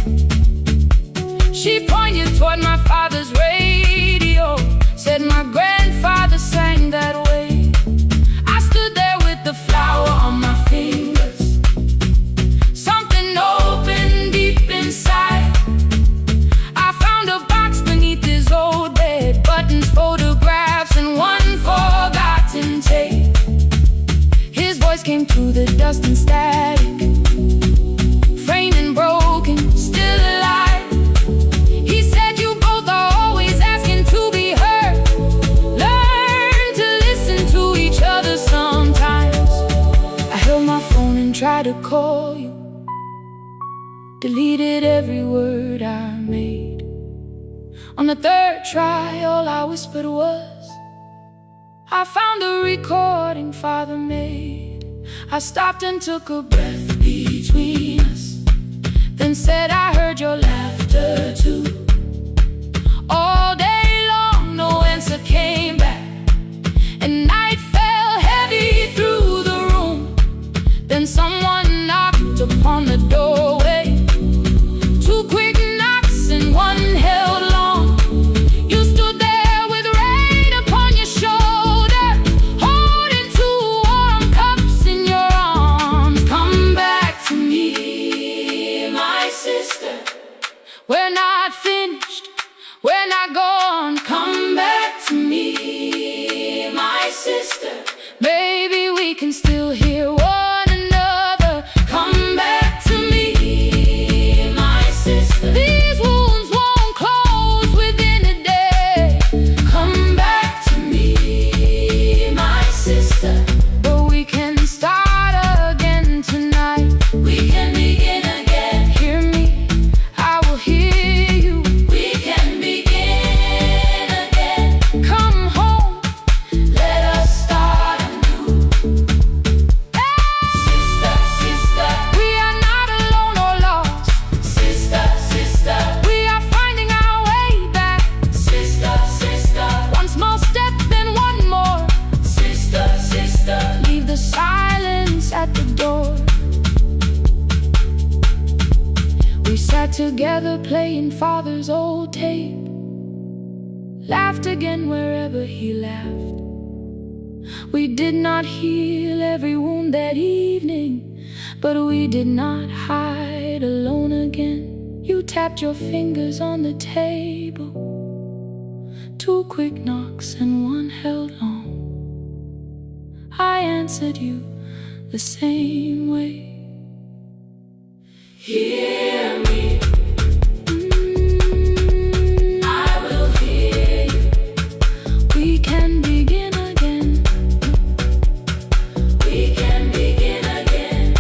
She pointed toward my father's radio, said my grandfather sang that way. I stood there with the flower on my fingers. Something opened deep inside. I found a box beneath his old bed, buttons, photographs, and 1 forgotten tape. His voice came through the dust and static, framed and broken, still alive. He said you both are always asking to be heard. Learn to listen to each other sometimes. I held my phone and tried to call you, deleted every word I made. On the 3rd try, all I whispered was, I found a recording Father made. I stopped and took a breath between us, then said I heard your laughter too. All day long, no answer came back, and night fell heavy through the room. Then someone knocked upon the doorway. 2 quick knocks and 1 held long. You stood there with rain upon your shoulder, holding 2 warm cups in your arms. Come back to me, my sister. We're not finished, we're not gone. Come back to me, my sister. Maybe we can still hear one another. Come back to me, my sister. These wounds won't close within a day. Come back to me, my sister. But we can start again tonight. We can begin again. Hear me, I will hear you. We can begin again. Come home, let us start anew. Sister, sister, we are not alone or lost. Sister, sister, we are finding our way back. Sister, sister, 1 small step, then 1 more. Sister, sister, leave the silence at the door. We sat together playing Father's old tape, laughed again wherever he laughed. We did not heal every wound that evening, but we did not hide night alone again. You tapped your fingers on the table. 2 quick knocks and 1 held long. I answered you the same way. Hear me. I will hear you. We can begin again. We can begin again.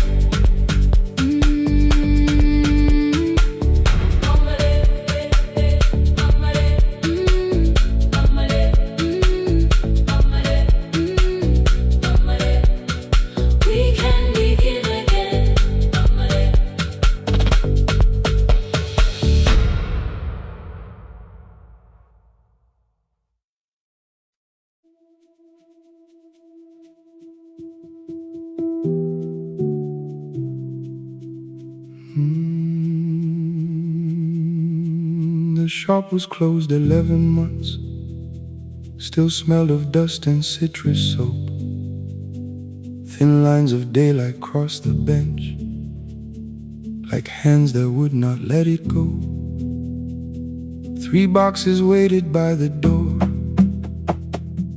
We can begin again. The shop was closed 11 months. Still smelled of dust and citrus soap. Thin lines of daylight crossed the bench, like hands that would not let it go. 3 boxes waited by the door.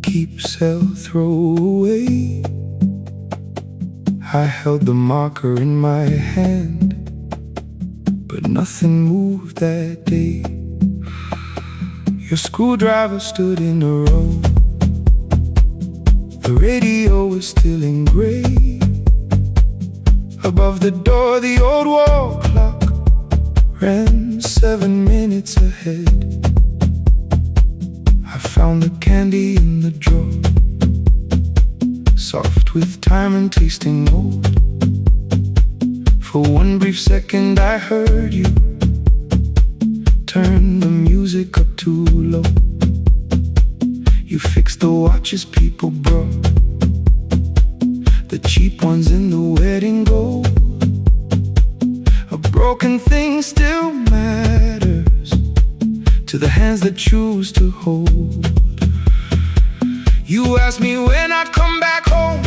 Keep, sell, throw away. I held the marker in my hand, but nothing moved that day. Your screwdriver stood in a row. The radio was still in gray. Above the door, the old wall clock ran 7 minutes ahead. I found the candy in the drawer, soft with time and tasting old. For 1 brief second I heard you turn the music up too low. You fixed the watches people brought, the cheap ones in the wedding gold. A broken thing still matters to the hands that choose to hold. You asked me when I'd come back home.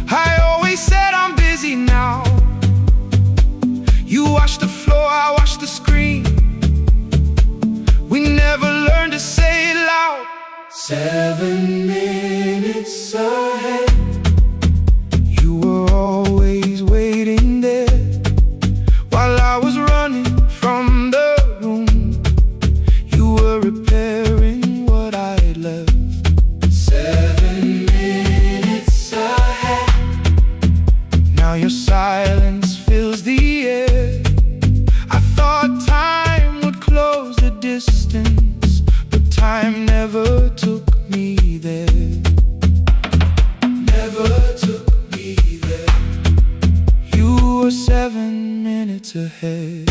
I always said I'm busy now. You washed the floor, I washed the screen. We never learned to say it loud. 7 minutes ahead. You were always waiting there while I was running from the room. You were repairing what I had left. 7 minutes ahead. Now your silence fills the air. I thought time would close the distance, but time never took me there. Never took me there. You were 7 minutes ahead.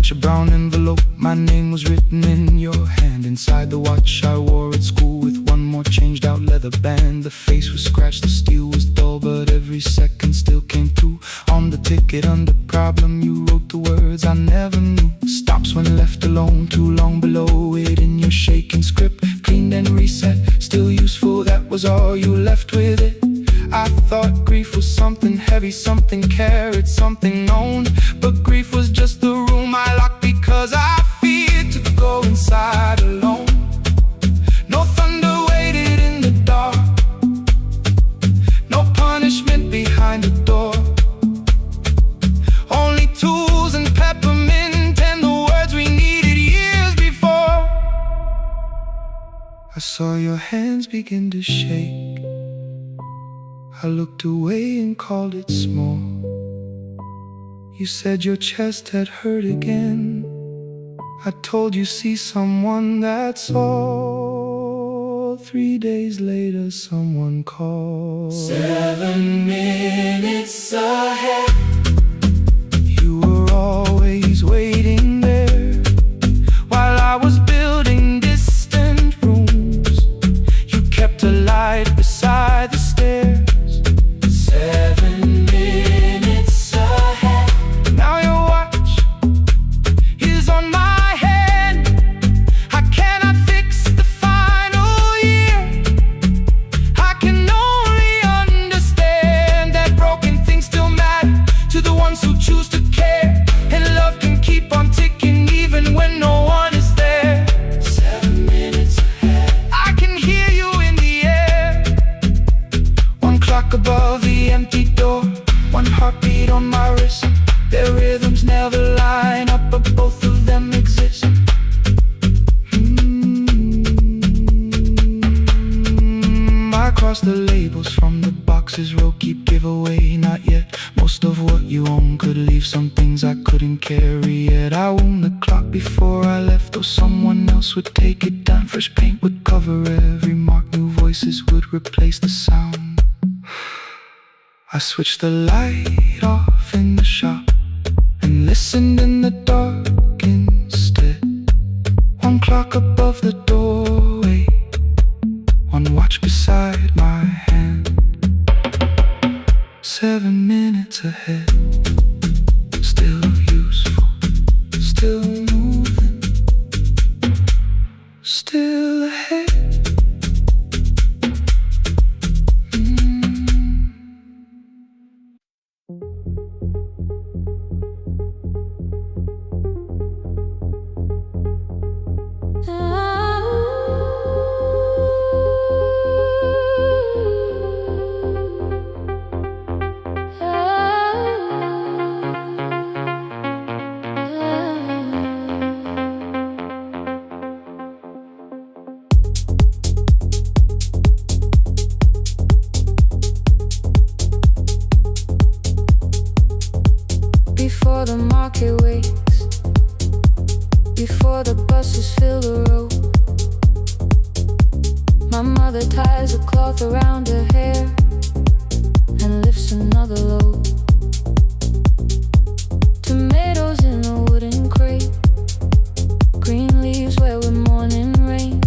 A brown envelope, my name was written in your hand. Inside the watch I wore at school with 1 more changed out leather band. The face was scratched, the steel was dull, but every second still came through. On the ticket under problem you wrote the words I never knew. Stops when left alone, too long below it in your shaking script. Cleaned and reset, still useful, that was all you left with it. I thought grief was something heavy, something carried, something known. But grief was just the room I locked because I feared to go inside alone. No thunder waited in the dark, no punishment behind the door. Only tools and peppermint and the words we needed years before. I saw your hands begin to shake. I looked away and called it small. You said your chest had hurt again. I told you see someone, that's all. 3 days later someone called. 7 minutes ahead. You were always waiting there while I was building distant rooms. You kept a light beside the stairs. 7 minutes ahead. heartbeat on my wrist. Their rhythms never line up, but both of them exist. I cross the labels from the boxes, row keep giveaway, not yet. Most of what you own could leave some things I couldn't carry yet. I wound the clock before I left, though someone else would take it down. Fresh paint would cover every mark, new voices would replace the sound. I switched the light off in the shop and listened in the dark instead. One clock above the doorway, one watch beside my hand. 7 minutes ahead, still useful, still moving, still ahead. Before the market wakes, before the buses fill the road, my mother ties a cloth around her hair and lifts another load. Tomatoes in a wooden crate, green leaves where we're morning rain.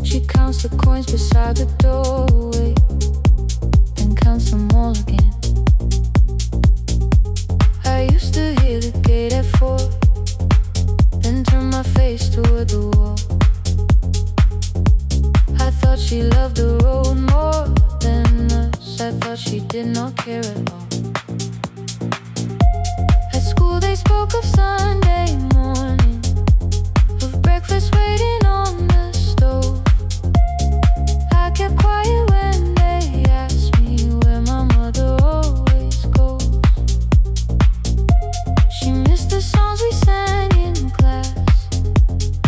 She counts the coins beside the doorway, then counts them all again. I used to hear the gate at 4, then turn my face toward the wall. I thought she loved the road more than us. I thought she did not care at all. At school they spoke of Sunday morning, of breakfast waiting on the stove. I kept quiet when they asked me where my mother always goes. She missed the songs we sang in class,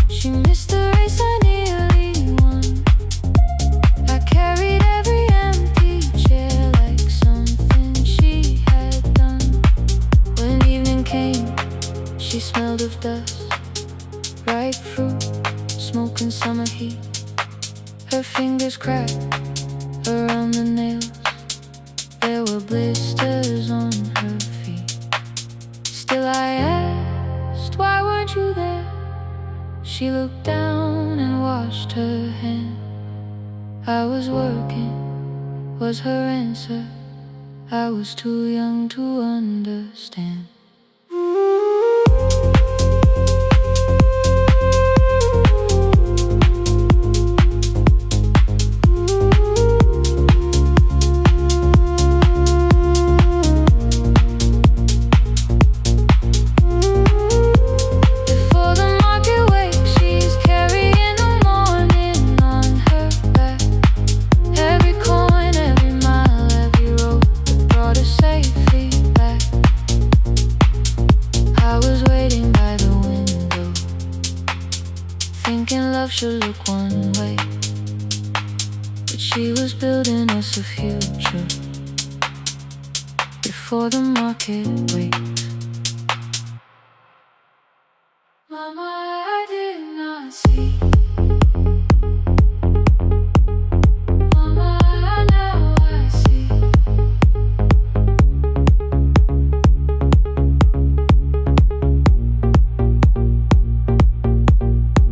she missed the race I nearly won. I carried every empty chair like something she had done. When evening came, she smelled of dust, ripe fruit, smoke and summer heat. Her fingers cracked around the nails, there were blisters on her feet. Still I asked, why weren't you there? She looked down and washed her hand. I was working, was her answer. I was too young to understand. Before the market wakes, she's carrying the morning on her back. Every coin, every mile, every road that brought her safely back. I was waiting by the window, thinking love should look one way, but she was building us a future. Before the market wakes, Mama, I did not see. Mama, now I see.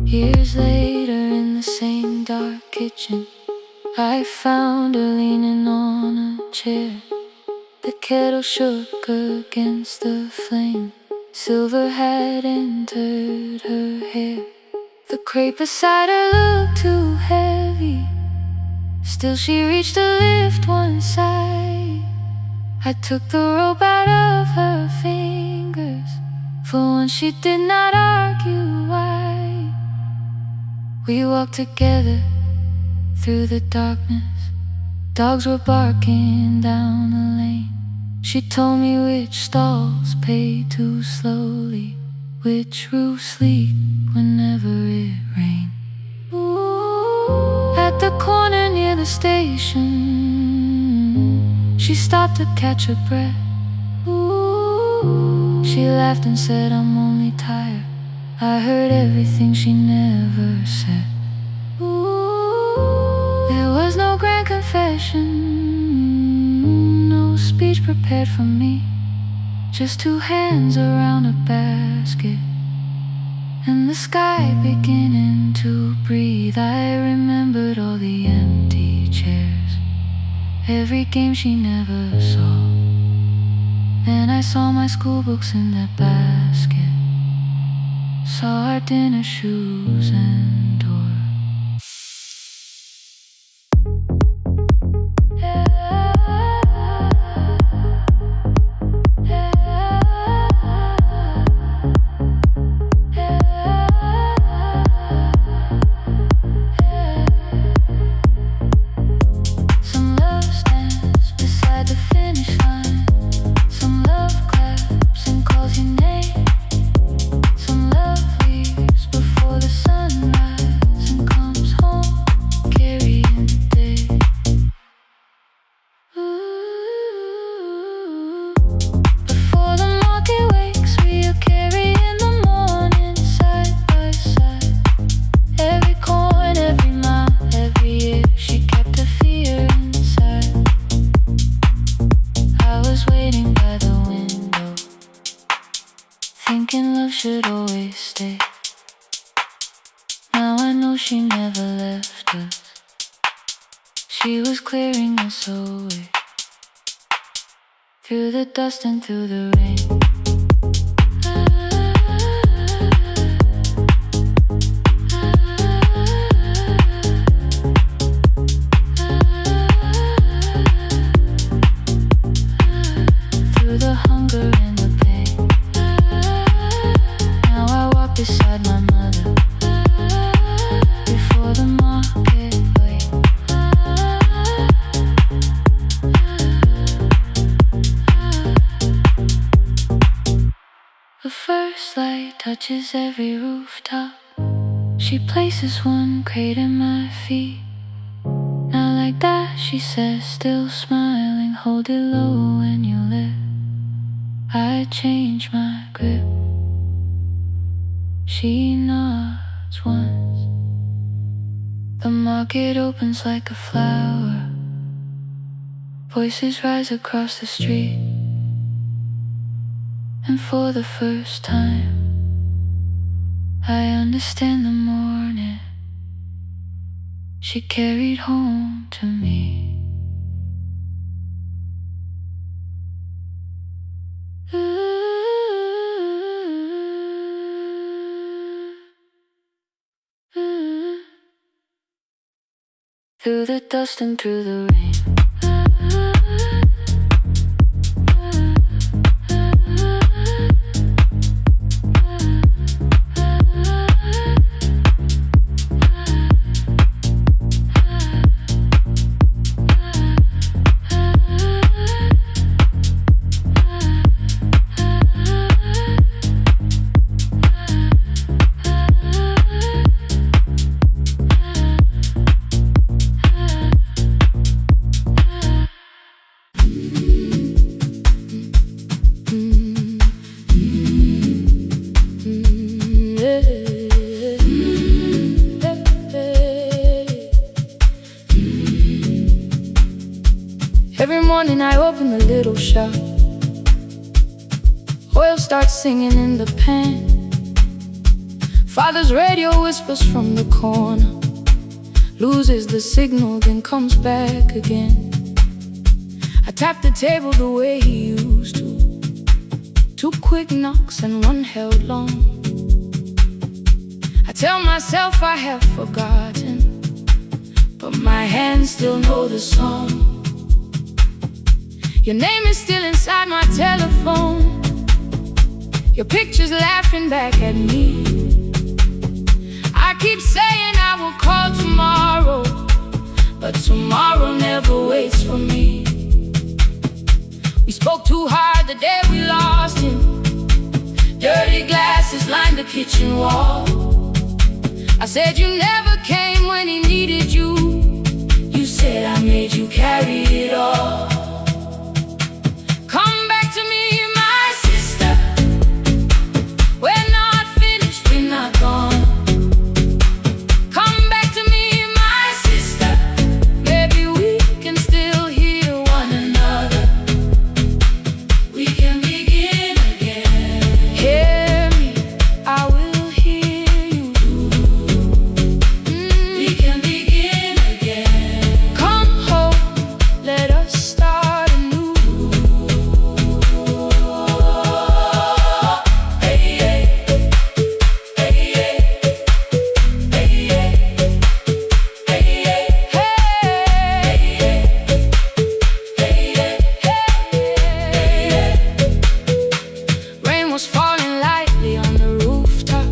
Years later in the same dark kitchen, I found her leaning on a chair. The kettle shook against the flame, silver had entered her hair. The crepe beside her looked too heavy, still she reached to lift one side. I took the rope out of her fingers, for once she did not argue why. We walked together through the darkness, dogs were barking down the lane. She told me which stalls pay too slowly, which roofs leak whenever it rains. At the corner near the station, she stopped to catch her breath. She laughed and said, I'm only tired. I heard everything she never said. There was no grand confession, no speech prepared for me, just two hands around a basket and the sky beginning to breathe. I remembered all the empty chairs, every game she never saw. Then I saw my school books in that basket, saw our dinner shoes and door. Thinking love should always stay. Now I know she never left us. She was clearing us away, through the dust and through the rain. Through the hunger and the pain. Now I walk beside my mother, before the market way. The first light touches every rooftop. She places one crate at my feet. Now like that, she says, still smiling, hold it low when you live. I change my grip. She nods once. The market opens like a flower. Voices rise across the street. And for the first time, I understand the morning she carried home to me. Through the dust and through the rain. Every morning I open the little shop. Oil starts singing in the pan. Father's radio whispers from the corner, loses the signal, then comes back again. I tap the table the way he used to. 2 quick knocks and 1 held long. I tell myself I have forgotten, but my hands still know the song. Your name is still inside my telephone. Your picture's laughing back at me. I keep saying I will call tomorrow, but tomorrow never waits for me. We spoke too hard the day we lost him. Dirty glasses lined the kitchen wall. I said you never came when he needed you. You said I made you carry it all. Come back to me, my sister. We're not finished, we're not gone. Come back to me, my sister. Maybe we can still hear one another. We can begin again. Hear me, I will hear you. We can begin again. Come home, let us start anew. Hey, hey, hey, hey, hey, Rain was falling lightly on the rooftop.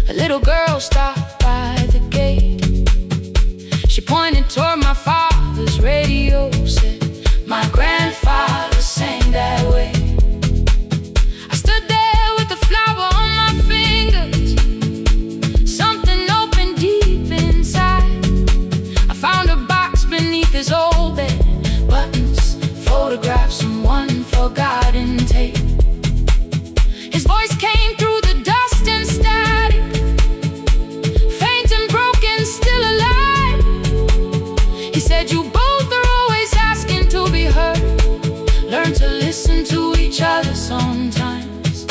A little girl stopped by the gate. She pointed toward my father's radio, said, my grandfather sang that way. I stood there with the flower on my fingers. Something opened deep inside. I found a box beneath his old bed. Buttons, photographs, and one forgotten tape. His voice came through the dust and static, faint and broken, still alive. He said, you both are always asking to be heard. Learn to listen to each other sometimes.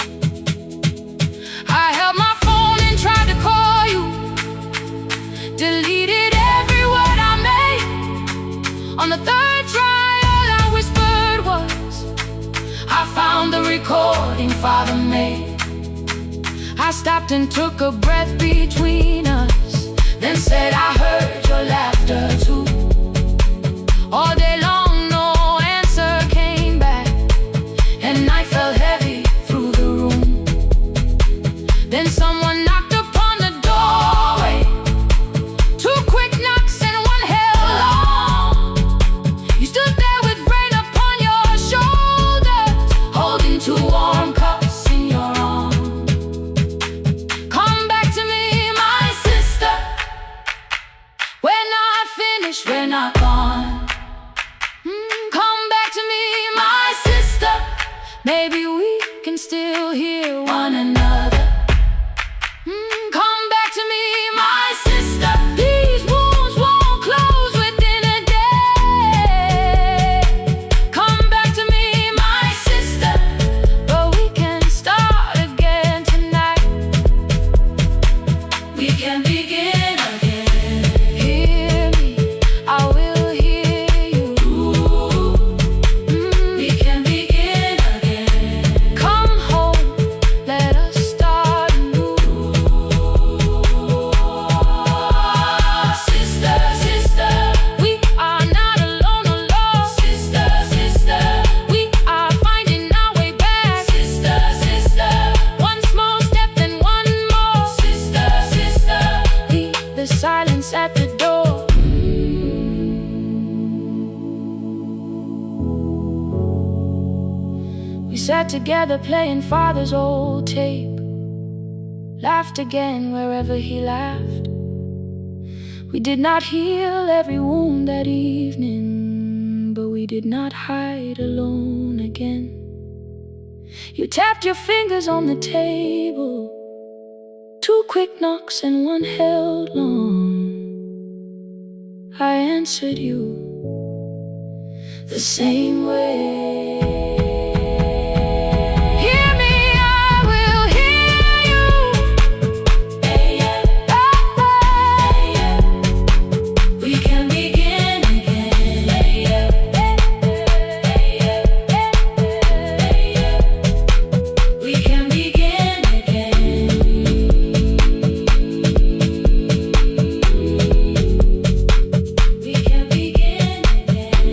I held my phone and tried to call you, deleted every word I made. On the third try, all I whispered was, I found the recording Father made. I stopped and took a breath between us, then said, I heard your laughter too. All day long, no answer came back, and night fell heavy through the room. Then someone knocked upon the doorway. Two quick knocks and one held long. You stood there with rain upon your shoulders, holding two warm cups in your arms. Come back to me, my sister. We're not finished, we're not gone. Come back to me, my sister. Maybe we can still hear one another. Come back to me, my sister. These wounds won't close within a day. Come back to me, my sister. But we can start again tonight. We can begin again. Hear me, I will hear you. We can begin again. Come home, let us start anew. Sister, sister, we are not alone, alone. Sister, sister, we are finding our way back. Sister, sister, one small step then one more. Sister, sister, leave the silence at the door. We sat together playing Father's old tape, laughed again wherever he laughed. We did not heal every wound that evening, but we did not hide alone again. You tapped your fingers on the table, two quick knocks and one held long. I answered you the same way. Hear me, I will hear you. We can begin again. We can begin again. We can begin again.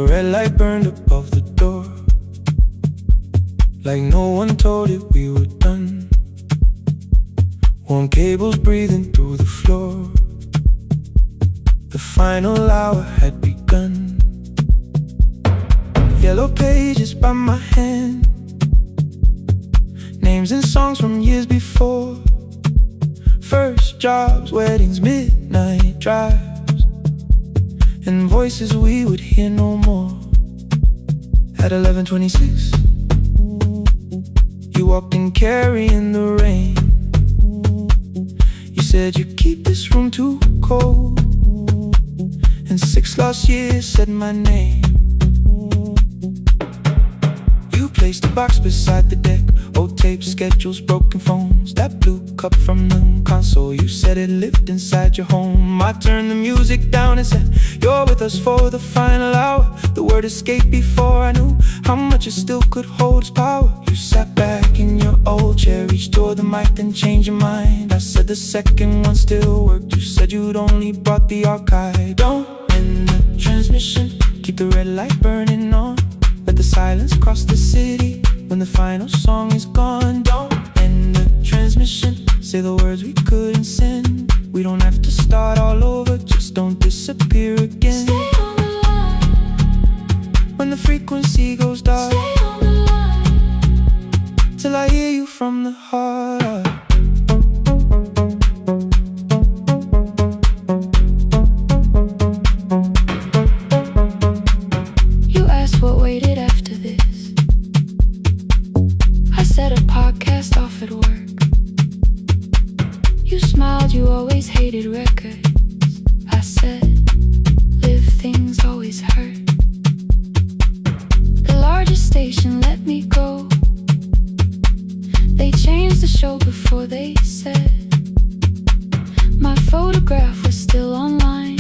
The red light burned above the door, like no one told it we were done. Warm cables breathing through the floor. The final hour had begun. Yellow pages by my hand, names and songs from years before. First jobs, weddings, midnight drives, and voices we would hear no more. At 11:26, you walked in carrying the rain. You said you keep this room too cold, and 6 lost years said my name. You placed a box beside the deck, old tapes, schedules, broken phones, that blue cup from the console. You said it lived inside your home. I turned the music down and said, you're with us for the final hour. The word escaped before I knew how much it still could hold its power. You sat back in your old chair, reached toward the mic, then changed your mind. I said the second one still worked. You said you'd only brought the archive. Don't end the transmission, keep the red light burning on. Let the silence cross the city when the final song is gone. Don't end the transmission, say the words we couldn't send. We don't have to start all over, just don't disappear again. Stay on the line. When the frequency goes dark, Stay on the line. till I hear you from the heart up. You asked what waited after this. I said a podcast off at work. You smiled, you always hated records. I said, live things always hurt. The largest station let me go. They changed the show before they said my photograph was still online,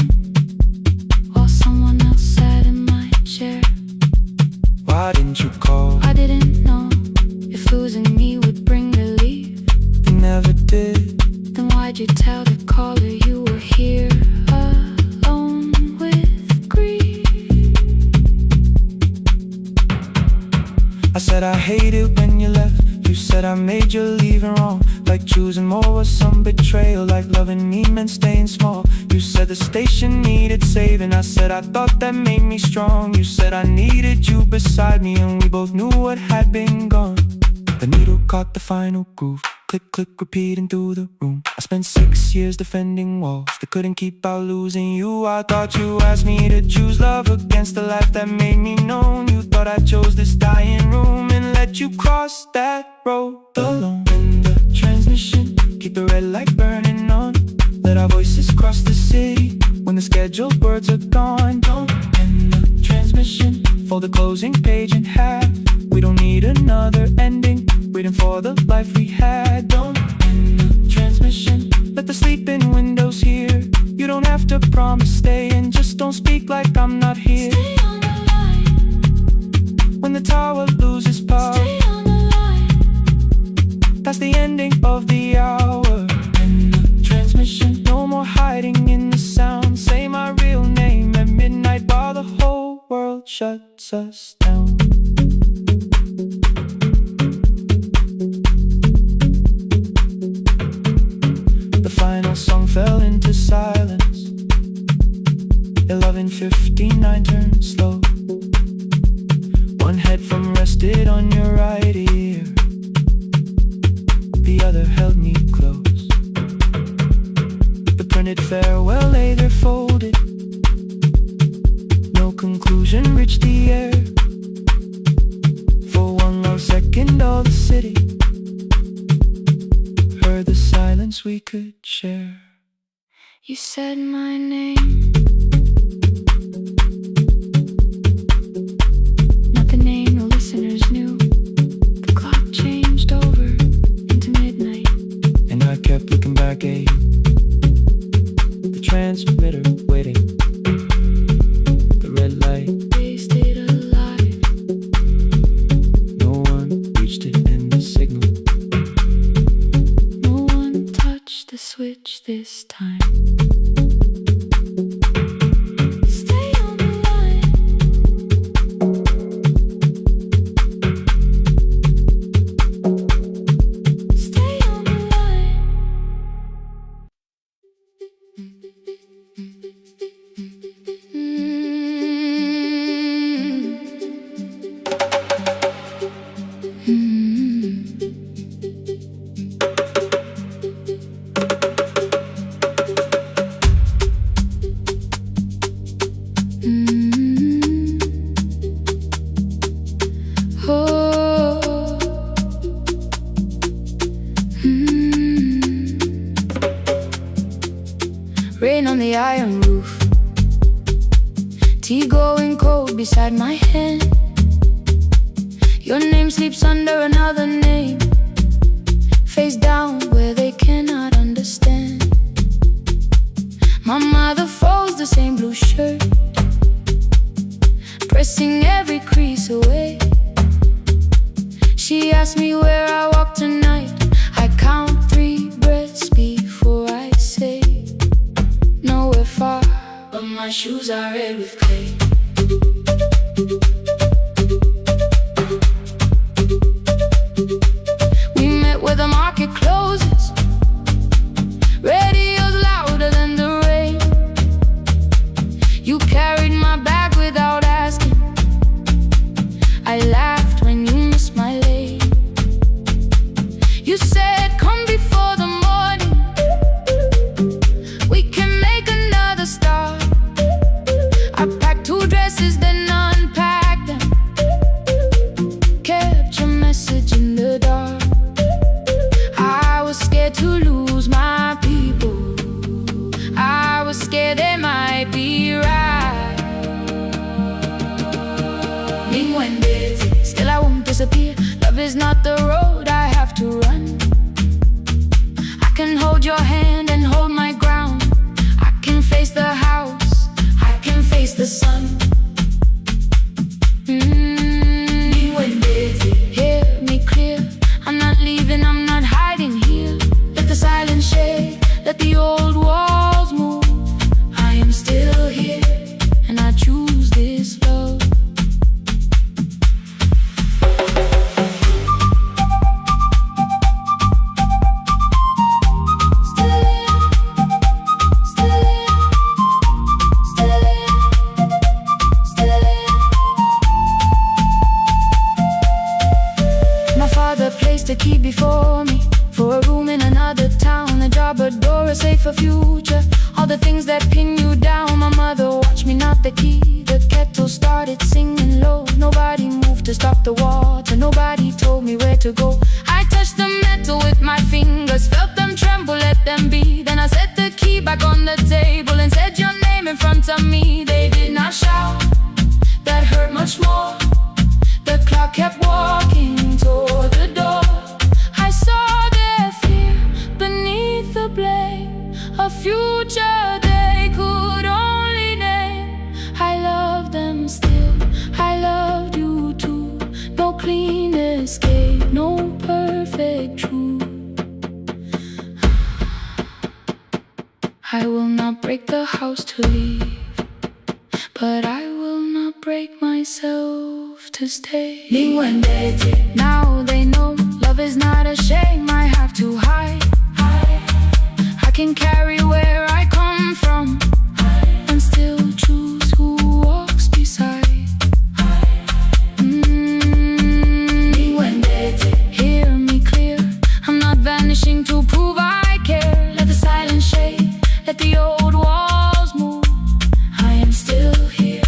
while someone else sat in my chair. Why didn't you call? I didn't know if losing me would bring relief. You never did. Then why'd you tell the caller you were here alone with grief? I said I hate it when you left. You said I made you leaving wrong, like choosing more was some betrayal, like loving me meant staying small. You said the station needed saving. I said I thought that made me strong. You said I needed you beside me, and we both knew what had been gone. The needle caught the final groove, click, click, repeating through the room. I spent 6 years defending walls that couldn't keep out losing you. I thought you asked me to choose love against the life that made me known. You thought I chose this dying room and let you cross that road alone. In the transmission, keep the red light burning on. Let our voices cross the city when the scheduled words are gone. Don't end the transmission, fold the closing page in half. We don't need another ending, waiting for the life we had. Don't end the transmission, let the sleeping windows hear. You don't have to promise staying, just don't speak like I'm not here. Stay on the line. When the tower loses power, Stay on the line. that's the ending of the hour. In the transmission, no more hiding in the sound. Say my real name at midnight while the whole world shuts us down. The final song fell into silence. 11:59 turned slow. One headphone rested on your right ear, the other held me close. The printed farewell lay there folded. No conclusion reached the air. For one long second all the city heard the silence we could share. You said my name, not the name the listeners knew. The clock changed over into midnight, And I kept looking back at you, the transmitter waiting, the red light. they stayed alive. No one reached it and the signal. No one touched the switch this time. Stay on the line. rain on the iron roof, tea going cold beside my hand. Your name sleeps under another name, face down where they cannot understand. My mother folds the same blue shirt, pressing every crease away. She asks me where I walk tonight. I count 3 breaths before I say nowhere far, but my shoes are red with clay. We met where the market closes, radio's louder than the rain. You carried my bag without asking. I laughed when you missed my lane. You said, come before the morning, we can make another start. I packed 2 dresses, then unpacked them, kept your message in the dark. I was scared to lose my people, I was scared they might be right. Still I won't disappear. Love is not the road I have to run. I can hold your hand and hold my ground. I can face the house, I can face the sun. Hear me clear, I'm not leaving, I'm not hiding here. Let the silence shake, let the old walls move. I am still here, and I choose this love. A key before me, for a room in another town, a job, a door, a safer future, all the things that pin you down. My mother watched me knot the key, the kettle started singing low. Nobody moved to stop the water, nobody told me where to go. I touched the metal with my fingers, felt them tremble, let them be. Then I set the key back on the table and said your name in front of me. They did not shout, that hurt much more. The clock kept walking toward the door. I saw their fear beneath the blame, a future they could only name. I love them still, I loved you too. No clean escape, no perfect truth. I will not break the house to leave, but I will not break myself to stay. Now they know love is not a shame I have to hide. I can carry where I come from and still choose who walks beside. Hear me clear, I'm not vanishing to prove I care. Let the silence shake, let the old walls move. I am still here,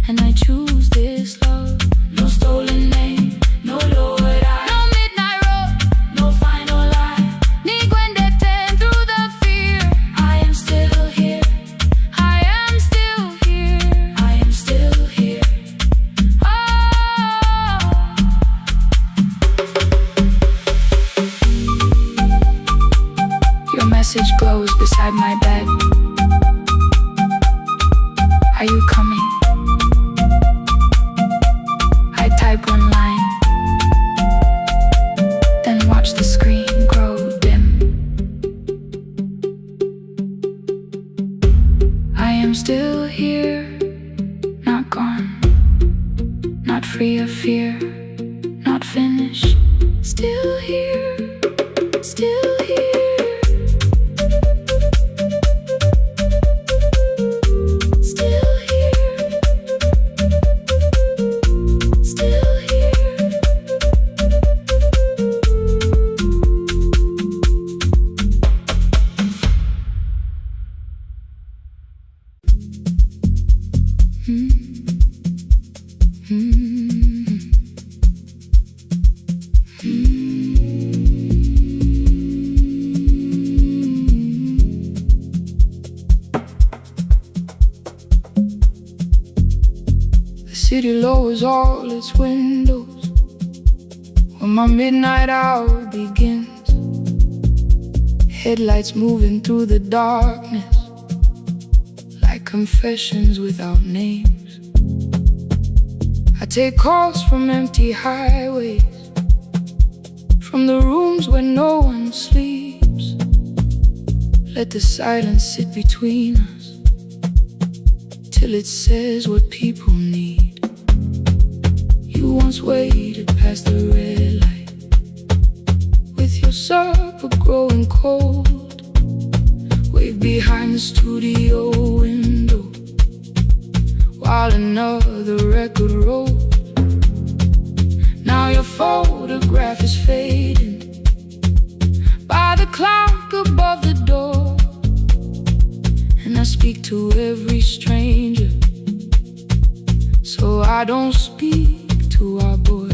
and I choose this love. No stolen name, no lowered eye, no midnight road, no final lie. Ni ten through the fear. I am still here, I am still here, I am still here. Oh. Your message glows beside my bed. Are you coming? I type one line, then watch the screen grow dim. I am still here, not gone, not free of fear, not finished. Still here, still here. city lowers all its windows when my midnight hour begins. Headlights moving through the darkness like confessions without names. I take calls from empty highways, from the rooms where no one sleeps. Let the silence sit between us till it says what people need. You once waited past the red light with your supper growing cold. Wave behind the studio window while another record rolls. Now your photograph is fading by the clock above the door, and I speak to every stranger, so I don't speak to our boy.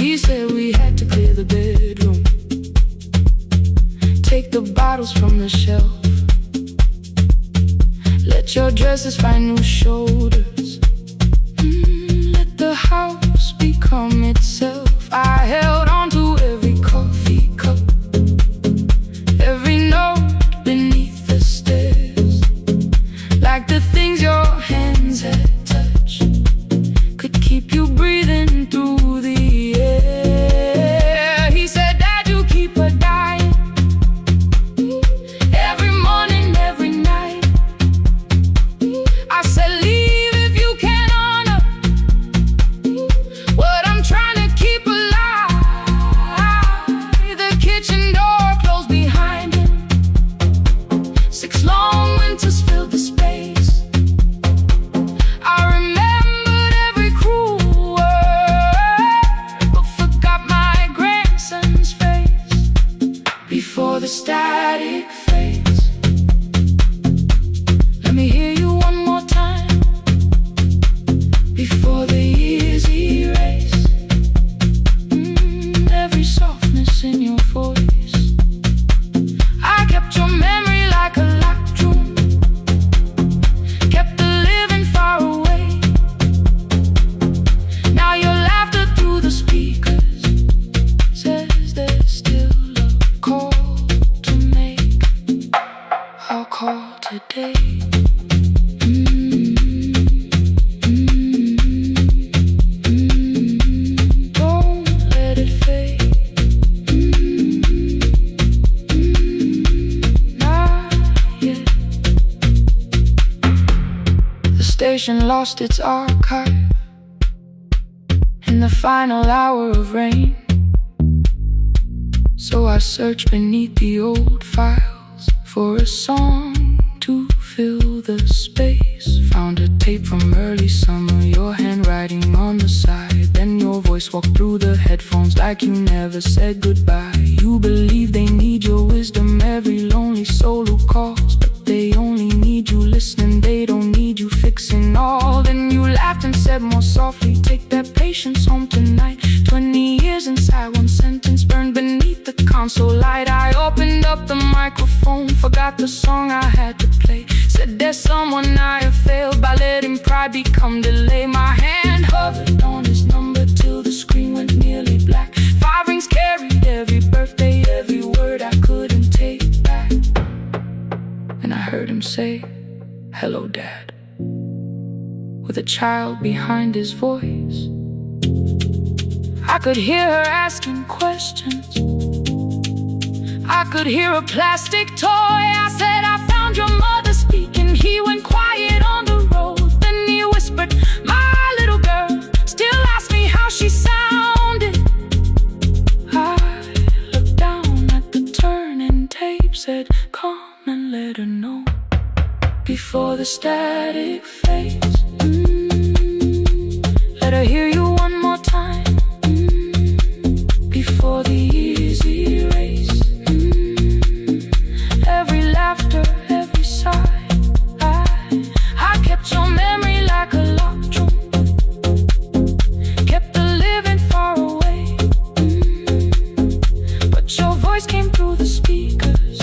He said we had to clear the bedroom, take the bottles from the shelf, let your dresses find new shoulders, let the house become itself. I held on to every coffee cup, every note beneath the stairs, like the things your hands had touched could keep you breathing through the air. He said, Dad, you keep her dying every morning, every night. I said, leave if you can honor what I'm trying to keep alive. The kitchen door closed behind him, 6 long winters filled the space. I remembered every cruel word, but forgot my grandson's face. Before the static fades, let me hear you one more time. Before the years erase every softness in your voice, I kept your memory like a locked room, kept the living far away. Now your laughter through the speakers says there's still a call to make. I'll call today. Don't let it fade. Not yet. The station lost its archive in the final hour of rain, so I searched beneath the old files for a song to fill the space. Found a tape from early summer, your handwriting on the side. Then your voice walked through the headphones like you never said goodbye. You believe they need your wisdom, every lonely soul who calls, but they only need you listening, they don't need you fixing all. Then you laughed and said more softly, take that patience home tonight. 20 years inside one sentence burned beneath the console light. I opened up the microphone, forgot the song I had to play. Said there's someone I have failed by letting pride become delay. My hand hovered on his number till the screen went nearly black. 5 rings carried every birthday, every word I couldn't take back. And I heard him say, hello, Dad, with a child behind his voice. I could hear her asking questions, I could hear a plastic toy. I said, I found your mother speaking. He went quiet on the road, then he whispered, my little girl still asks me how she sounded. I looked down at the turning tape, said, come and let her know before the static fades. Let her hear you one more time before the years erase every laughter, every sigh. I kept your memory like a locked room, kept the living far away, but your voice came through the speakers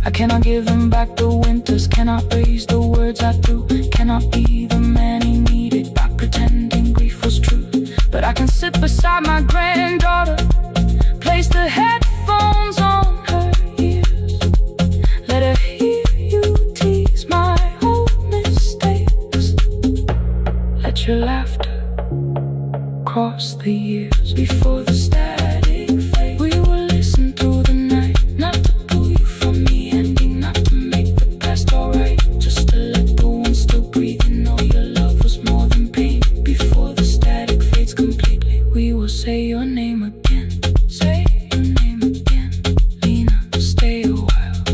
I cannot give him back the winters, cannot raise the words I threw, cannot be the man he needed by pretending grief was true. But I can sit beside my granddaughter, place the headphones on her ears, let her hear you tease my old mistakes. Let your laughter cross the years before the static fades. We will listen through the night, not to pull you from the ending, not to make the past alright, just to let the one still breathe and know your love was more than pain. Before the static fades completely, we will say your name again. Say your name again. Lena, stay a while.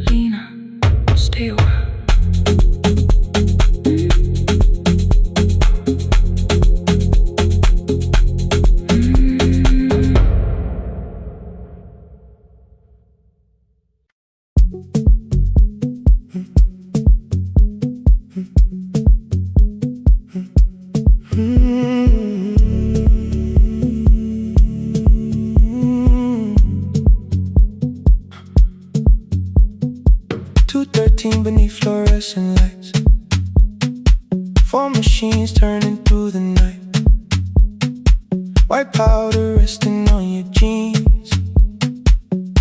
Lena, stay a while. 2:13 beneath fluorescent lights, 4 machines turning through the night, white powder resting on your jeans,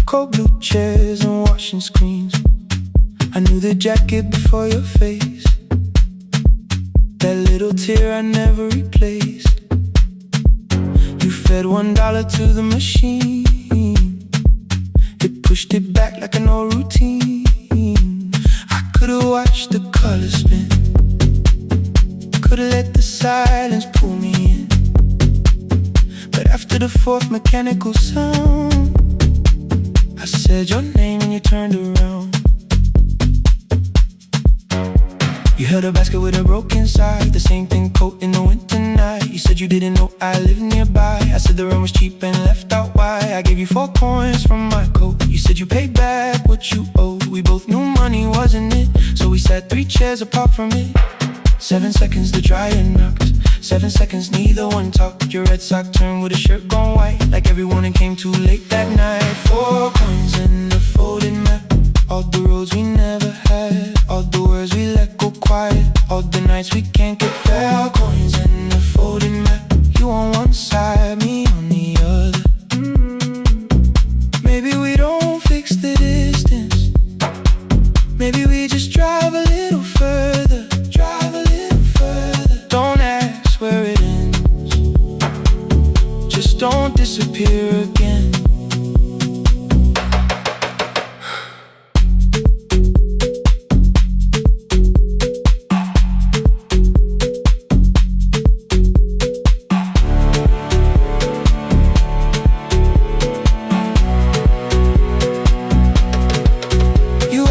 cold blue chairs and washing screens. I knew the jacket before your face, that little tear I never replaced. You fed $1 to the machine, it pushed it back like an old routine. I could've watched the colors spin, could've let the silence pull me in, but after the 4th mechanical sound, I said your name and you turned around. You held a basket with a broken side, the same thing coat in the winter night. You said you didn't know I lived nearby. I said the rent was cheap and left out why. I gave you 4 coins from my coat. You said you paid back what you owed. We both knew money wasn't it, so we sat 3 chairs apart from it. 7 seconds the dryer knocked, 7 seconds neither one talked. Your red sock turned with a shirt gone white, like everyone and came too late that night. 4 coins and a folded map, all the roads we never had, all the words we let go quiet, all the nights we can't get back. 4 coins and a folded map, you on one side, me on the other. Maybe we don't fix the distance, maybe we just drive a little further, drive a little further. Don't ask where it ends, just don't disappear again.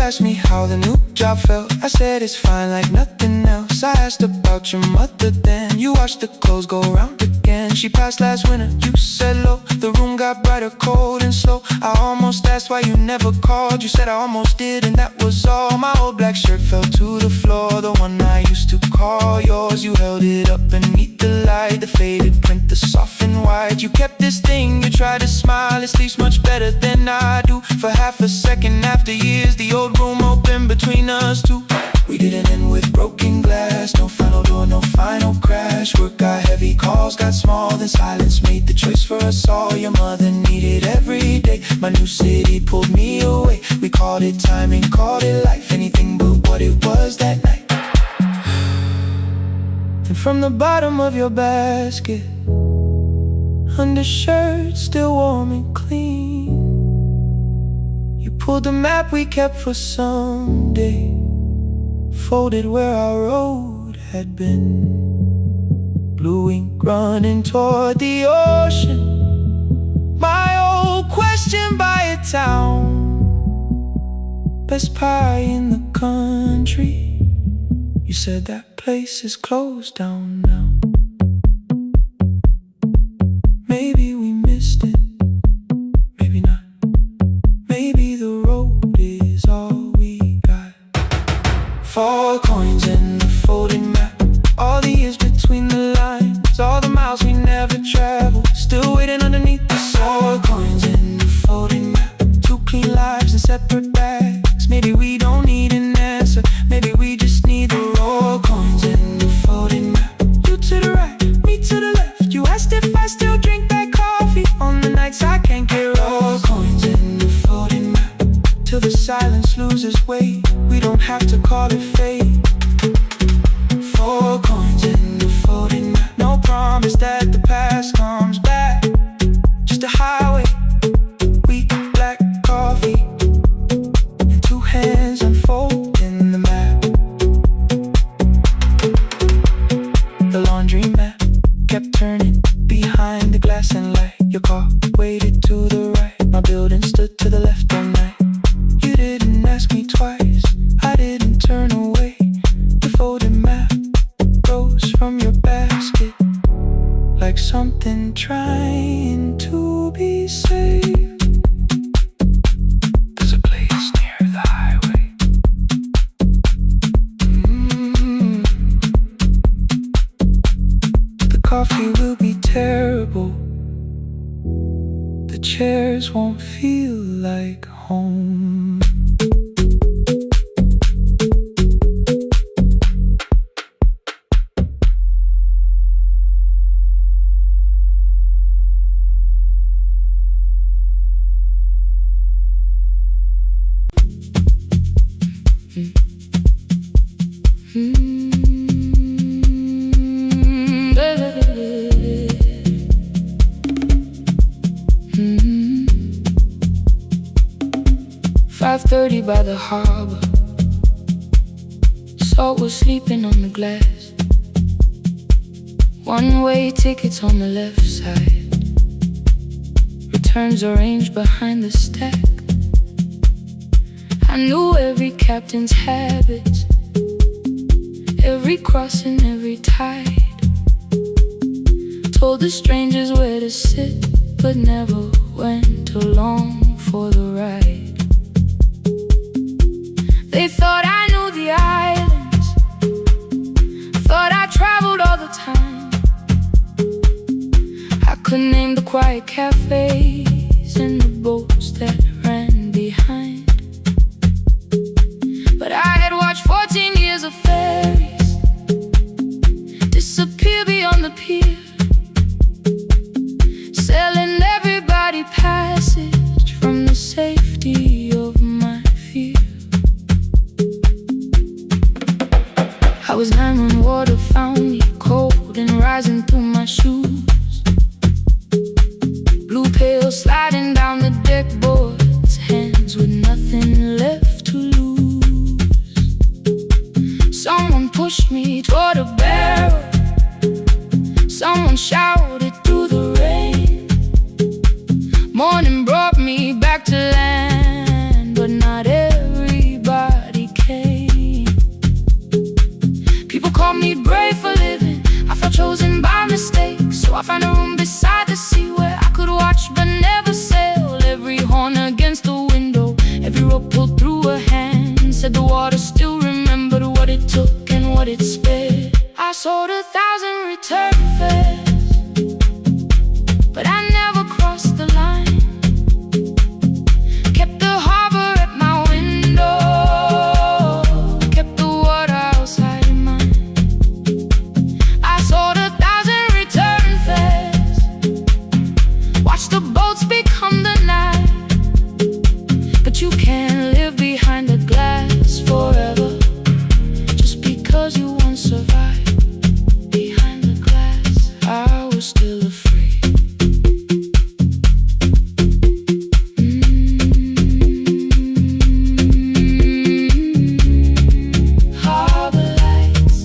Asked me how the new job felt, I said it's fine like nothing else. I asked about your mother then, you watched the clothes go round again. She passed last winter, you said low, the room got brighter, cold and slow. I almost asked why you never called, you said I almost did and that was all. My old black shirt fell to the floor, the one I used to call yours. You held it up beneath the light, the faded print, the soft and white. You kept this thing, you tried to smile, it sleeps much better than I do. For half a second after years, the old room opened between us two. We didn't end with broken glass, no final door, no final crash. Work got heavy, calls got small, then silence made the choice for us all. Your mother needed every day, my new city pulled me away. We called it timing, called it life, anything but what it was that night. And from the bottom of your basket, undershirt still warm and clean, you pulled the map we kept for someday, folded where our road had been. Blue ink running toward the ocean, my old question by a town, best pie in the country. You said that place is closed down now. Maybe we missed it, maybe not. Maybe the road is all we got. 4 coins and a folded map, all the years between just wait. We don't have to call it fate. 4 coins in the folding map. No promise that the past comes back. Just a highway, weak black coffee, and 2 hands unfolding the map. The laundry mat kept turning behind the glass and light. Your car waited to the right. My building stood to the left all night. You didn't ask me twice, I didn't turn away. The folded map rose from your basket like something trying to be saved. There's a place near the highway. The coffee will be terrible. The chairs won't feel like home. .30 by the harbor. Salt was sleeping on the glass. One-way tickets on the left side. Returns arranged behind the stack. I knew every captain's habits, every crossing, every tide. Told the strangers where to sit, but never went along for the ride. They thought I knew the islands, thought I traveled all the time. I could name the quiet cafes and the boats that ran behind. But I had watched 14 years of ferries disappear beyond the pier, selling everybody passage from the safety of my fear. I was 9 when water found me, cold and rising through my shoes. Blue pail sliding down the deck boards, hands with nothing left to lose. Someone pushed me toward a barrel, someone shouted through the rain. Morning brought me back to land, but not everybody came. People called me brave for living, I felt chosen by mistake. So I found a room beside the sea where I could watch but never sail. Every horn against the window, every rope pulled through a hand, said the water still remembered what it took and what it spared. I sold 1,000 return fares, but I never crossed the line. Kept the harbor at my window, kept the water outside in mine. I sold 1,000 return fares, watched the boats become the night. But you can't live behind the glass forever, just because you once survived. Behind the glass, I was still afraid. Harbor lights,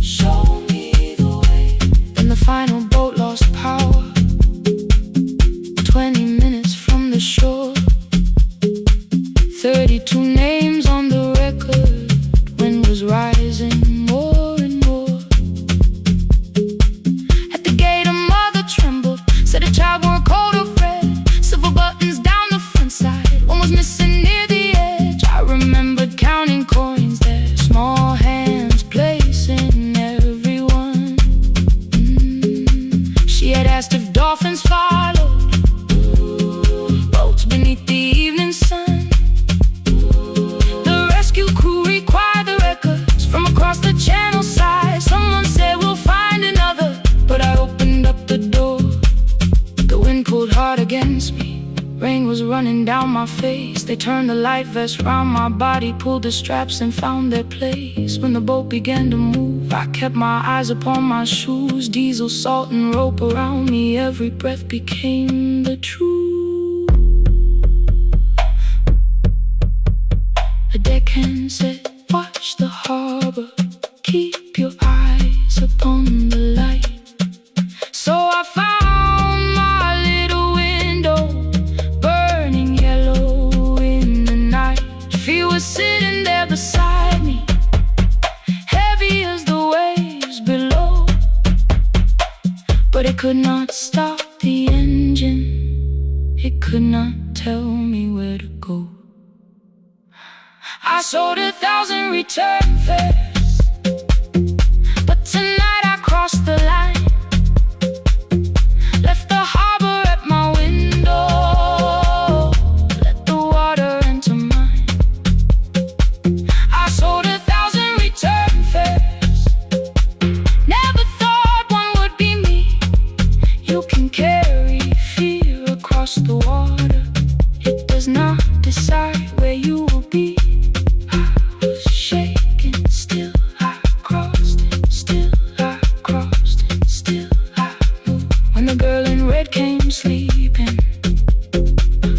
show me the way. Then the final boat lost power, 20 minutes from the shore. 32 names on the record, wind was rising more and more. At the gate a mother trembled, said a child wore a coat of red, silver buttons down the front side, one was missing near the edge. I remembered counting coins there, small hands placing everyone. She had asked if dolphins followed, boats beneath the evening sun. The rescue crew required the records from across the channel side. Someone said we'll find another, but I opened up the door. The wind pulled hard against me, rain was running down my my face. They turned the light vest round my body, pulled the straps and found their place. When the boat began to move, I kept my eyes upon my shoes. Diesel, salt and rope around me, every breath became the truth. A deckhand said, watch the harbor, keep your eyes upon the light. So I found my little window, burning yellow in the night. She was sitting there beside me, heavy as the waves below, but it could not stop the engine. It could not tell me where to go. I sold 1,000 return fares, but tonight I crossed the line. Left the harbor at my window, let the water enter mine. I sold 1,000 return fares, never thought one would be me. You can carry fear across the water, it does not decide where you will be. Sleeping,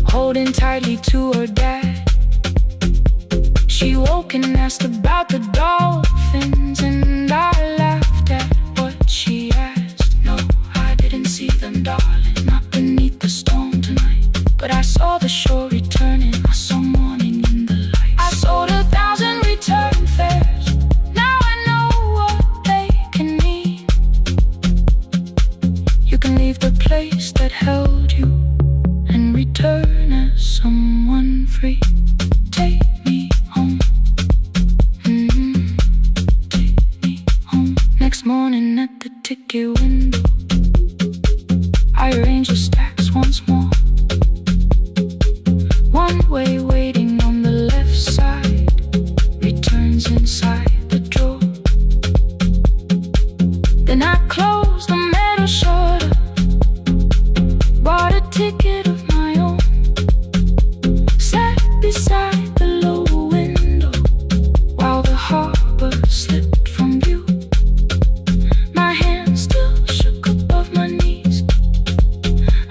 holding tightly to her dad. She woke and asked about the dolphins, and I laughed at what she asked. No, I didn't see them, darling, not beneath the storm tonight. But I saw the shore returning, I saw morning in the light. I sold 1,000 return fares, now I know what they can mean. You can leave the place that held you and return as someone free. Take me home, take me home. Next morning at the ticket window, I arrange the stacks once more. One way waiting on the left side, returns inside the drawer. Then I close the metal shutter, bought a ticket of my own, sat beside the low window while the harbor slipped from view. My hands still shook above my knees.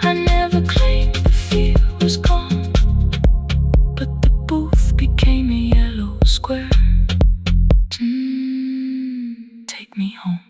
I never claimed the fear was gone, but the booth became a yellow square. Take me home.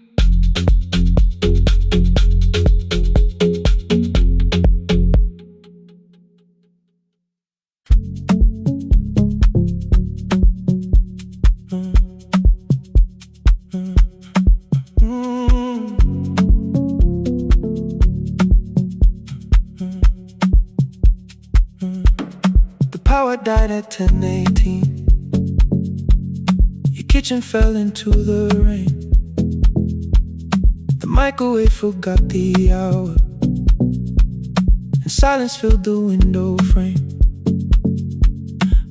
Power died at 10:18. Your kitchen fell into the rain. The microwave forgot the hour, and silence filled the window frame.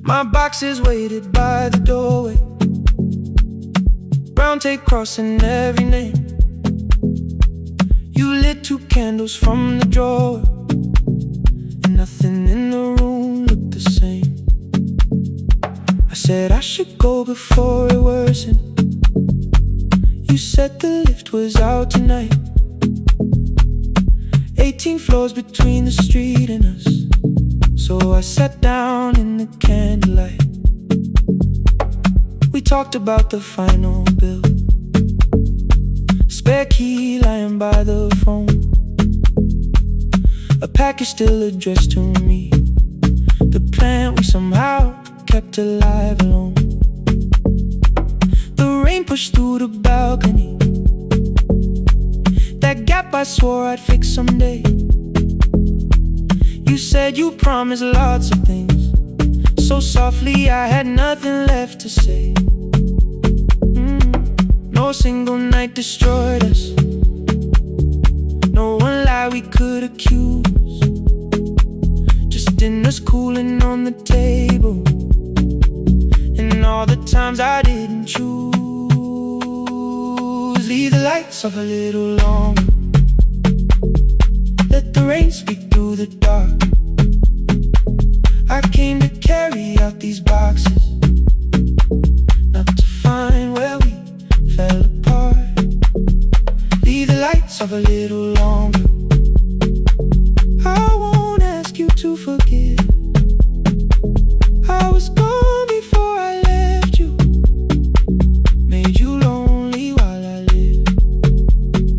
My boxes waited by the doorway, brown tape crossing every name. You lit 2 candles from the drawer, and nothing in the room looked the same. I said I should go before it worsened. You said the lift was out tonight. 18 floors between the street and us, so I sat down in the candlelight. We talked about the final bill, spare key lying by the phone, a package still addressed to me, the plant we somehow kept alive alone. The rain pushed through the balcony, that gap I swore I'd fix someday. You said you promised lots of things, so softly I had nothing left to say. No single night destroyed us, no one lie we could accuse, just dinners cooling on the table, and all the times I didn't choose. Leave the lights off a little longer, let the rain speak through the dark. I I came to carry out these boxes, not to find where we fell apart. Leave the lights off a little longer. I won't ask you to forgive. I was gone before I left you, made you lonely while I lived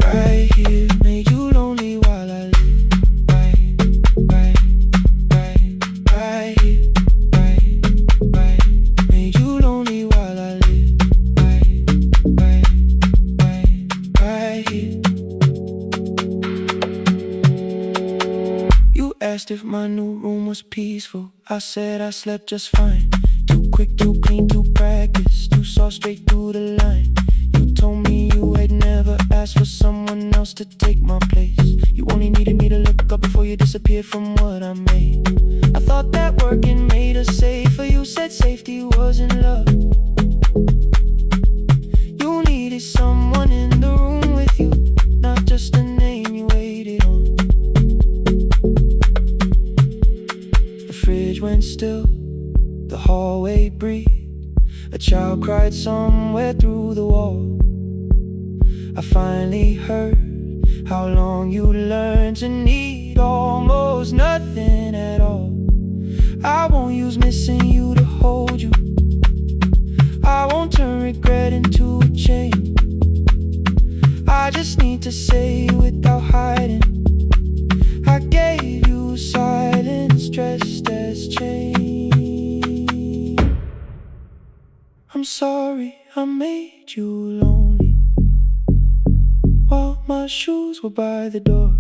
right here, made you lonely while I lived right here, right, made you lonely while I lived right here. You asked if my new room was peaceful. I said I slept just fine. Too quick, too clean, too practiced, too saw straight through the line. You told me you had never asked for someone else to take my place. You only needed me to look up before you disappeared from what I made. I thought that working made us safer. You said safety was in love. You needed someone in the room with you, not just a name you waited on. The fridge went still, the hallway breathed. A child cried somewhere through the wall. I finally heard how long you learned to need almost nothing at all. I won't use missing you to hold you. I won't turn regret into a chain. I just need to say without hiding, I gave you silence dressed as change. I'm sorry I made you lonely while my shoes were by the door.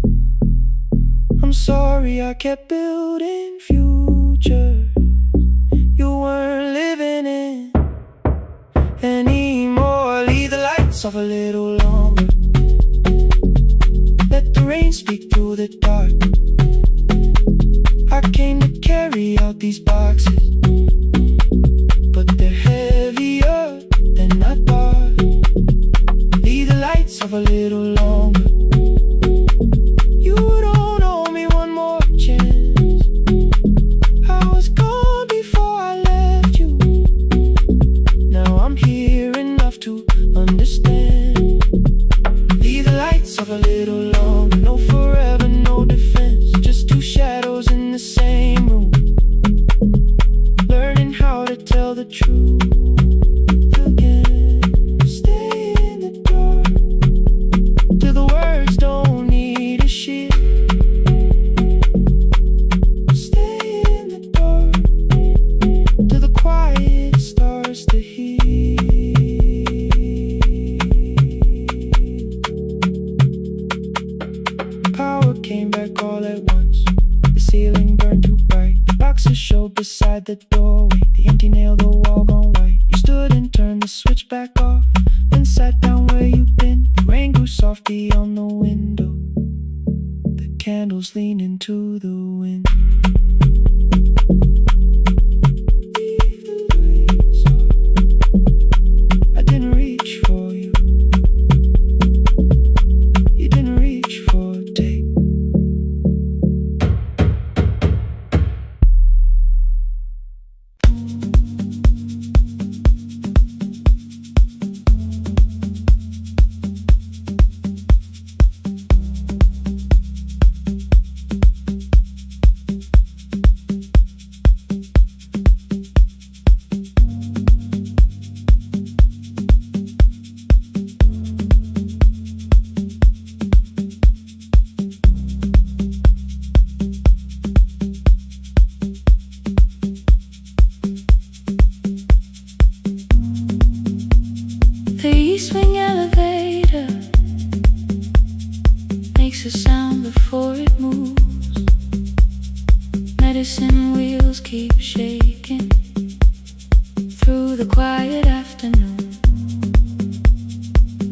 I'm sorry I kept building futures you weren't living in anymore. Leave the lights off a little longer. Let the rain speak through the dark. I came to carry out these boxes, but they're heavier than I thought. Leave the lights off a little longer. You don't owe me one more chance. I was gone before I left you. Now I'm here enough to understand. Leave the lights off a little longer. No forever, no defense, just two shadows in the same room, learning how to tell the truth again. Stay in the dark till the words don't need a shield. Stay in the dark till the quiet starts to heal. Power came back all at once. The ceiling burned too bright. The boxes showed beside the doorway. The empty nail, the wall gone white. You stood and turned the switch back off, then sat down where you'd been. The rain grew soft beyond the window. The candles leaned into the wind. Leave the lights off. I didn't reach for you. You didn't reach for a take. The east wing elevator makes a sound before it moves. Medicine wheels keep shaking through the quiet afternoon.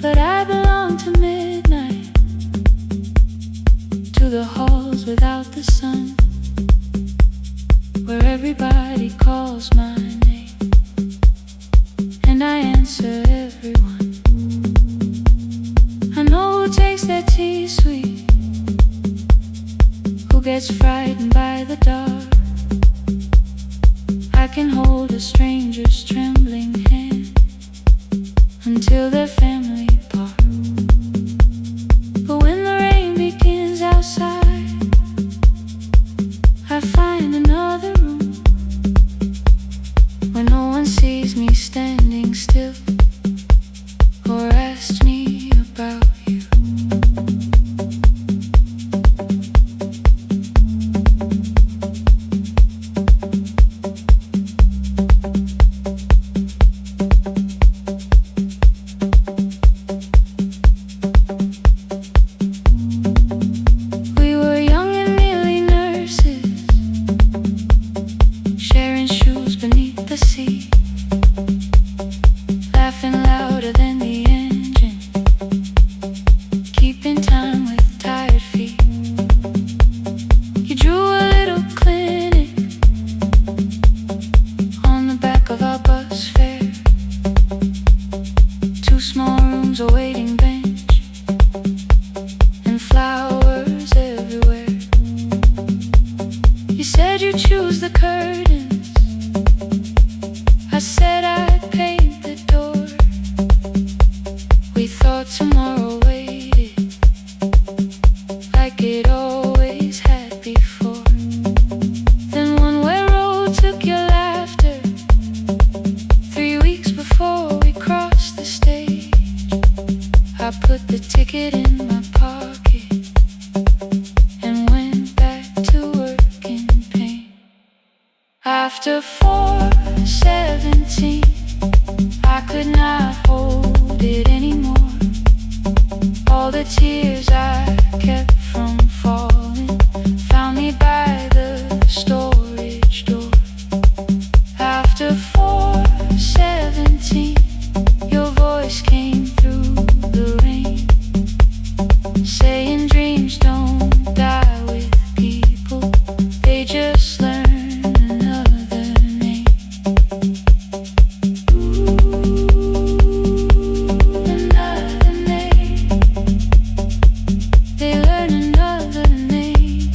But I belong to midnight, to the halls without the sun, where everybody calls my name and I answer everyone. I know who takes their tea sweet, who gets frightened by the dark, can hold a stranger's trembling hand until their family part. But when the rain begins outside, I find another room where no one sees me standing still or asks me about you. We were young and nearly nurses, sharing shoes beneath the sea, laughing louder than the engine, keeping time with tired feet. You drew a little clinic on the back of our bus fare, 2 small rooms, a waiting bench, and flowers everywhere. You said you'd choose the curtains, I said I'd paint the door. We thought tomorrow waited like it always had before. Then one-way road took your laughter 3 weeks before we crossed the stage. I put the ticket in my pocket and went back to work in pain. After 4:17, I could not hold it anymore. All the tears I kept from falling found me by the storage door. After 4:17, your voice came through the rain, saying dreams don't die with people, they just learn another name. Another name. They learn another name.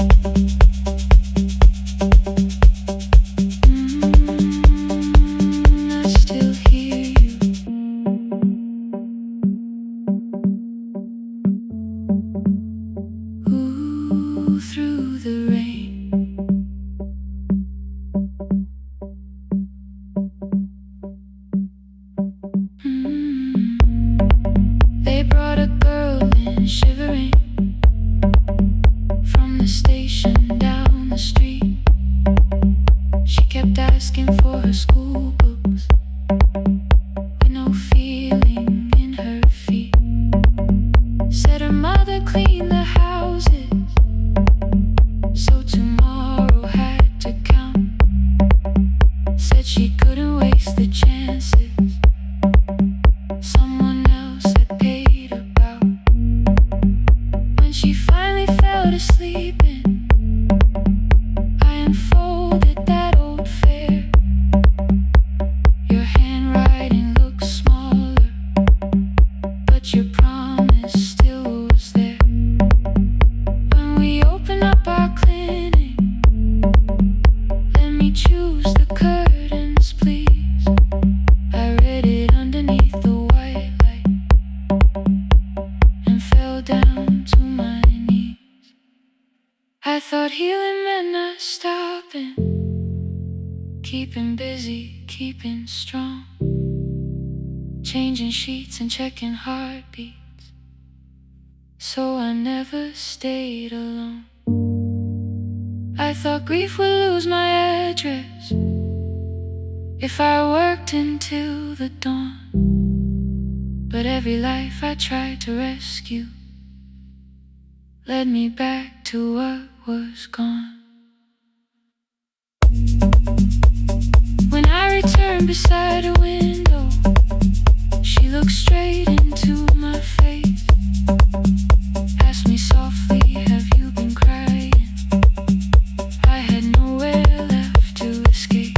I still hear you. Ooh, through the rain. They brought a girl in shivering from the station down the street. She kept asking for her school books with no feeling in her feet. Said her mother cleaned the houses, so tomorrow had to count. Said she couldn't waste the chances someone else had paid about. When she finally fell to sleeping, I unfolded that old fare. Your handwriting looks smaller, but your promise still was there. When we open up our clinic, let me choose the curtains, please. I read it underneath the white light and fell down to my knees. I thought healing meant not stopping, keeping busy, keeping strong, changing sheets and checking heartbeats, so I never stayed alone. I thought grief would lose my address if I worked until the dawn. But every life I tried to rescue led me back to what was gone. When I returned beside a window, she looked straight into my face, asked me softly, have you been crying? I had nowhere left to escape,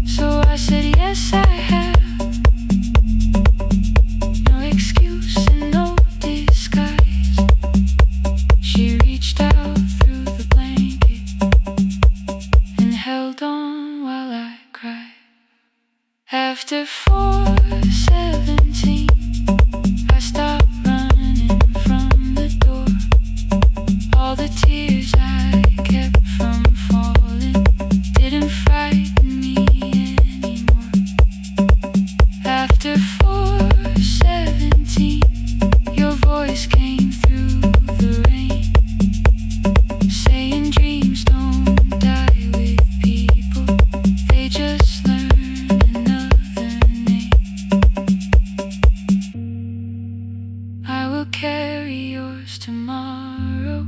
so I said yes I have. No excuse and no disguise. She reached out through the blanket and held on while I will carry yours tomorrow.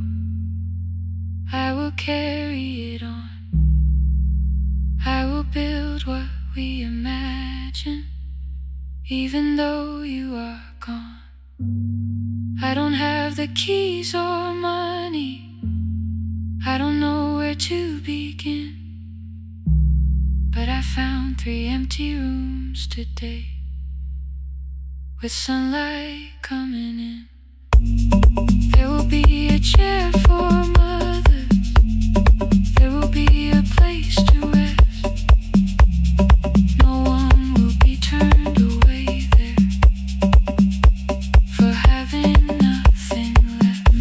I will carry it on. I will build what we imagine, even though you are gone. I don't have the keys or money, I don't know where to begin, but I found 3 empty rooms today, with sunlight coming in. There will be a chair for mothers, there will be a place to rest. No one will be turned away there for having nothing left.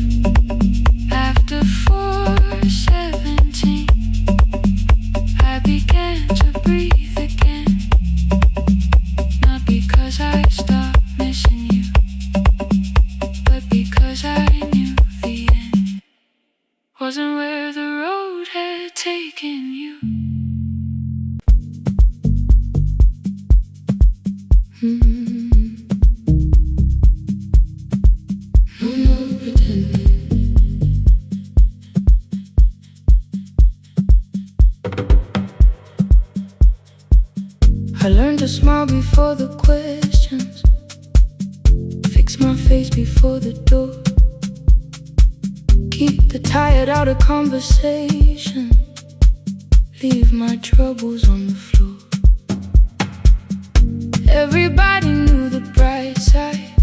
After 4:17, I began to breathe again, not because I stopped missing you, but because I knew the end wasn't where the road had taken you. No more pretending. I learned to smile before the questions, fix my face before the door, keep the tired out of conversation, leave my troubles on the floor. Everybody knew the bright side,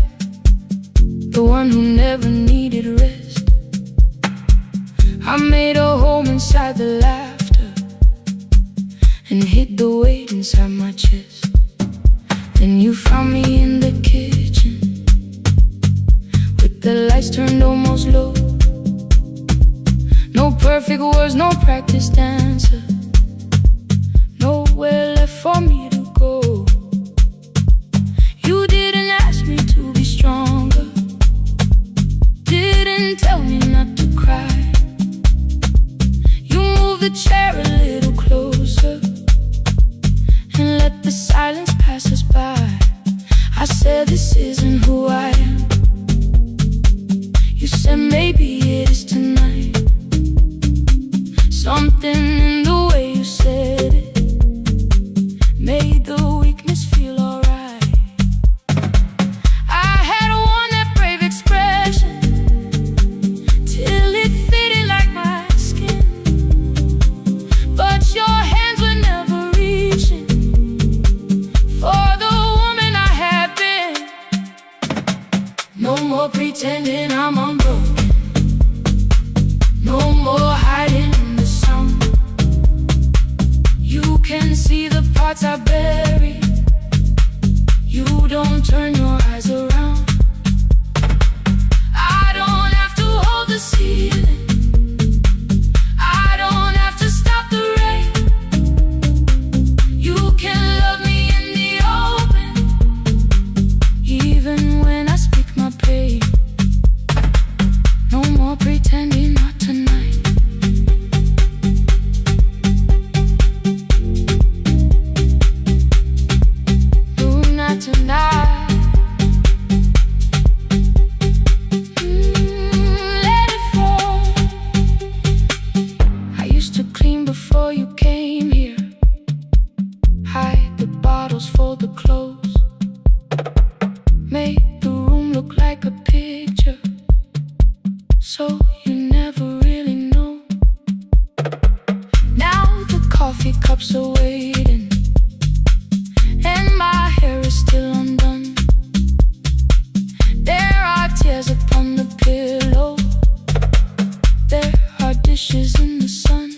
the one who never needed rest. I made a home inside the laughter and hid the weight inside my chest. Then you found me in the kitchen, with the lights turned almost low. No perfect words, no practice dancer, nowhere left for me to go. You didn't ask me to be stronger, didn't tell me not to cry. You moved the chair a little closer and let the silence pass us by. I said, this isn't who I am. You said, maybe it is tonight. Something in the way you said it made the weakness feel alright. I had worn that brave expression till it fitted like my skin, but your hands were never reaching for the woman I had been. No more pretending I'm unbroken, no more hiding in the sun. You can see the parts I bury, you don't turn your eyes around. I don't have to hold the ceiling, I don't have to stop the rain. You can love me in the open, even when I speak my pain. No more pretending, not tonight. No, not tonight. Let it fall. I used to clean before you came here, hide the bottles, fold the clothes, make the room look like a picture, so you never really know. Now the coffee cups are waiting, and my hair is still undone. There are tears upon the pillow, there are dishes in the sun.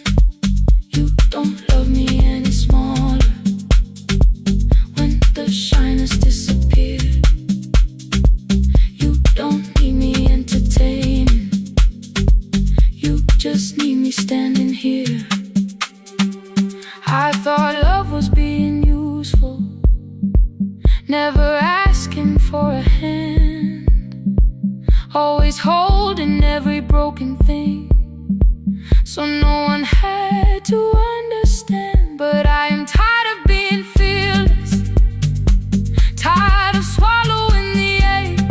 You don't love me any smaller when the shine has disappeared. You don't need me entertaining, you just need me standing here. I thought love was being useful, never asking for a hand, always holding every broken thing, so no one had to understand. But I am tired of being fearless, tired of swallowing the ache,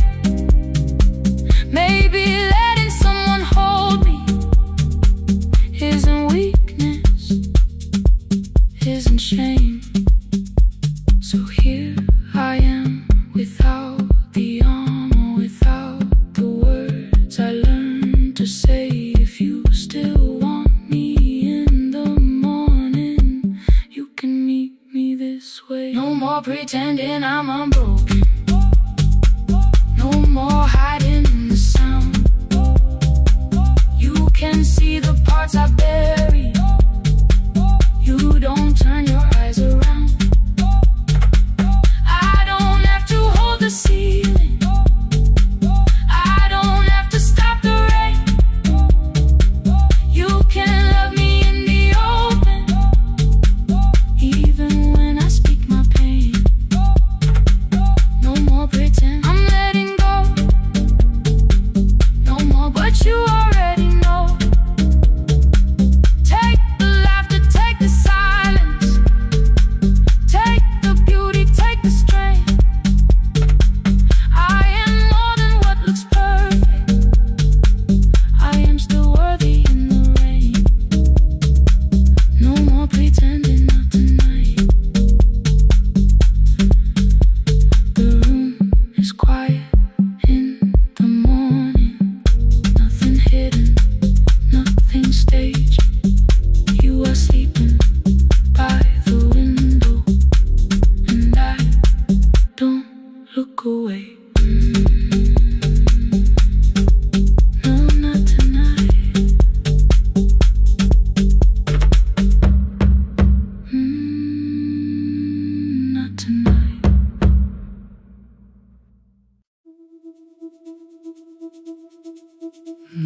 The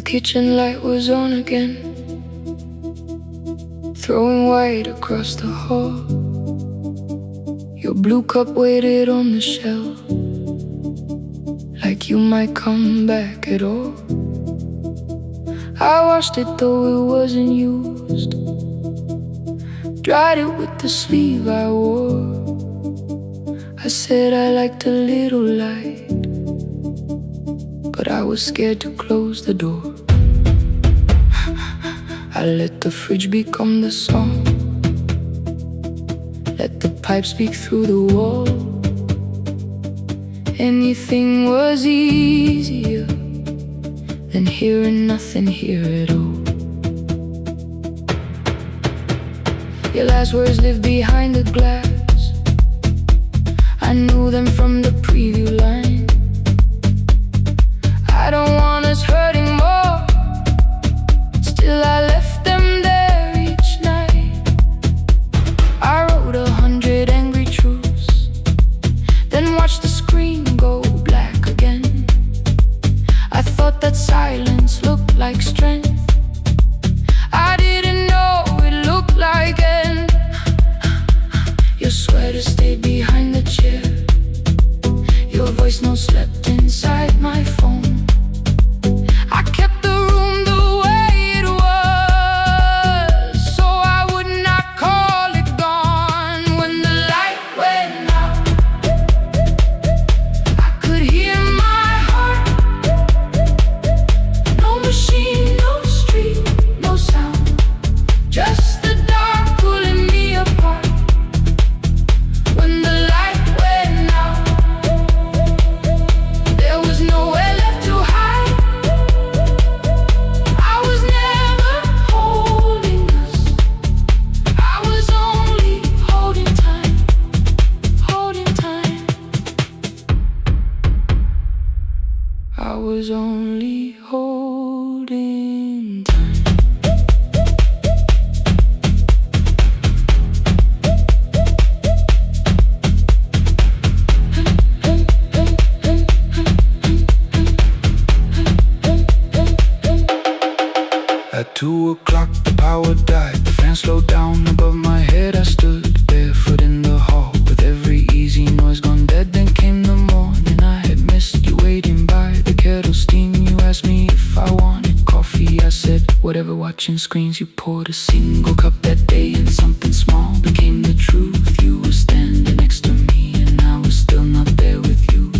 kitchen light was on again, throwing white across the hall. Your blue cup waited on the shelf, like you might come back at all. I washed it though it wasn't used, dried it with the sleeve I wore. I said I liked a little light, but I was scared to close the door. I let the fridge become the song, let the pipe speak through the wall. Anything was easier than hearing nothing here at all. Your last words live behind the glass, I knew them from the preview line. I don't want us hurting more, still I left them there each night. I wrote 100 angry truths, then watched the screen go black again. I thought that silence looked like strength, I didn't know it looked like end. Your sweater stayed behind the chair, your voice no slept inside my phone. I kept the room the way it was, so I would not call it gone. When the light went out, I could hear my heart. No machine, no street, no sound, just the dark pulling me apart. When the light went out, there was nowhere left to hide. I was never holding us, I was only holding time, holding time. I was only holding time. At 2 o'clock the power died, the fan slowed down above my head. I stood barefoot in the hall with every easy noise gone dead. Then came the morning, I had missed you waiting by the kettle steam. You asked me if I wanted coffee, I said whatever. Watching screens, you poured a single cup that day, and something small became the truth. You were standing next to me and I was still not there with you.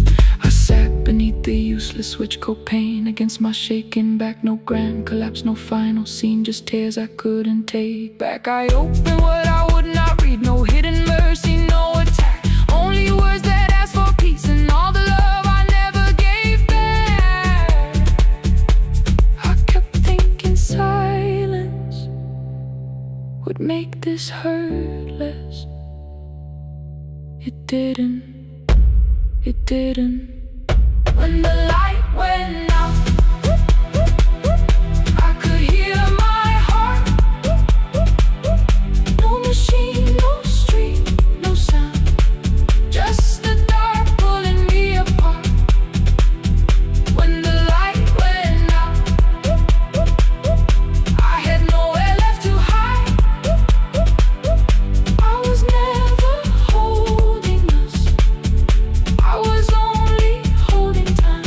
I sat beneath the useless switch copain against my shaking back. No grand collapse, no final scene, just tears I couldn't take back. I opened what I would not read, no hidden mercy, no attack, only words that ask for peace and all the love I never gave back. I kept thinking silence would make this hurt less. It didn't, it didn't. When the light went out, I could hear my heart. No machine, no street, no sound, just the dark pulling me apart. When the light went out, I had nowhere left to hide. I was never holding us, I was only holding time.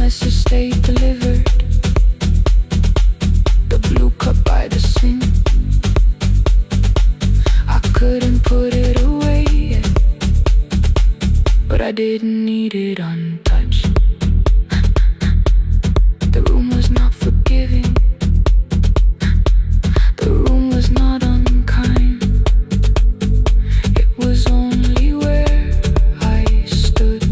message stayed delivered. The blue cup by the sink, I couldn't put it away yet, but I didn't need it untouched. The room was not forgiving, the room was not unkind. It was only where I stood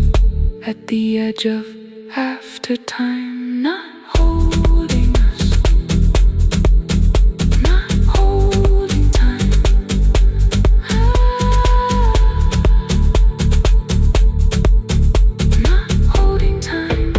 at the edge of after time, not holding us, not holding time. Not holding time.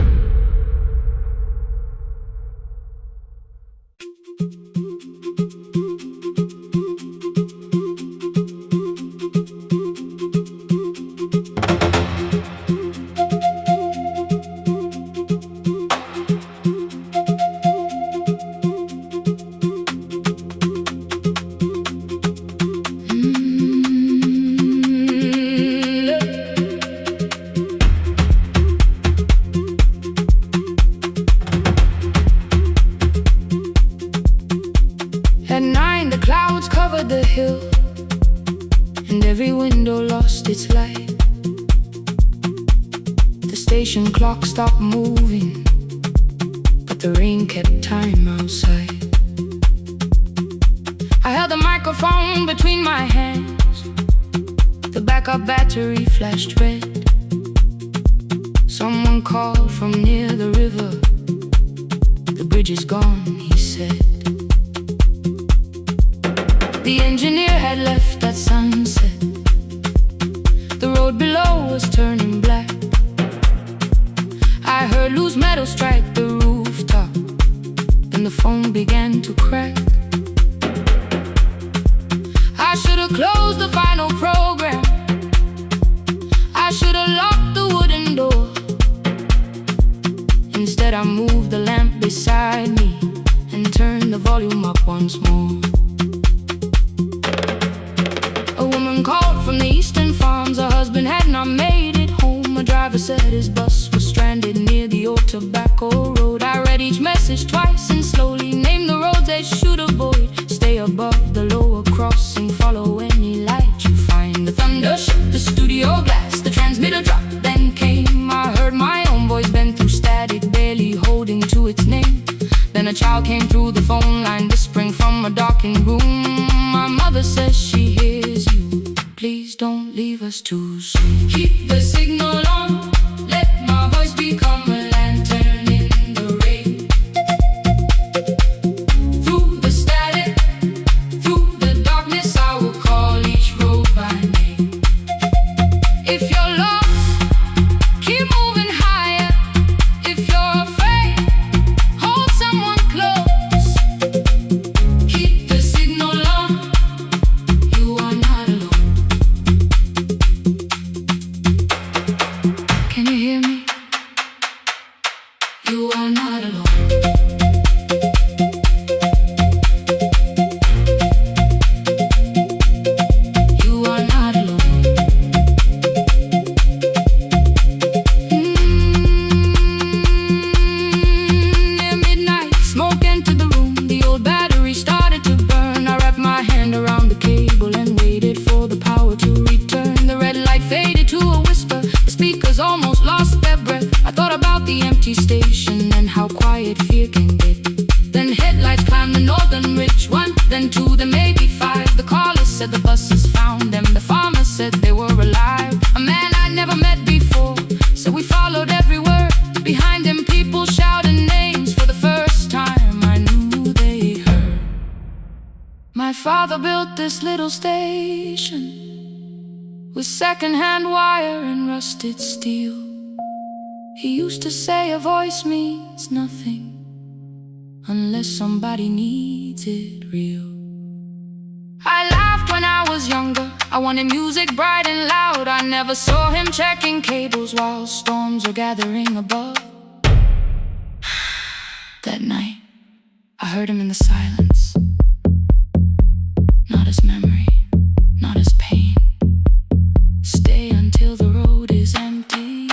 At 9, the clouds covered the hill, and every window lost its light. The station clock stopped moving, but the rain kept time outside. I held the microphone between my hands. The backup battery flashed red. Someone called from near the river. The bridge is gone, he said. The engineer had left at sunset. The road below was turning black. I heard loose metal strike the rooftop, and the phone began to crack. I should have closed the final program. I should have locked the wooden door. Instead I moved the lamp beside me and turned the volume up once more. A woman called from the eastern farms. Her husband had not made it home. A driver said his bus was stranded near the old tobacco road. I read each message twice and slowly named the roads they should avoid. Stay above the lower crossing, follow any light you find. The thunder shook the studio glass, the transmitter dropped, then came. I heard my own voice bend through static, barely holding to its name. Then a child came through the phone line, whispering from a darkened room. My mother says she hears you. Please don't leave us too soon. Keep the signal on, let my voice become a lantern in the rain. Through the static, through the darkness, I will call each road by name. If you're lost, keep moving higher. If you're afraid, hold someone close. Keep the signal on, you are not alone. Can you hear me? You are not alone. You are not alone. Near midnight, smoke entered the room. The old battery started to burn. I wrapped my hand around the cable and waited for the power to return. The red light faded to a whisper. The speakers almost lost their breath. I thought about the empty station and how quiet fear can get. Then headlights climbed the northern ridge, 1, then 2, then maybe 5. The caller said the buses found them. The farmer said they were alive. A man I'd never met before, so we followed every word. Behind him people shouted names. For the first time I knew they heard. My father built this little station with second-hand wire and rusted steel. He used to say a voice means nothing unless somebody needs it real. I laughed when I was younger. I wanted music bright and loud. I never saw him checking cables while storms were gathering above. That night, I heard him in the silence. Not as memory, not as pain. Stay until the road is empty.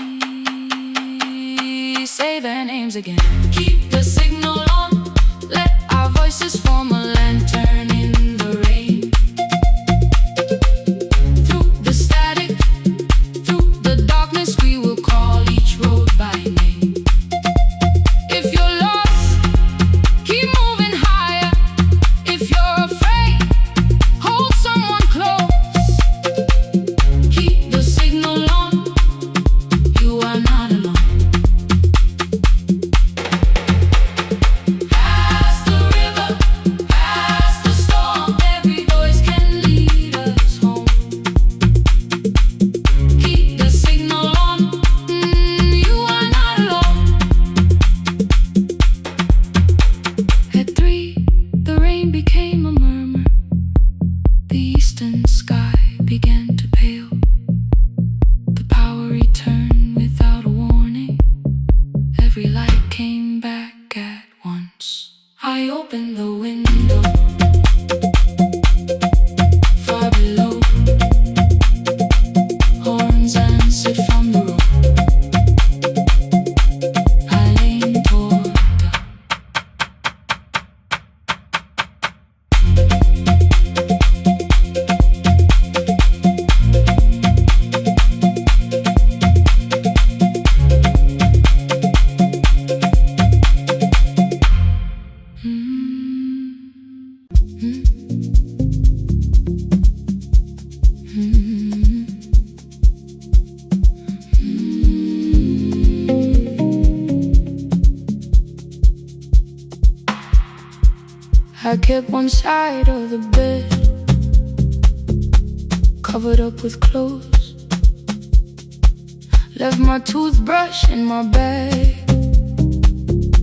Say say their names again. Keep the signal on, let our voices form a lantern in the rain. Through the static, through the darkness, we will call each road by name. If you're lost, keep moving higher. If you're afraid, hold someone close. Keep the signal on, you are not alone. Past the river, past the storm, every voice can lead us home. Keep the signal on, you are not alone. At 3, the rain became a murmur. The eastern sky began to pale. The power returned without a warning. Every light came back at once. I opened the window. Far below, horns answered from the road. I leaned toward the I kept one side of the bed covered up with clothes. Left my toothbrush in my bag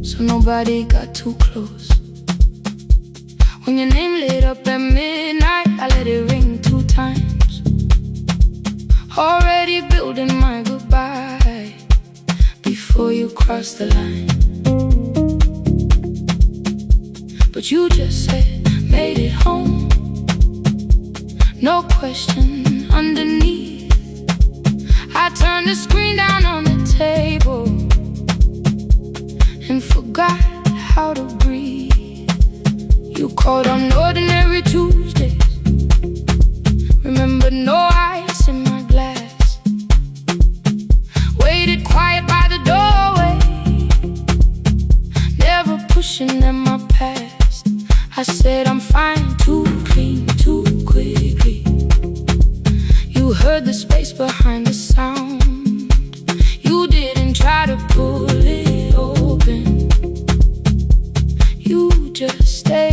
so nobody got too close. When your name lit up at midnight, I let it ring 2 times. Already building my goodbye before you cross the line. But you just said, made it home. No question underneath. I turned the screen down on the table and forgot how to breathe. You called on ordinary Tuesdays. Remember, no ice in my glass. Waited quiet by the doorway, never pushing at my past. I said I'm fine, too clean, too quickly. You heard the space behind the sound. You didn't try to pull it open. You just stayed.